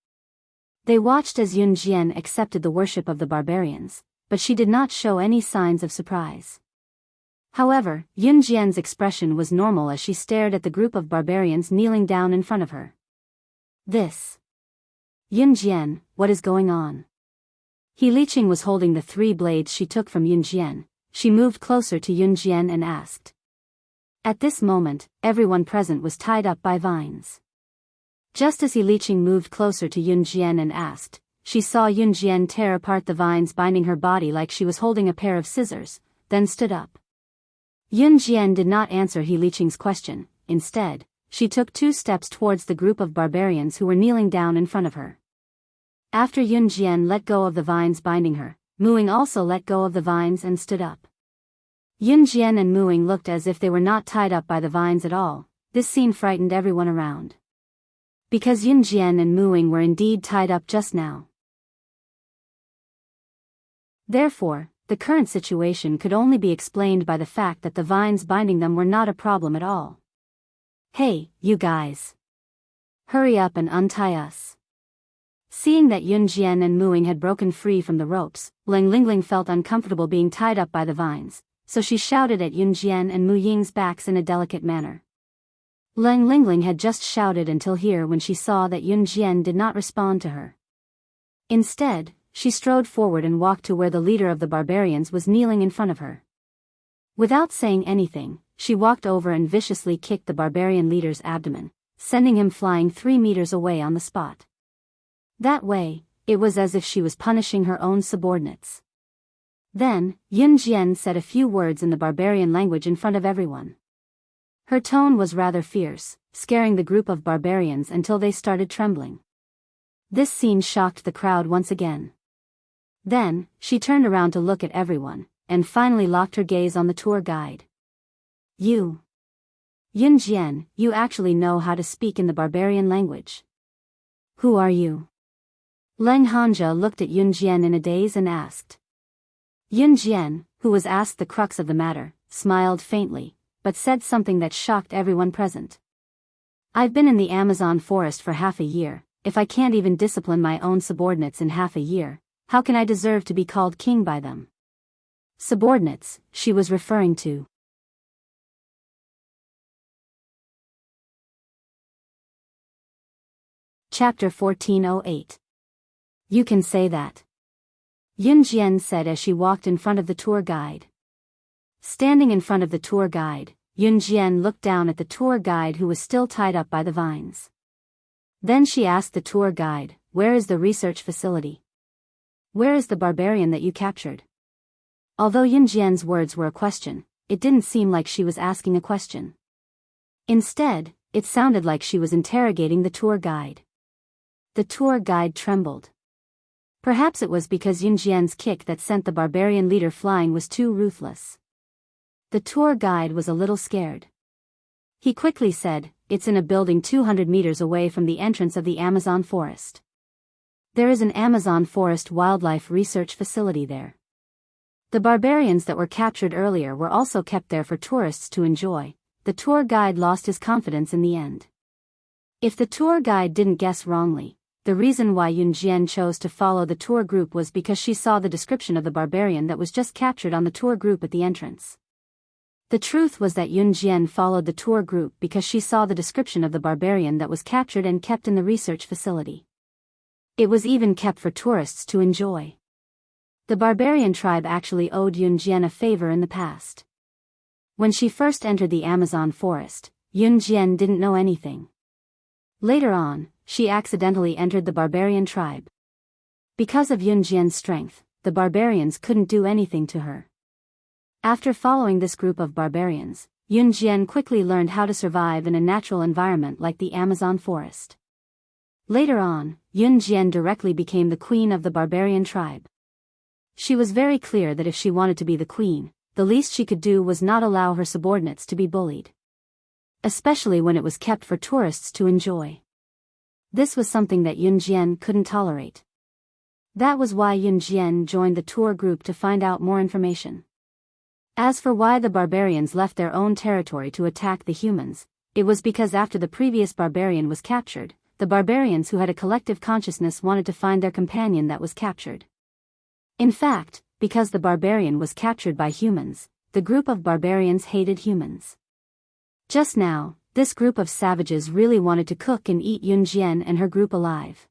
They watched as Yunjian accepted the worship of the barbarians, but she did not show any signs of surprise. However, Yunjian's expression was normal as she stared at the group of barbarians kneeling down in front of her. Yunjian, what is going on? He Liqing was holding the 3 blades she took from Yunjian. She moved closer to Yunjian and asked. At this moment, everyone present was tied up by vines. Just as He Liqing moved closer to Yunjian and asked, she saw Yunjian tear apart the vines binding her body like she was holding a pair of scissors, then stood up. Yunjian did not answer He Liqing's question. Instead, she took 2 steps towards the group of barbarians who were kneeling down in front of her. After Yunjian let go of the vines binding her, Muing also let go of the vines and stood up. Yunjian and Muing looked as if they were not tied up by the vines at all. This scene frightened everyone around. Because Yunjian and Muing were indeed tied up just now. Therefore, the current situation could only be explained by the fact that the vines binding them were not a problem at all. "Hey, you guys. Hurry up and untie us." Seeing that Yunjian and Muing had broken free from the ropes, Ling Lingling felt uncomfortable being tied up by the vines, so she shouted at Yunjian and Mu Ying's backs in a delicate manner. Ling Lingling had just shouted until here when she saw that Yunjian did not respond to her. Instead, she strode forward and walked to where the leader of the barbarians was kneeling in front of her. Without saying anything, she walked over and viciously kicked the barbarian leader's abdomen, sending him flying 3 meters away on the spot. That way, it was as if she was punishing her own subordinates. Then, Yunjian said a few words in the barbarian language in front of everyone. Her tone was rather fierce, scaring the group of barbarians until they started trembling. This scene shocked the crowd once again. Then, she turned around to look at everyone, and finally locked her gaze on the tour guide. "You. Yunjian, you actually know how to speak in the barbarian language. Who are you?" Leng Hanja looked at Yunjian in a daze and asked. Yunjian, who was asked the crux of the matter, smiled faintly, but said something that shocked everyone present. "I've been in the Amazon forest for half a year. If I can't even discipline my own subordinates in half a year, how can I deserve to be called king by them?" Subordinates, she was referring to. Chapter 1408. "You can say that," Yunjian said as she walked in front of the tour guide. Standing in front of the tour guide, Yunjian looked down at the tour guide who was still tied up by the vines. Then she asked the tour guide, "Where is the research facility? Where is the barbarian that you captured?" Although Yunjian's words were a question, it didn't seem like she was asking a question. Instead, it sounded like she was interrogating the tour guide. The tour guide trembled. Perhaps it was because Yunjian's kick that sent the barbarian leader flying was too ruthless. The tour guide was a little scared. He quickly said, "It's in a building 200 meters away from the entrance of the Amazon forest. There is an Amazon forest wildlife research facility there. The barbarians that were captured earlier were also kept there for tourists to enjoy." The tour guide lost his confidence in the end. If the tour guide didn't guess wrongly, the reason why Yunjian chose to follow the tour group was because she saw the description of the barbarian that was just captured on the tour group at the entrance. The truth was that Yunjian followed the tour group because she saw the description of the barbarian that was captured and kept in the research facility. It was even kept for tourists to enjoy. The barbarian tribe actually owed Yunjian a favor in the past. When she first entered the Amazon forest, Yunjian didn't know anything. Later on, she accidentally entered the barbarian tribe. Because of Yunjian's strength, the barbarians couldn't do anything to her. After following this group of barbarians, Yunjian quickly learned how to survive in a natural environment like the Amazon forest. Later on, Yunjian directly became the queen of the barbarian tribe. She was very clear that if she wanted to be the queen, the least she could do was not allow her subordinates to be bullied. Especially when it was kept for tourists to enjoy. This was something that Yunjian couldn't tolerate. That was why Yunjian joined the tour group to find out more information. As for why the barbarians left their own territory to attack the humans, it was because after the previous barbarian was captured, the barbarians who had a collective consciousness wanted to find their companion that was captured. In fact, because the barbarian was captured by humans, the group of barbarians hated humans. Just now, this group of savages really wanted to cook and eat Yunjian and her group alive.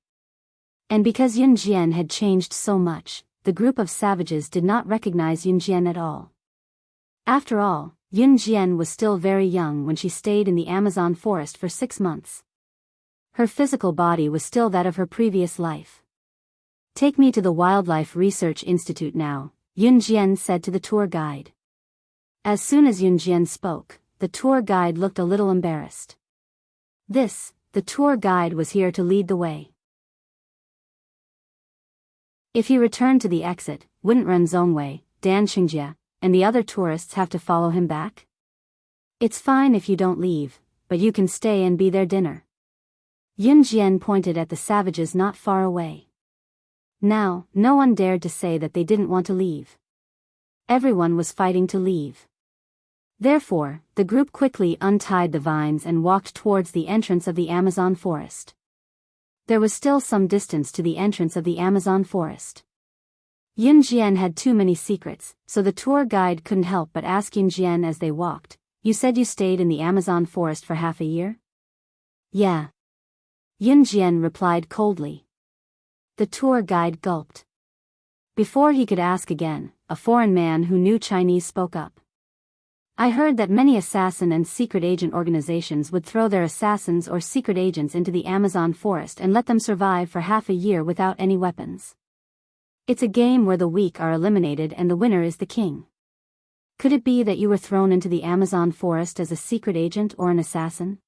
And because Yunjian had changed so much, the group of savages did not recognize Yunjian at all. After all, Yunjian was still very young when she stayed in the Amazon forest for 6 months. Her physical body was still that of her previous life. "Take me to the Wildlife Research Institute now," Yunjian said to the tour guide. As soon as Yunjian spoke, the tour guide looked a little embarrassed. The tour guide was here to lead the way. If he returned to the exit, wouldn't Ren Zhongwei, Dan Qingjie, and the other tourists have to follow him back? "It's fine if you don't leave, but you can stay and be their dinner." Yunjian pointed at the savages not far away. Now, no one dared to say that they didn't want to leave. Everyone was fighting to leave. Therefore, the group quickly untied the vines and walked towards the entrance of the Amazon forest. There was still some distance to the entrance of the Amazon forest. Yunjian had too many secrets, so the tour guide couldn't help but ask Yunjian as they walked, "You said you stayed in the Amazon forest for half a year?" "Yeah." Yunjian replied coldly. The tour guide gulped. Before he could ask again, a foreign man who knew Chinese spoke up. "I heard that many assassin and secret agent organizations would throw their assassins or secret agents into the Amazon forest and let them survive for half a year without any weapons. It's a game where the weak are eliminated and the winner is the king. Could it be that you were thrown into the Amazon forest as a secret agent or an assassin?"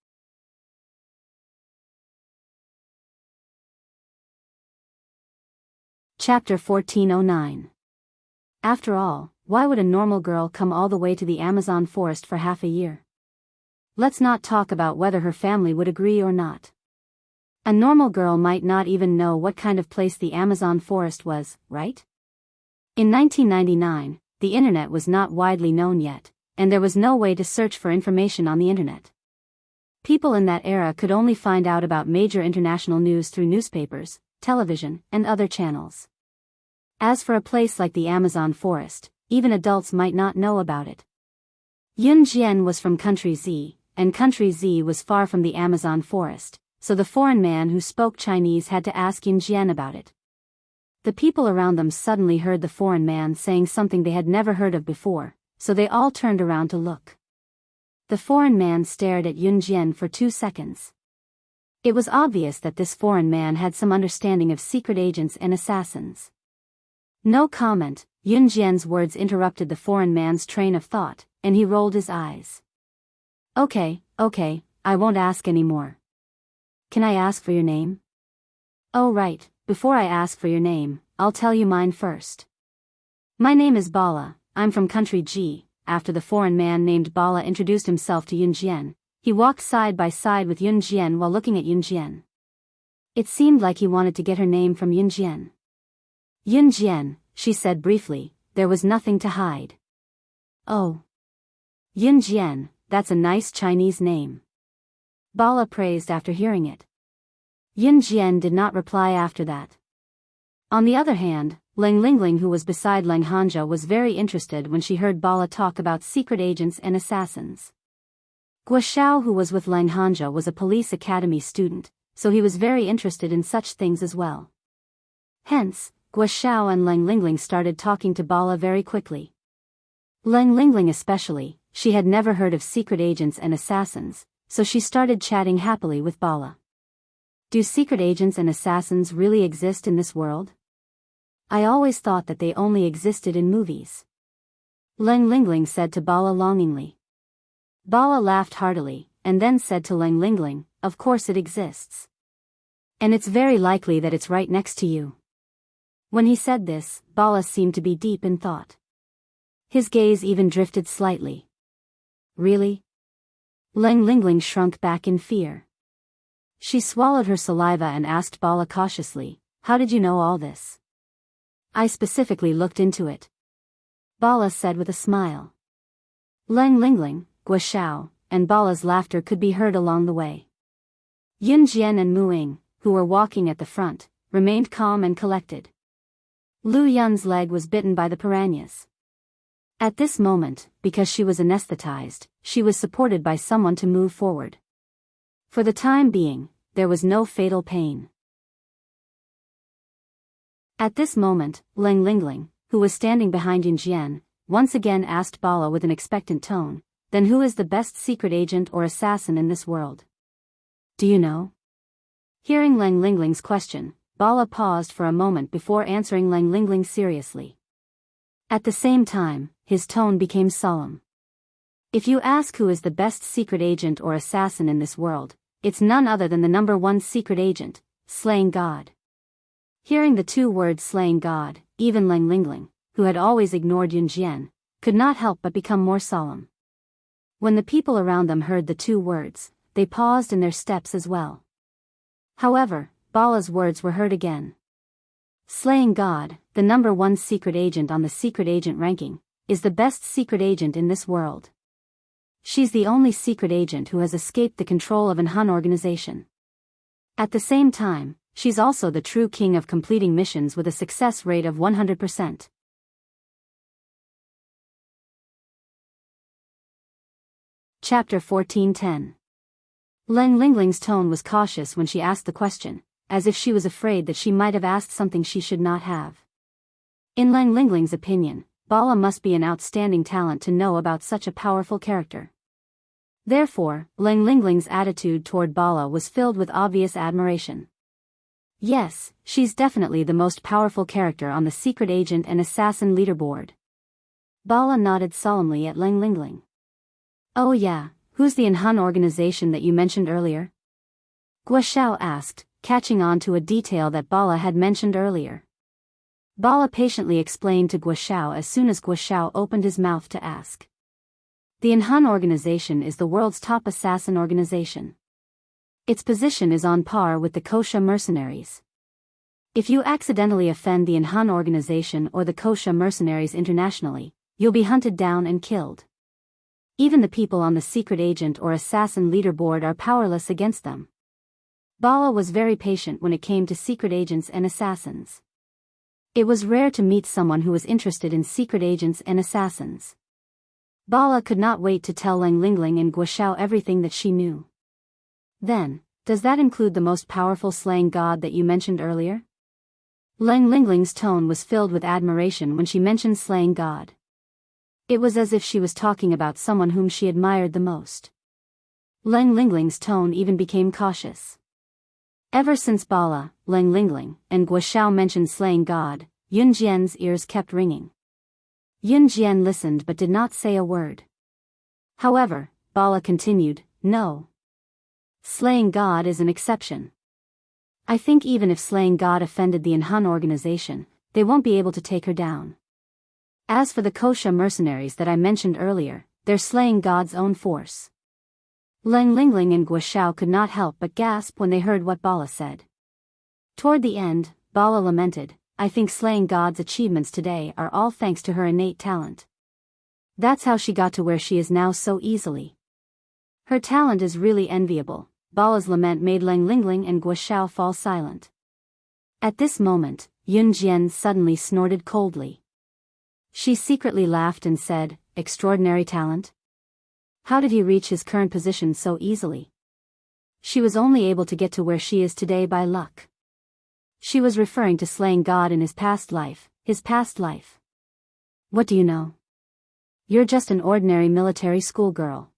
Chapter 1409. After all, why would a normal girl come all the way to the Amazon forest for half a year? Let's not talk about whether her family would agree or not. A normal girl might not even know what kind of place the Amazon forest was, right? In 1999, the internet was not widely known yet, and there was no way to search for information on the internet. People in that era could only find out about major international news through newspapers, television, and other channels. As for a place like the Amazon forest, even adults might not know about it. Yunjian was from Country Z, and Country Z was far from the Amazon forest, so the foreign man who spoke Chinese had to ask Yunjian about it. The people around them suddenly heard the foreign man saying something they had never heard of before, so they all turned around to look. The foreign man stared at Yunjian for 2 seconds. It was obvious that this foreign man had some understanding of secret agents and assassins. No comment, Yunjian's words interrupted the foreign man's train of thought, and he rolled his eyes. Okay, I won't ask anymore. Can I ask for your name?" "Oh right, before I ask for your name, I'll tell you mine first. My name is Bala, I'm from Country G." After the foreign man named Bala introduced himself to Yunjian, he walked side by side with Yunjian while looking at Yunjian. It seemed like he wanted to get her name from Yunjian. "Yunjian," she said briefly, there was nothing to hide. "Oh. Yunjian, that's a nice Chinese name." Bala praised after hearing it. Yunjian did not reply after that. On the other hand, Leng Lingling, who was beside Leng Hanja, was very interested when she heard Bala talk about secret agents and assassins. Guo Xiao, who was with Leng Hanja, was a police academy student, so he was very interested in such things as well. Hence, Guo Xiao and Leng Lingling started talking to Bala very quickly. Leng Lingling especially, she had never heard of secret agents and assassins, so she started chatting happily with Bala. "Do secret agents and assassins really exist in this world? I always thought that they only existed in movies." Leng Lingling said to Bala longingly. Bala laughed heartily, and then said to Leng Lingling, "Of course it exists. And it's very likely that it's right next to you." When he said this, Bala seemed to be deep in thought. His gaze even drifted slightly. "Really?" Leng Lingling shrunk back in fear. She swallowed her saliva and asked Bala cautiously, "How did you know all this?" "I specifically looked into it," Bala said with a smile. Leng Lingling, Guo Xiao, and Bala's laughter could be heard along the way. Yunjian and Muing, who were walking at the front, remained calm and collected. Lu Yun's leg was bitten by the piranhas. At this moment, because she was anesthetized, she was supported by someone to move forward. For the time being, there was no fatal pain. At this moment, Leng Lingling, who was standing behind Yunjian, once again asked Bala with an expectant tone, "Then who is the best secret agent or assassin in this world? Do you know?" Hearing Leng Lingling's question, Bala paused for a moment before answering Leng Lingling seriously. At the same time, his tone became solemn. "If you ask who is the best secret agent or assassin in this world, it's none other than the number one secret agent, slaying God." Hearing the two words slaying God, even Leng Lingling, who had always ignored Yunjian, could not help but become more solemn. When the people around them heard the two words, they paused in their steps as well. However, Bala's words were heard again. Slaying God, the number one secret agent on the secret agent ranking, is the best secret agent in this world. She's the only secret agent who has escaped the control of an Hun organization. At the same time, she's also the true king of completing missions with a success rate of 100%. Chapter 14:10. Leng Lingling's tone was cautious when she asked the question, as if she was afraid that she might have asked something she should not have. In Leng Lingling's opinion, Bala must be an outstanding talent to know about such a powerful character. Therefore, Leng Lingling's attitude toward Bala was filled with obvious admiration. Yes, she's definitely the most powerful character on the secret agent and assassin leaderboard. Bala nodded solemnly at Leng Lingling. Oh yeah, who's the Hun organization that you mentioned earlier? Guo asked, catching on to a detail that Bala had mentioned earlier. Bala patiently explained to Guo as soon as Guo opened his mouth to ask. The Hun organization is the world's top assassin organization. Its position is on par with the Wuxia mercenaries. If you accidentally offend the Hun organization or the Wuxia mercenaries internationally, you'll be hunted down and killed. Even the people on the secret agent or assassin leaderboard are powerless against them. Bala was very patient when it came to secret agents and assassins. It was rare to meet someone who was interested in secret agents and assassins. Bala could not wait to tell Leng Lingling and Guo everything that she knew. Then, does that include the most powerful slaying god that you mentioned earlier? Leng Lingling's tone was filled with admiration when she mentioned slaying god. It was as if she was talking about someone whom she admired the most. Leng Lingling's tone even became cautious. Ever since Bala, Leng Lingling, and Guo mentioned slaying god, Yun Jian's ears kept ringing. Yun Jian listened but did not say a word. However, Bala continued, no. Slaying god is an exception. I think even if slaying god offended the Hun organization, they won't be able to take her down. As for the Wuxia mercenaries that I mentioned earlier, they're slaying God's own force. Leng Lingling and Guo could not help but gasp when they heard what Bala said. Toward the end, Bala lamented, I think slaying God's achievements today are all thanks to her innate talent. That's how she got to where she is now so easily. Her talent is really enviable. Bala's lament made Leng Lingling and Guo fall silent. At this moment, Yun Jian suddenly snorted coldly. She secretly laughed and said, extraordinary talent? How did he reach his current position so easily? She was only able to get to where she is today by luck. She was referring to slaying God in his past life. What do you know? You're just an ordinary military schoolgirl.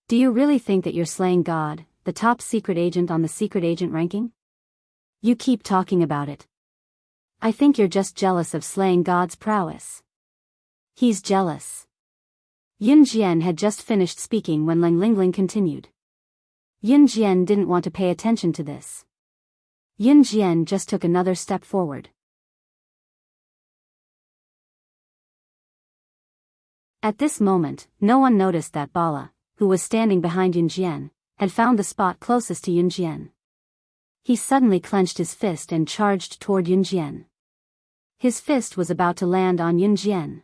Do you really think that you're slaying God, the top secret agent on the secret agent ranking? You keep talking about it. I think you're just jealous of slaying God's prowess. He's jealous. Yun Jian had just finished speaking when Leng Lingling continued. Yun Jian didn't want to pay attention to this. Yun Jian just took another step forward. At this moment, no one noticed that Bala, who was standing behind Yun Jian, had found the spot closest to Yun Jian. He suddenly clenched his fist and charged toward Yun Jian. His fist was about to land on Yun Jian.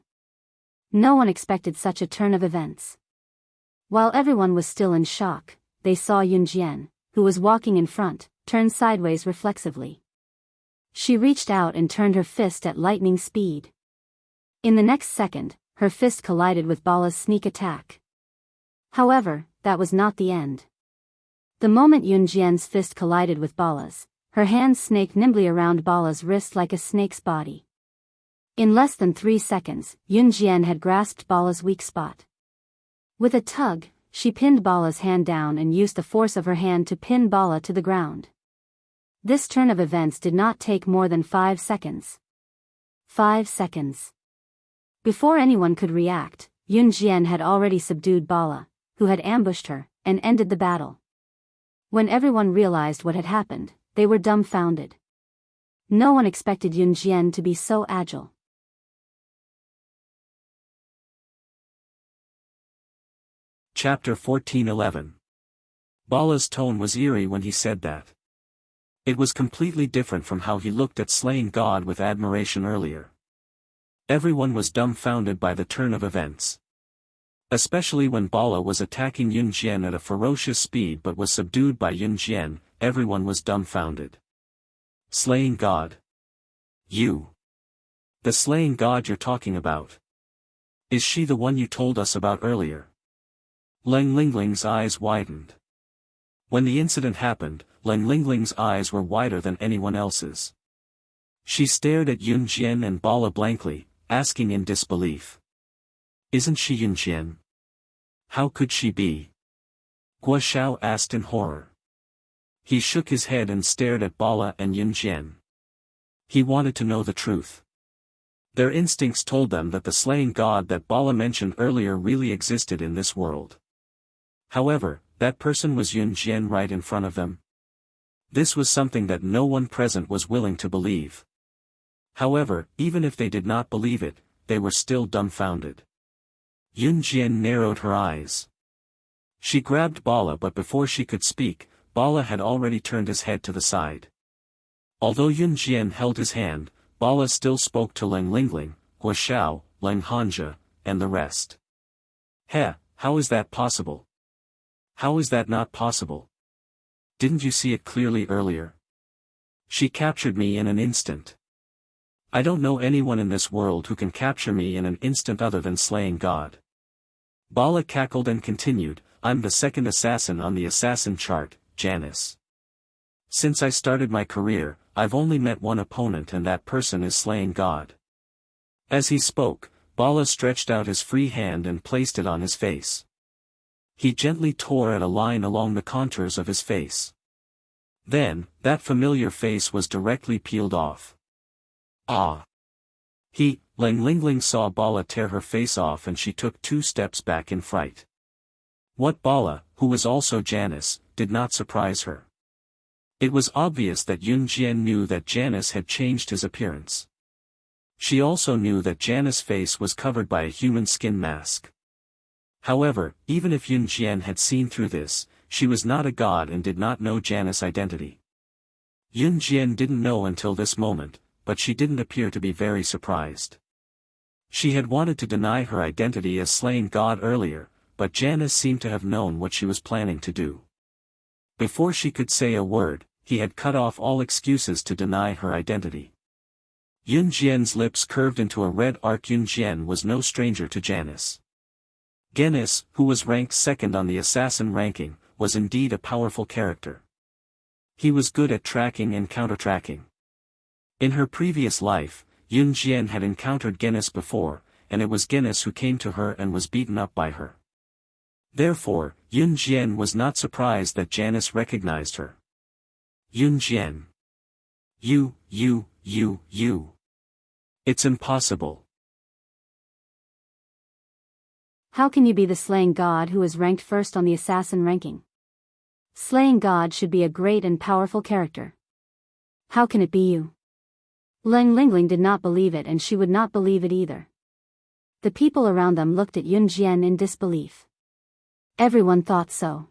No one expected such a turn of events. While everyone was still in shock, they saw Yun Jian, who was walking in front, turn sideways reflexively. She reached out and turned her fist at lightning speed. In the next second, her fist collided with Bala's sneak attack. However, that was not the end. The moment Yun Jian's fist collided with Bala's, her hand snaked nimbly around Bala's wrist like a snake's body. In less than 3 seconds, Yun Jian had grasped Bala's weak spot. With a tug, she pinned Bala's hand down and used the force of her hand to pin Bala to the ground. This turn of events did not take more than 5 seconds. 5 seconds. Before anyone could react, Yun Jian had already subdued Bala, who had ambushed her, and ended the battle. When everyone realized what had happened, they were dumbfounded. No one expected Yun Jian to be so agile. Chapter 14:11. Bala's tone was eerie when he said that. It was completely different from how he looked at slaying God with admiration earlier. Everyone was dumbfounded by the turn of events. Especially when Bala was attacking Yun Jian at a ferocious speed but was subdued by Yun Jian, everyone was dumbfounded. Slaying God. You. The slaying God you're talking about. Is she the one you told us about earlier? Leng Lingling's eyes widened. When the incident happened, Leng Lingling's eyes were wider than anyone else's. She stared at Yun Jian and Bala blankly, asking in disbelief. Isn't she Yun Jian? How could she be? Guo Xiao asked in horror. He shook his head and stared at Bala and Yun Jian. He wanted to know the truth. Their instincts told them that the slaying god that Bala mentioned earlier really existed in this world. However, that person was Yun Jian right in front of them. This was something that no one present was willing to believe. However, even if they did not believe it, they were still dumbfounded. Yun Jian narrowed her eyes. She grabbed Bala, but before she could speak, Bala had already turned his head to the side. Although Yun Jian held his hand, Bala still spoke to Leng Lingling, Guo Xiao, Leng Hanja, and the rest. How is that possible? How is that not possible? Didn't you see it clearly earlier? She captured me in an instant. I don't know anyone in this world who can capture me in an instant other than slaying God. Bala cackled and continued, I'm the second assassin on the assassin chart, Janice. Since I started my career, I've only met one opponent and that person is slaying God. As he spoke, Bala stretched out his free hand and placed it on his face. He gently tore at a line along the contours of his face. Then, that familiar face was directly peeled off. Ah! Leng Lingling saw Bala tear her face off and she took 2 steps back in fright. What Bala, who was also Janice, did not surprise her. It was obvious that Yun Jian knew that Janice had changed his appearance. She also knew that Janice's face was covered by a human skin mask. However, even if Yun Jian had seen through this, she was not a god and did not know Janice's identity. Yun Jian didn't know until this moment, but she didn't appear to be very surprised. She had wanted to deny her identity as slaying God earlier, but Janice seemed to have known what she was planning to do. Before she could say a word, he had cut off all excuses to deny her identity. Yun Jian's lips curved into a red arc. Yun Jian was no stranger to Janice. Janice, who was ranked second on the assassin ranking, was indeed a powerful character. He was good at tracking and counter-tracking. In her previous life, Yun Jian had encountered Janice before, and it was Janice who came to her and was beaten up by her. Therefore, Yun Jian was not surprised that Janice recognized her. Yun Jian. You. It's impossible. How can you be the slaying god who is ranked first on the assassin ranking? Slaying god should be a great and powerful character. How can it be you? Leng Lingling did not believe it and she would not believe it either. The people around them looked at Yun Jian in disbelief. Everyone thought so.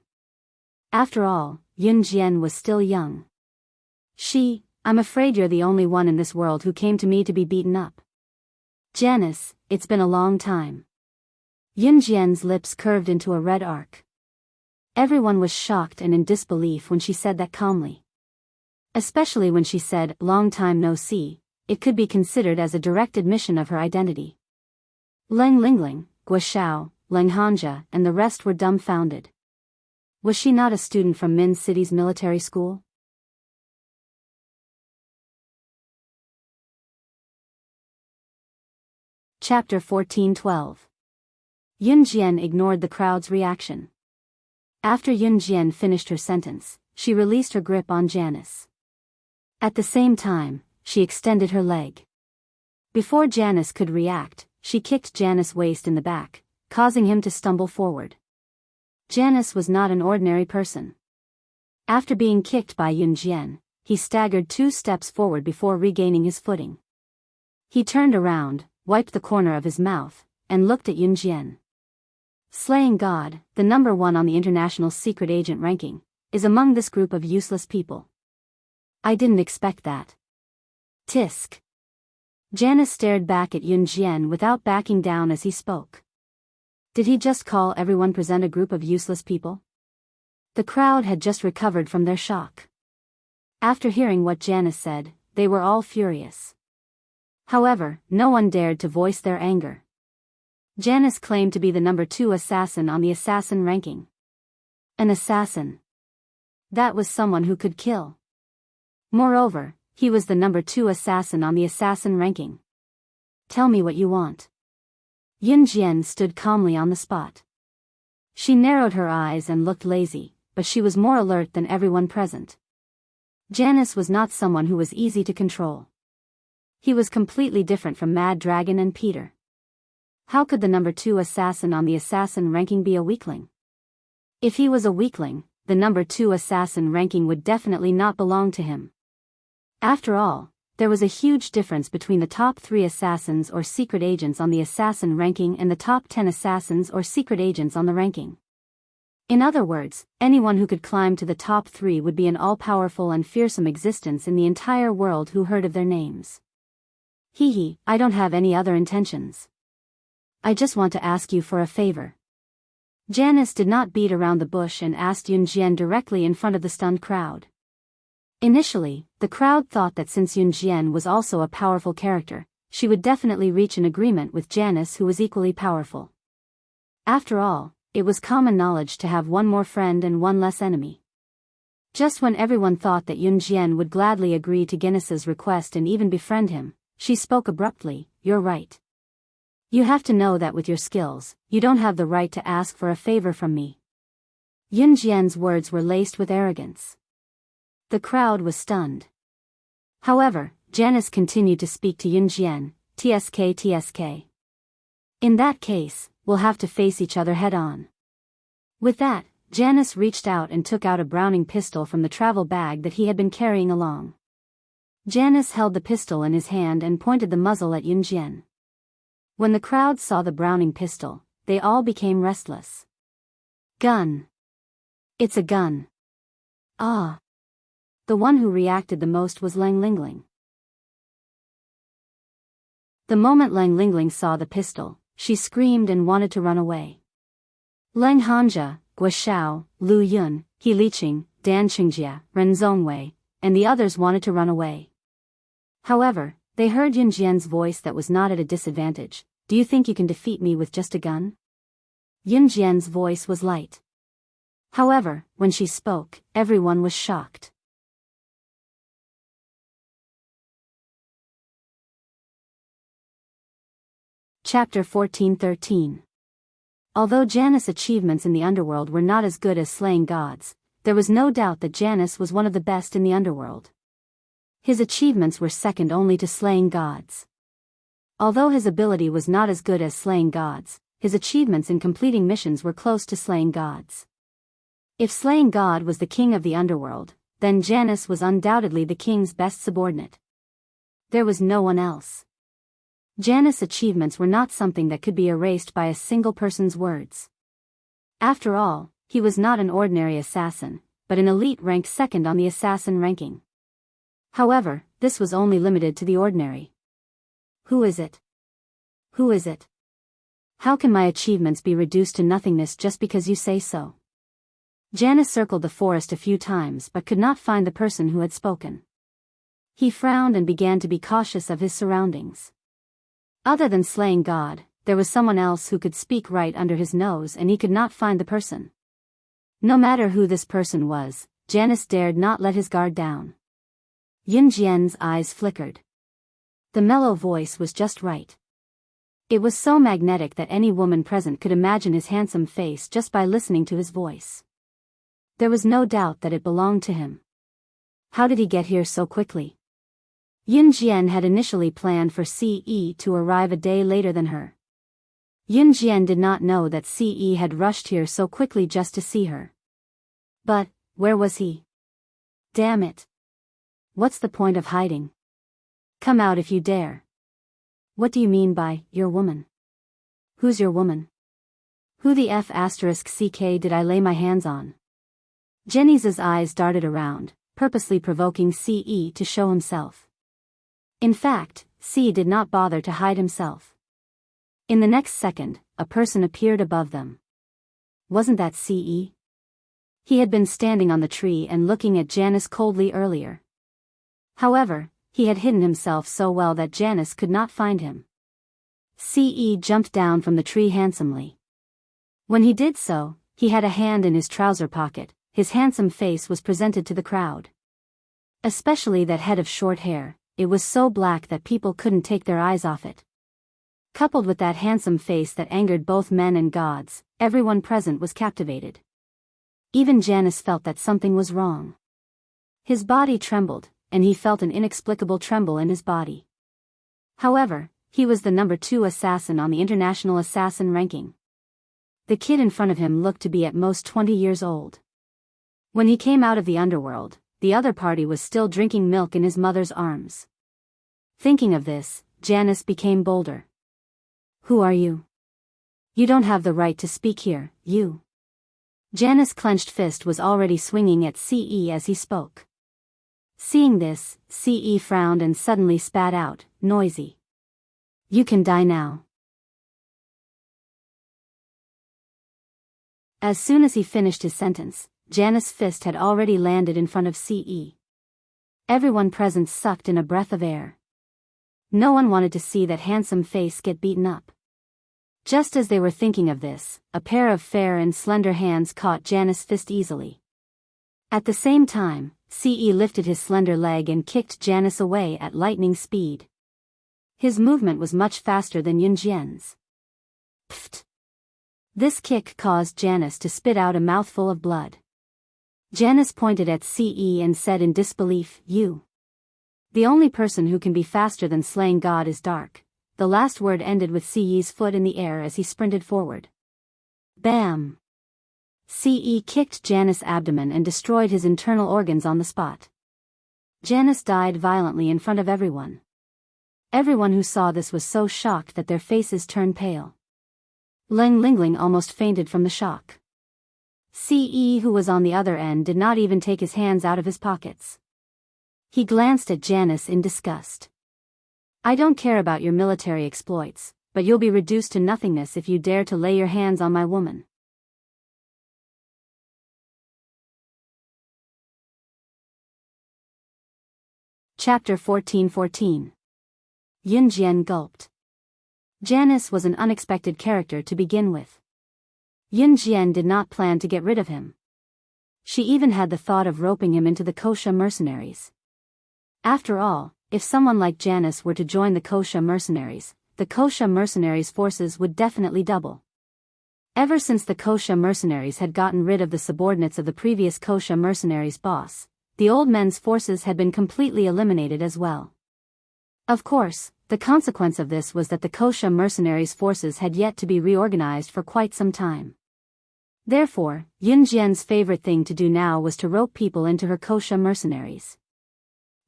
After all, Yun Jian was still young. I'm afraid you're the only one in this world who came to me to be beaten up. Janice, it's been a long time. Yun Jian's lips curved into a red arc. Everyone was shocked and in disbelief when she said that calmly. Especially when she said, long time no see, it could be considered as a direct admission of her identity. Leng Lingling, Guo Xiao, Leng Hanja and the rest were dumbfounded. Was she not a student from Min City's military school? Chapter 14:12. Yun Jian ignored the crowd's reaction. After Yun Jian finished her sentence, she released her grip on Janice. At the same time, she extended her leg. Before Janice could react, she kicked Janice's waist in the back, causing him to stumble forward. Janice was not an ordinary person. After being kicked by Yun Jian, he staggered 2 steps forward before regaining his footing. He turned around, wiped the corner of his mouth, and looked at Yun Jian. Slaying God, the number 1 on the international secret agent ranking, is among this group of useless people. I didn't expect that. Tisk. Janice stared back at Yun Jian without backing down as he spoke. Did he just call everyone present a group of useless people? The crowd had just recovered from their shock. After hearing what Janice said, they were all furious. However, no one dared to voice their anger. Janice claimed to be the number 2 assassin on the assassin ranking. An assassin. That was someone who could kill. Moreover, he was the number 2 assassin on the assassin ranking. Tell me what you want. Yun Jian stood calmly on the spot. She narrowed her eyes and looked lazy, but she was more alert than everyone present. Janice was not someone who was easy to control. He was completely different from Mad Dragon and Peter. How could the number 2 assassin on the assassin ranking be a weakling? If he was a weakling, the number 2 assassin ranking would definitely not belong to him. After all, there was a huge difference between the top 3 assassins or secret agents on the assassin ranking and the top 10 assassins or secret agents on the ranking. In other words, anyone who could climb to the top 3 would be an all-powerful and fearsome existence in the entire world who heard of their names. Hee, I don't have any other intentions. I just want to ask you for a favor. Janice did not beat around the bush and asked Yun Jian directly in front of the stunned crowd. Initially, the crowd thought that since Yun Jian was also a powerful character, she would definitely reach an agreement with Janice, who was equally powerful. After all, it was common knowledge to have one more friend and one less enemy. Just when everyone thought that Yun Jian would gladly agree to Janice's request and even befriend him, she spoke abruptly, "You're right. You have to know that with your skills, you don't have the right to ask for a favor from me." Yun Jian's words were laced with arrogance. The crowd was stunned. However, Janice continued to speak to Yun Jian, "TSK. In that case, we'll have to face each other head-on." With that, Janice reached out and took out a Browning pistol from the travel bag that he had been carrying along. Janice held the pistol in his hand and pointed the muzzle at Yun Jian. When the crowd saw the Browning pistol, they all became restless. Gun. It's a gun. Ah. The one who reacted the most was Lang Lingling. The moment Lang Lingling saw the pistol, she screamed and wanted to run away. Lang Hanja, Guo Xiao, Lu Yun, He Liqing, Dan Qingjia, Ren Zongwei, and the others wanted to run away. However, they heard Yun Jian's voice that was not at a disadvantage. "Do you think you can defeat me with just a gun?" Yun Jian's voice was light. However, when she spoke, everyone was shocked. Chapter 14-13. Although Janice's achievements in the underworld were not as good as slaying gods, there was no doubt that Janice was one of the best in the underworld. His achievements were second only to slaying gods. Although his ability was not as good as slaying gods, his achievements in completing missions were close to slaying gods. If slaying God was the king of the underworld, then Janice was undoubtedly the king's best subordinate. There was no one else. Janice's achievements were not something that could be erased by a single person's words. After all, he was not an ordinary assassin, but an elite ranked second on the assassin ranking. However, this was only limited to the ordinary. Who is it? Who is it? How can my achievements be reduced to nothingness just because you say so? Janice circled the forest a few times but could not find the person who had spoken. He frowned and began to be cautious of his surroundings. Other than slaying God, there was someone else who could speak right under his nose and he could not find the person. No matter who this person was, Janice dared not let his guard down. Yun Jian's eyes flickered. The mellow voice was just right. It was so magnetic that any woman present could imagine his handsome face just by listening to his voice. There was no doubt that it belonged to him. How did he get here so quickly? Yun Jian had initially planned for CE to arrive a day later than her. Yun Jian did not know that CE had rushed here so quickly just to see her. But, where was he? Damn it. What's the point of hiding? Come out if you dare. What do you mean by, your woman? Who's your woman? Who the F***ck did I lay my hands on? Jenny's eyes darted around, purposely provoking CE to show himself. In fact, Si did not bother to hide himself. In the next second, a person appeared above them. Wasn't that Ce? He had been standing on the tree and looking at Janice coldly earlier. However, he had hidden himself so well that Janice could not find him. Ce jumped down from the tree handsomely. When he did so, he had a hand in his trouser pocket. His handsome face was presented to the crowd. Especially that head of short hair, it was so black that people couldn't take their eyes off it. Coupled with that handsome face that angered both men and gods, everyone present was captivated. Even Janice felt that something was wrong. His body trembled, and he felt an inexplicable tremble in his body. However, he was the number 2 assassin on the international assassin ranking. The kid in front of him looked to be at most 20 years old. When he came out of the underworld, the other party was still drinking milk in his mother's arms. Thinking of this, Janice became bolder. Who are you? You don't have the right to speak here, you. Janice's clenched fist was already swinging at Ce as he spoke. Seeing this, Ce frowned and suddenly spat out, noisy. You can die now. As soon as he finished his sentence, Janice's fist had already landed in front of Ce. Everyone present sucked in a breath of air. No one wanted to see that handsome face get beaten up. Just as they were thinking of this, a pair of fair and slender hands caught Janice's fist easily. At the same time, Ce lifted his slender leg and kicked Janice away at lightning speed. His movement was much faster than Yunjian's. Pfft! This kick caused Janice to spit out a mouthful of blood. Janice pointed at Ce and said in disbelief, You. The only person who can be faster than slaying God is dark. The last word ended with Ce's foot in the air as he sprinted forward. Bam! Ce kicked Janice's abdomen and destroyed his internal organs on the spot. Janice died violently in front of everyone. Everyone who saw this was so shocked that their faces turned pale. Leng Lingling almost fainted from the shock. Ce, who was on the other end, did not even take his hands out of his pockets. He glanced at Janice in disgust. I don't care about your military exploits, but you'll be reduced to nothingness if you dare to lay your hands on my woman. Chapter 14:14. Yunjian gulped. Janice was an unexpected character to begin with. Yunjian did not plan to get rid of him. She even had the thought of roping him into the Kosha mercenaries. After all, if someone like Janice were to join the Kosha mercenaries, the Kosha mercenaries' forces would definitely double. Ever since the Kosha mercenaries had gotten rid of the subordinates of the previous Kosha mercenaries' boss, the old men's forces had been completely eliminated as well. Of course, the consequence of this was that the Kosha mercenaries' forces had yet to be reorganized for quite some time. Therefore, Yunjian's favorite thing to do now was to rope people into her Kosha mercenaries.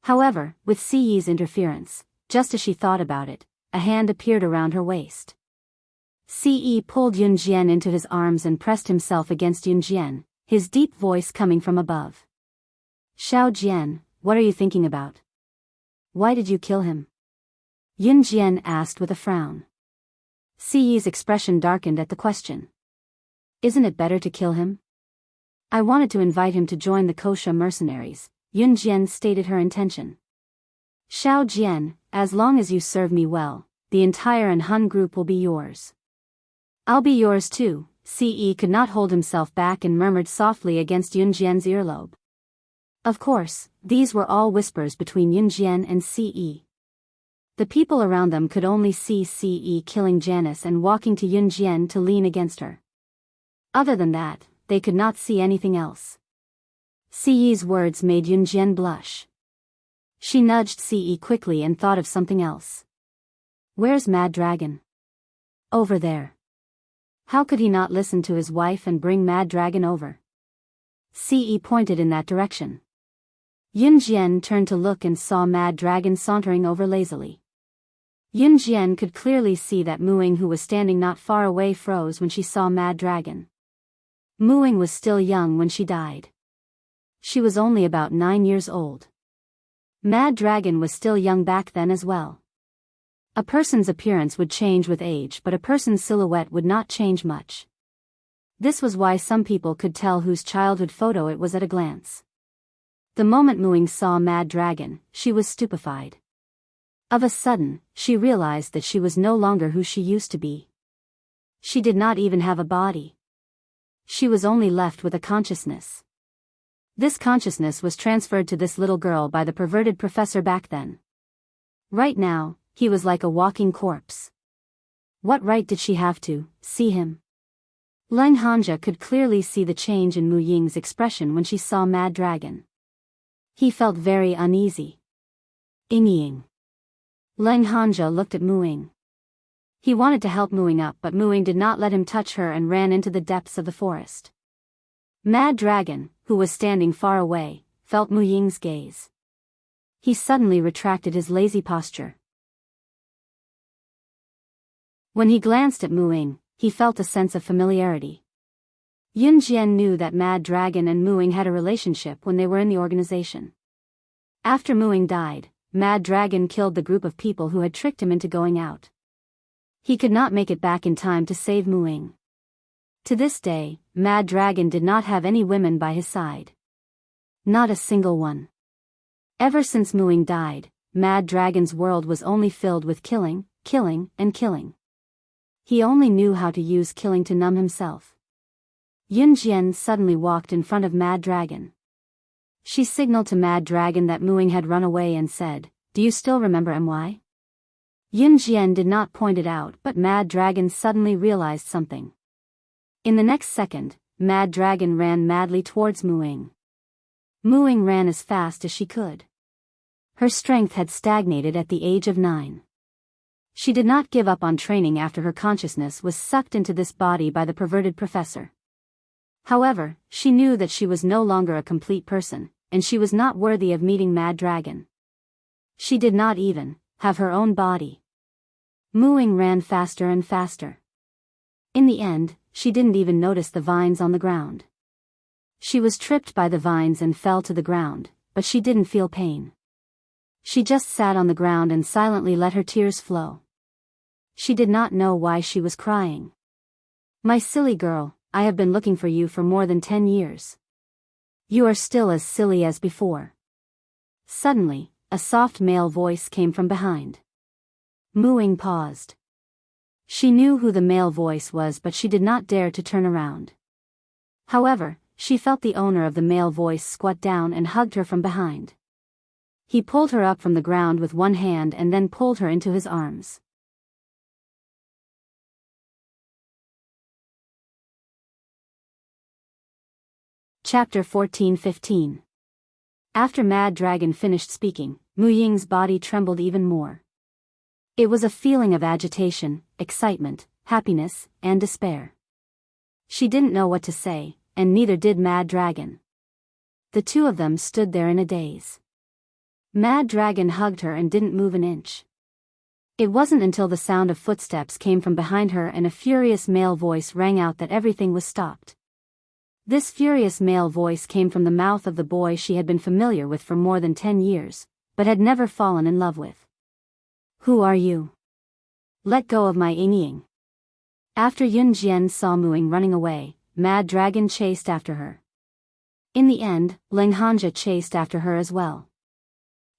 However, with Ce's interference, just as she thought about it, a hand appeared around her waist. Ce pulled Yunjian into his arms and pressed himself against Yunjian, his deep voice coming from above. Xiao Jian, what are you thinking about? Why did you kill him? Yunjian asked with a frown. Ce's expression darkened at the question. Isn't it better to kill him? I wanted to invite him to join the Kosha mercenaries, Yunjian stated her intention. Xiao Jian, as long as you serve me well, the entire Anhun group will be yours. I'll be yours too, Ce could not hold himself back and murmured softly against Yunjian's earlobe. Of course, these were all whispers between Yunjian and Ce. The people around them could only see Ce killing Janice and walking to Yunjian to lean against her. Other than that, they could not see anything else. Ce's words made Yunjian blush. She nudged Ce quickly and thought of something else. Where's Mad Dragon? Over there. How could he not listen to his wife and bring Mad Dragon over? Ce pointed in that direction. Yunjian turned to look and saw Mad Dragon sauntering over lazily. Yunjian could clearly see that Muing, who was standing not far away, froze when she saw Mad Dragon. Muing was still young when she died. She was only about 9 years old. Mad Dragon was still young back then as well. A person's appearance would change with age, but a person's silhouette would not change much. This was why some people could tell whose childhood photo it was at a glance. The moment Muing saw Mad Dragon, she was stupefied. Of a sudden, she realized that she was no longer who she used to be. She did not even have a body. She was only left with a consciousness. This consciousness was transferred to this little girl by the perverted professor back then. Right now, he was like a walking corpse. What right did she have to see him? Leng Hanja could clearly see the change in Mu Ying's expression when she saw Mad Dragon. He felt very uneasy. Ying. Leng Hanja looked at Muing. He wanted to help Muing up, but Muing did not let him touch her and ran into the depths of the forest. Mad Dragon, who was standing far away, felt Mu Ying's gaze. He suddenly retracted his lazy posture. When he glanced at Muing, he felt a sense of familiarity. Yun Jian knew that Mad Dragon and Muing had a relationship when they were in the organization. After Muing died, Mad Dragon killed the group of people who had tricked him into going out. He could not make it back in time to save Muing. To this day, Mad Dragon did not have any women by his side. Not a single one. Ever since Muing died, Mad Dragon's world was only filled with killing, killing, and killing. He only knew how to use killing to numb himself. Yun Jian suddenly walked in front of Mad Dragon. She signaled to Mad Dragon that Muing had run away and said, "Do you still remember MY?" Yun Jian did not point it out, but Mad Dragon suddenly realized something. In the next second, Mad Dragon ran madly towards Muing. Muing ran as fast as she could. Her strength had stagnated at the age of 9. She did not give up on training after her consciousness was sucked into this body by the perverted professor. However, she knew that she was no longer a complete person, and she was not worthy of meeting Mad Dragon. She did not even have her own body. Muing ran faster and faster. In the end, she didn't even notice the vines on the ground. She was tripped by the vines and fell to the ground, but she didn't feel pain. She just sat on the ground and silently let her tears flow. She did not know why she was crying. "My silly girl, I have been looking for you for more than 10 years. You are still as silly as before." Suddenly, a soft male voice came from behind. Muing paused. She knew who the male voice was, but she did not dare to turn around. However, she felt the owner of the male voice squat down and hugged her from behind. He pulled her up from the ground with one hand and then pulled her into his arms. Chapter 14-15. After Mad Dragon finished speaking, Mu Ying's body trembled even more. It was a feeling of agitation, excitement, happiness, and despair. She didn't know what to say, and neither did Mad Dragon. The two of them stood there in a daze. Mad Dragon hugged her and didn't move an inch. It wasn't until the sound of footsteps came from behind her and a furious male voice rang out that everything was stopped. This furious male voice came from the mouth of the boy she had been familiar with for more than 10 years, but had never fallen in love with. "Who are you? Let go of my Ying." After Yun Jian saw Muing running away, Mad Dragon chased after her. In the end, Leng Hanja chased after her as well.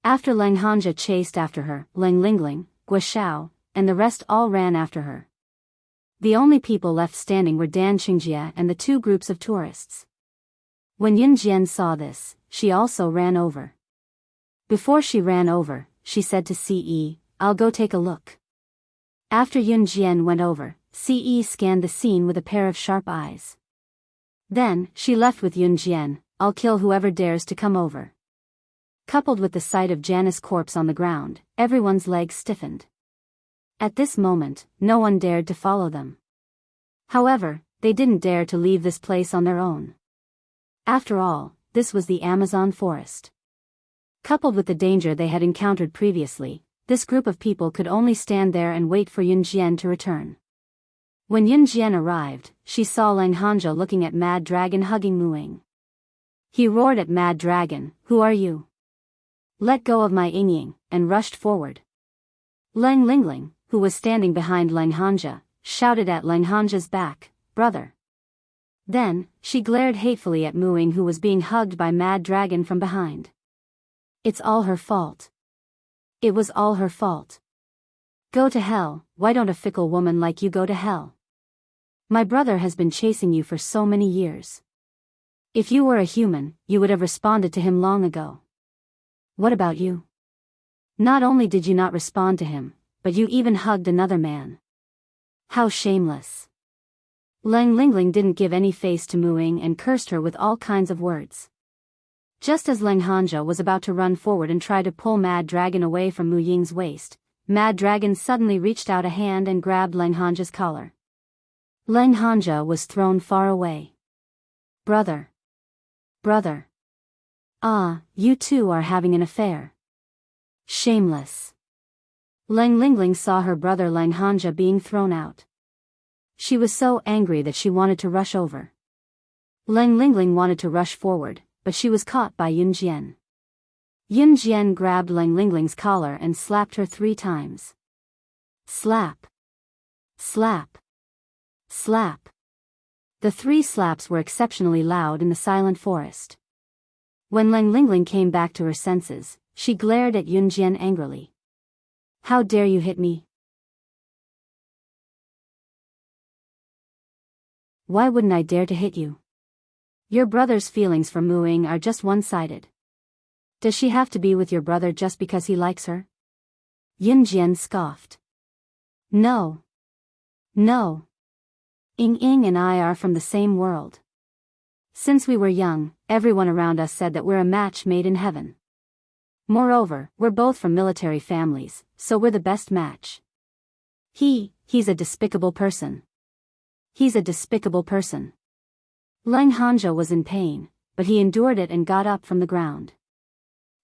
After Leng Hanja chased after her, Leng Lingling, Guo, and the rest all ran after her. The only people left standing were Dan Qingjie and the two groups of tourists. When Yun Jian saw this, she also ran over. Before she ran over, she said to Ce, "I'll go take a look." After Yun Jian went over, Ce scanned the scene with a pair of sharp eyes. Then, she left with Yun Jian, "I'll kill whoever dares to come over." Coupled with the sight of Janice's corpse on the ground, everyone's legs stiffened. At this moment, no one dared to follow them. However, they didn't dare to leave this place on their own. After all, this was the Amazon forest. Coupled with the danger they had encountered previously, this group of people could only stand there and wait for Yun Jian to return. When Yun Jian arrived, she saw Leng Hanja looking at Mad Dragon hugging Muing. He roared at Mad Dragon, "Who are you? Let go of my Ying," and rushed forward. Lang Lingling, who was standing behind Lang Hanja, shouted at Lang Hanja's back, "Brother." Then, she glared hatefully at Muing, who was being hugged by Mad Dragon from behind. It's all her fault. It was all her fault. Go to hell, why don't a fickle woman like you go to hell? My brother has been chasing you for so many years. If you were a human, you would have responded to him long ago. What about you? Not only did you not respond to him, but you even hugged another man. How shameless. Lang Lingling didn't give any face to Muing and cursed her with all kinds of words. Just as Lang Hanja was about to run forward and try to pull Mad Dragon away from Mu Ying's waist, Mad Dragon suddenly reached out a hand and grabbed Lang Hanja's collar. Lang Hanja was thrown far away. Brother. Brother. Ah, you two are having an affair. Shameless. Lang Lingling saw her brother Lang Hanja being thrown out. She was so angry that she wanted to rush over. Lang Lingling wanted to rush forward, but she was caught by Yun Jian. Yun Jian grabbed Lang Lingling's collar and slapped her 3 times. Slap. Slap. Slap. The 3 slaps were exceptionally loud in the silent forest. When Lang Lingling came back to her senses, she glared at Yun Jian angrily. How dare you hit me? Why wouldn't I dare to hit you? Your brother's feelings for Muing are just one-sided. Does she have to be with your brother just because he likes her? Yun Jian scoffed. No. No. Ying and I are from the same world. Since we were young, everyone around us said that we're a match made in heaven. Moreover, we're both from military families, so we're the best match. He's a despicable person. He's a despicable person. Lang Hanja was in pain, but he endured it and got up from the ground.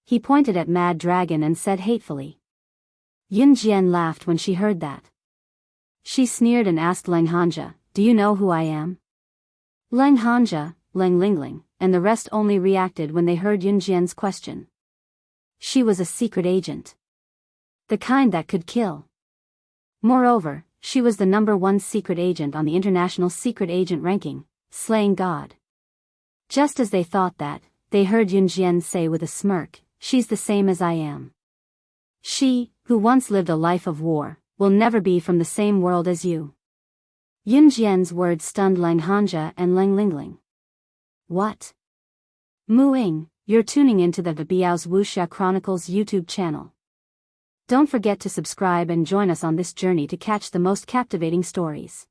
He pointed at Mad Dragon and said hatefully. Yun Jian laughed when she heard that. She sneered and asked Lang Hanja, "Do you know who I am?" Lang Hanja, Lang Lingling, and the rest only reacted when they heard Yun Jian's question. She was a secret agent. The kind that could kill. Moreover, she was the #1 secret agent on the international secret agent ranking, slaying God. Just as they thought that, they heard Yun Jian say with a smirk, "She's the same as I am. She, who once lived a life of war, will never be from the same world as you." Yun Jian's words stunned Lang Hanja and Lang Lingling. What? Muing, you're tuning into the Biyao's Wuxia Chronicles YouTube channel. Don't forget to subscribe and join us on this journey to catch the most captivating stories.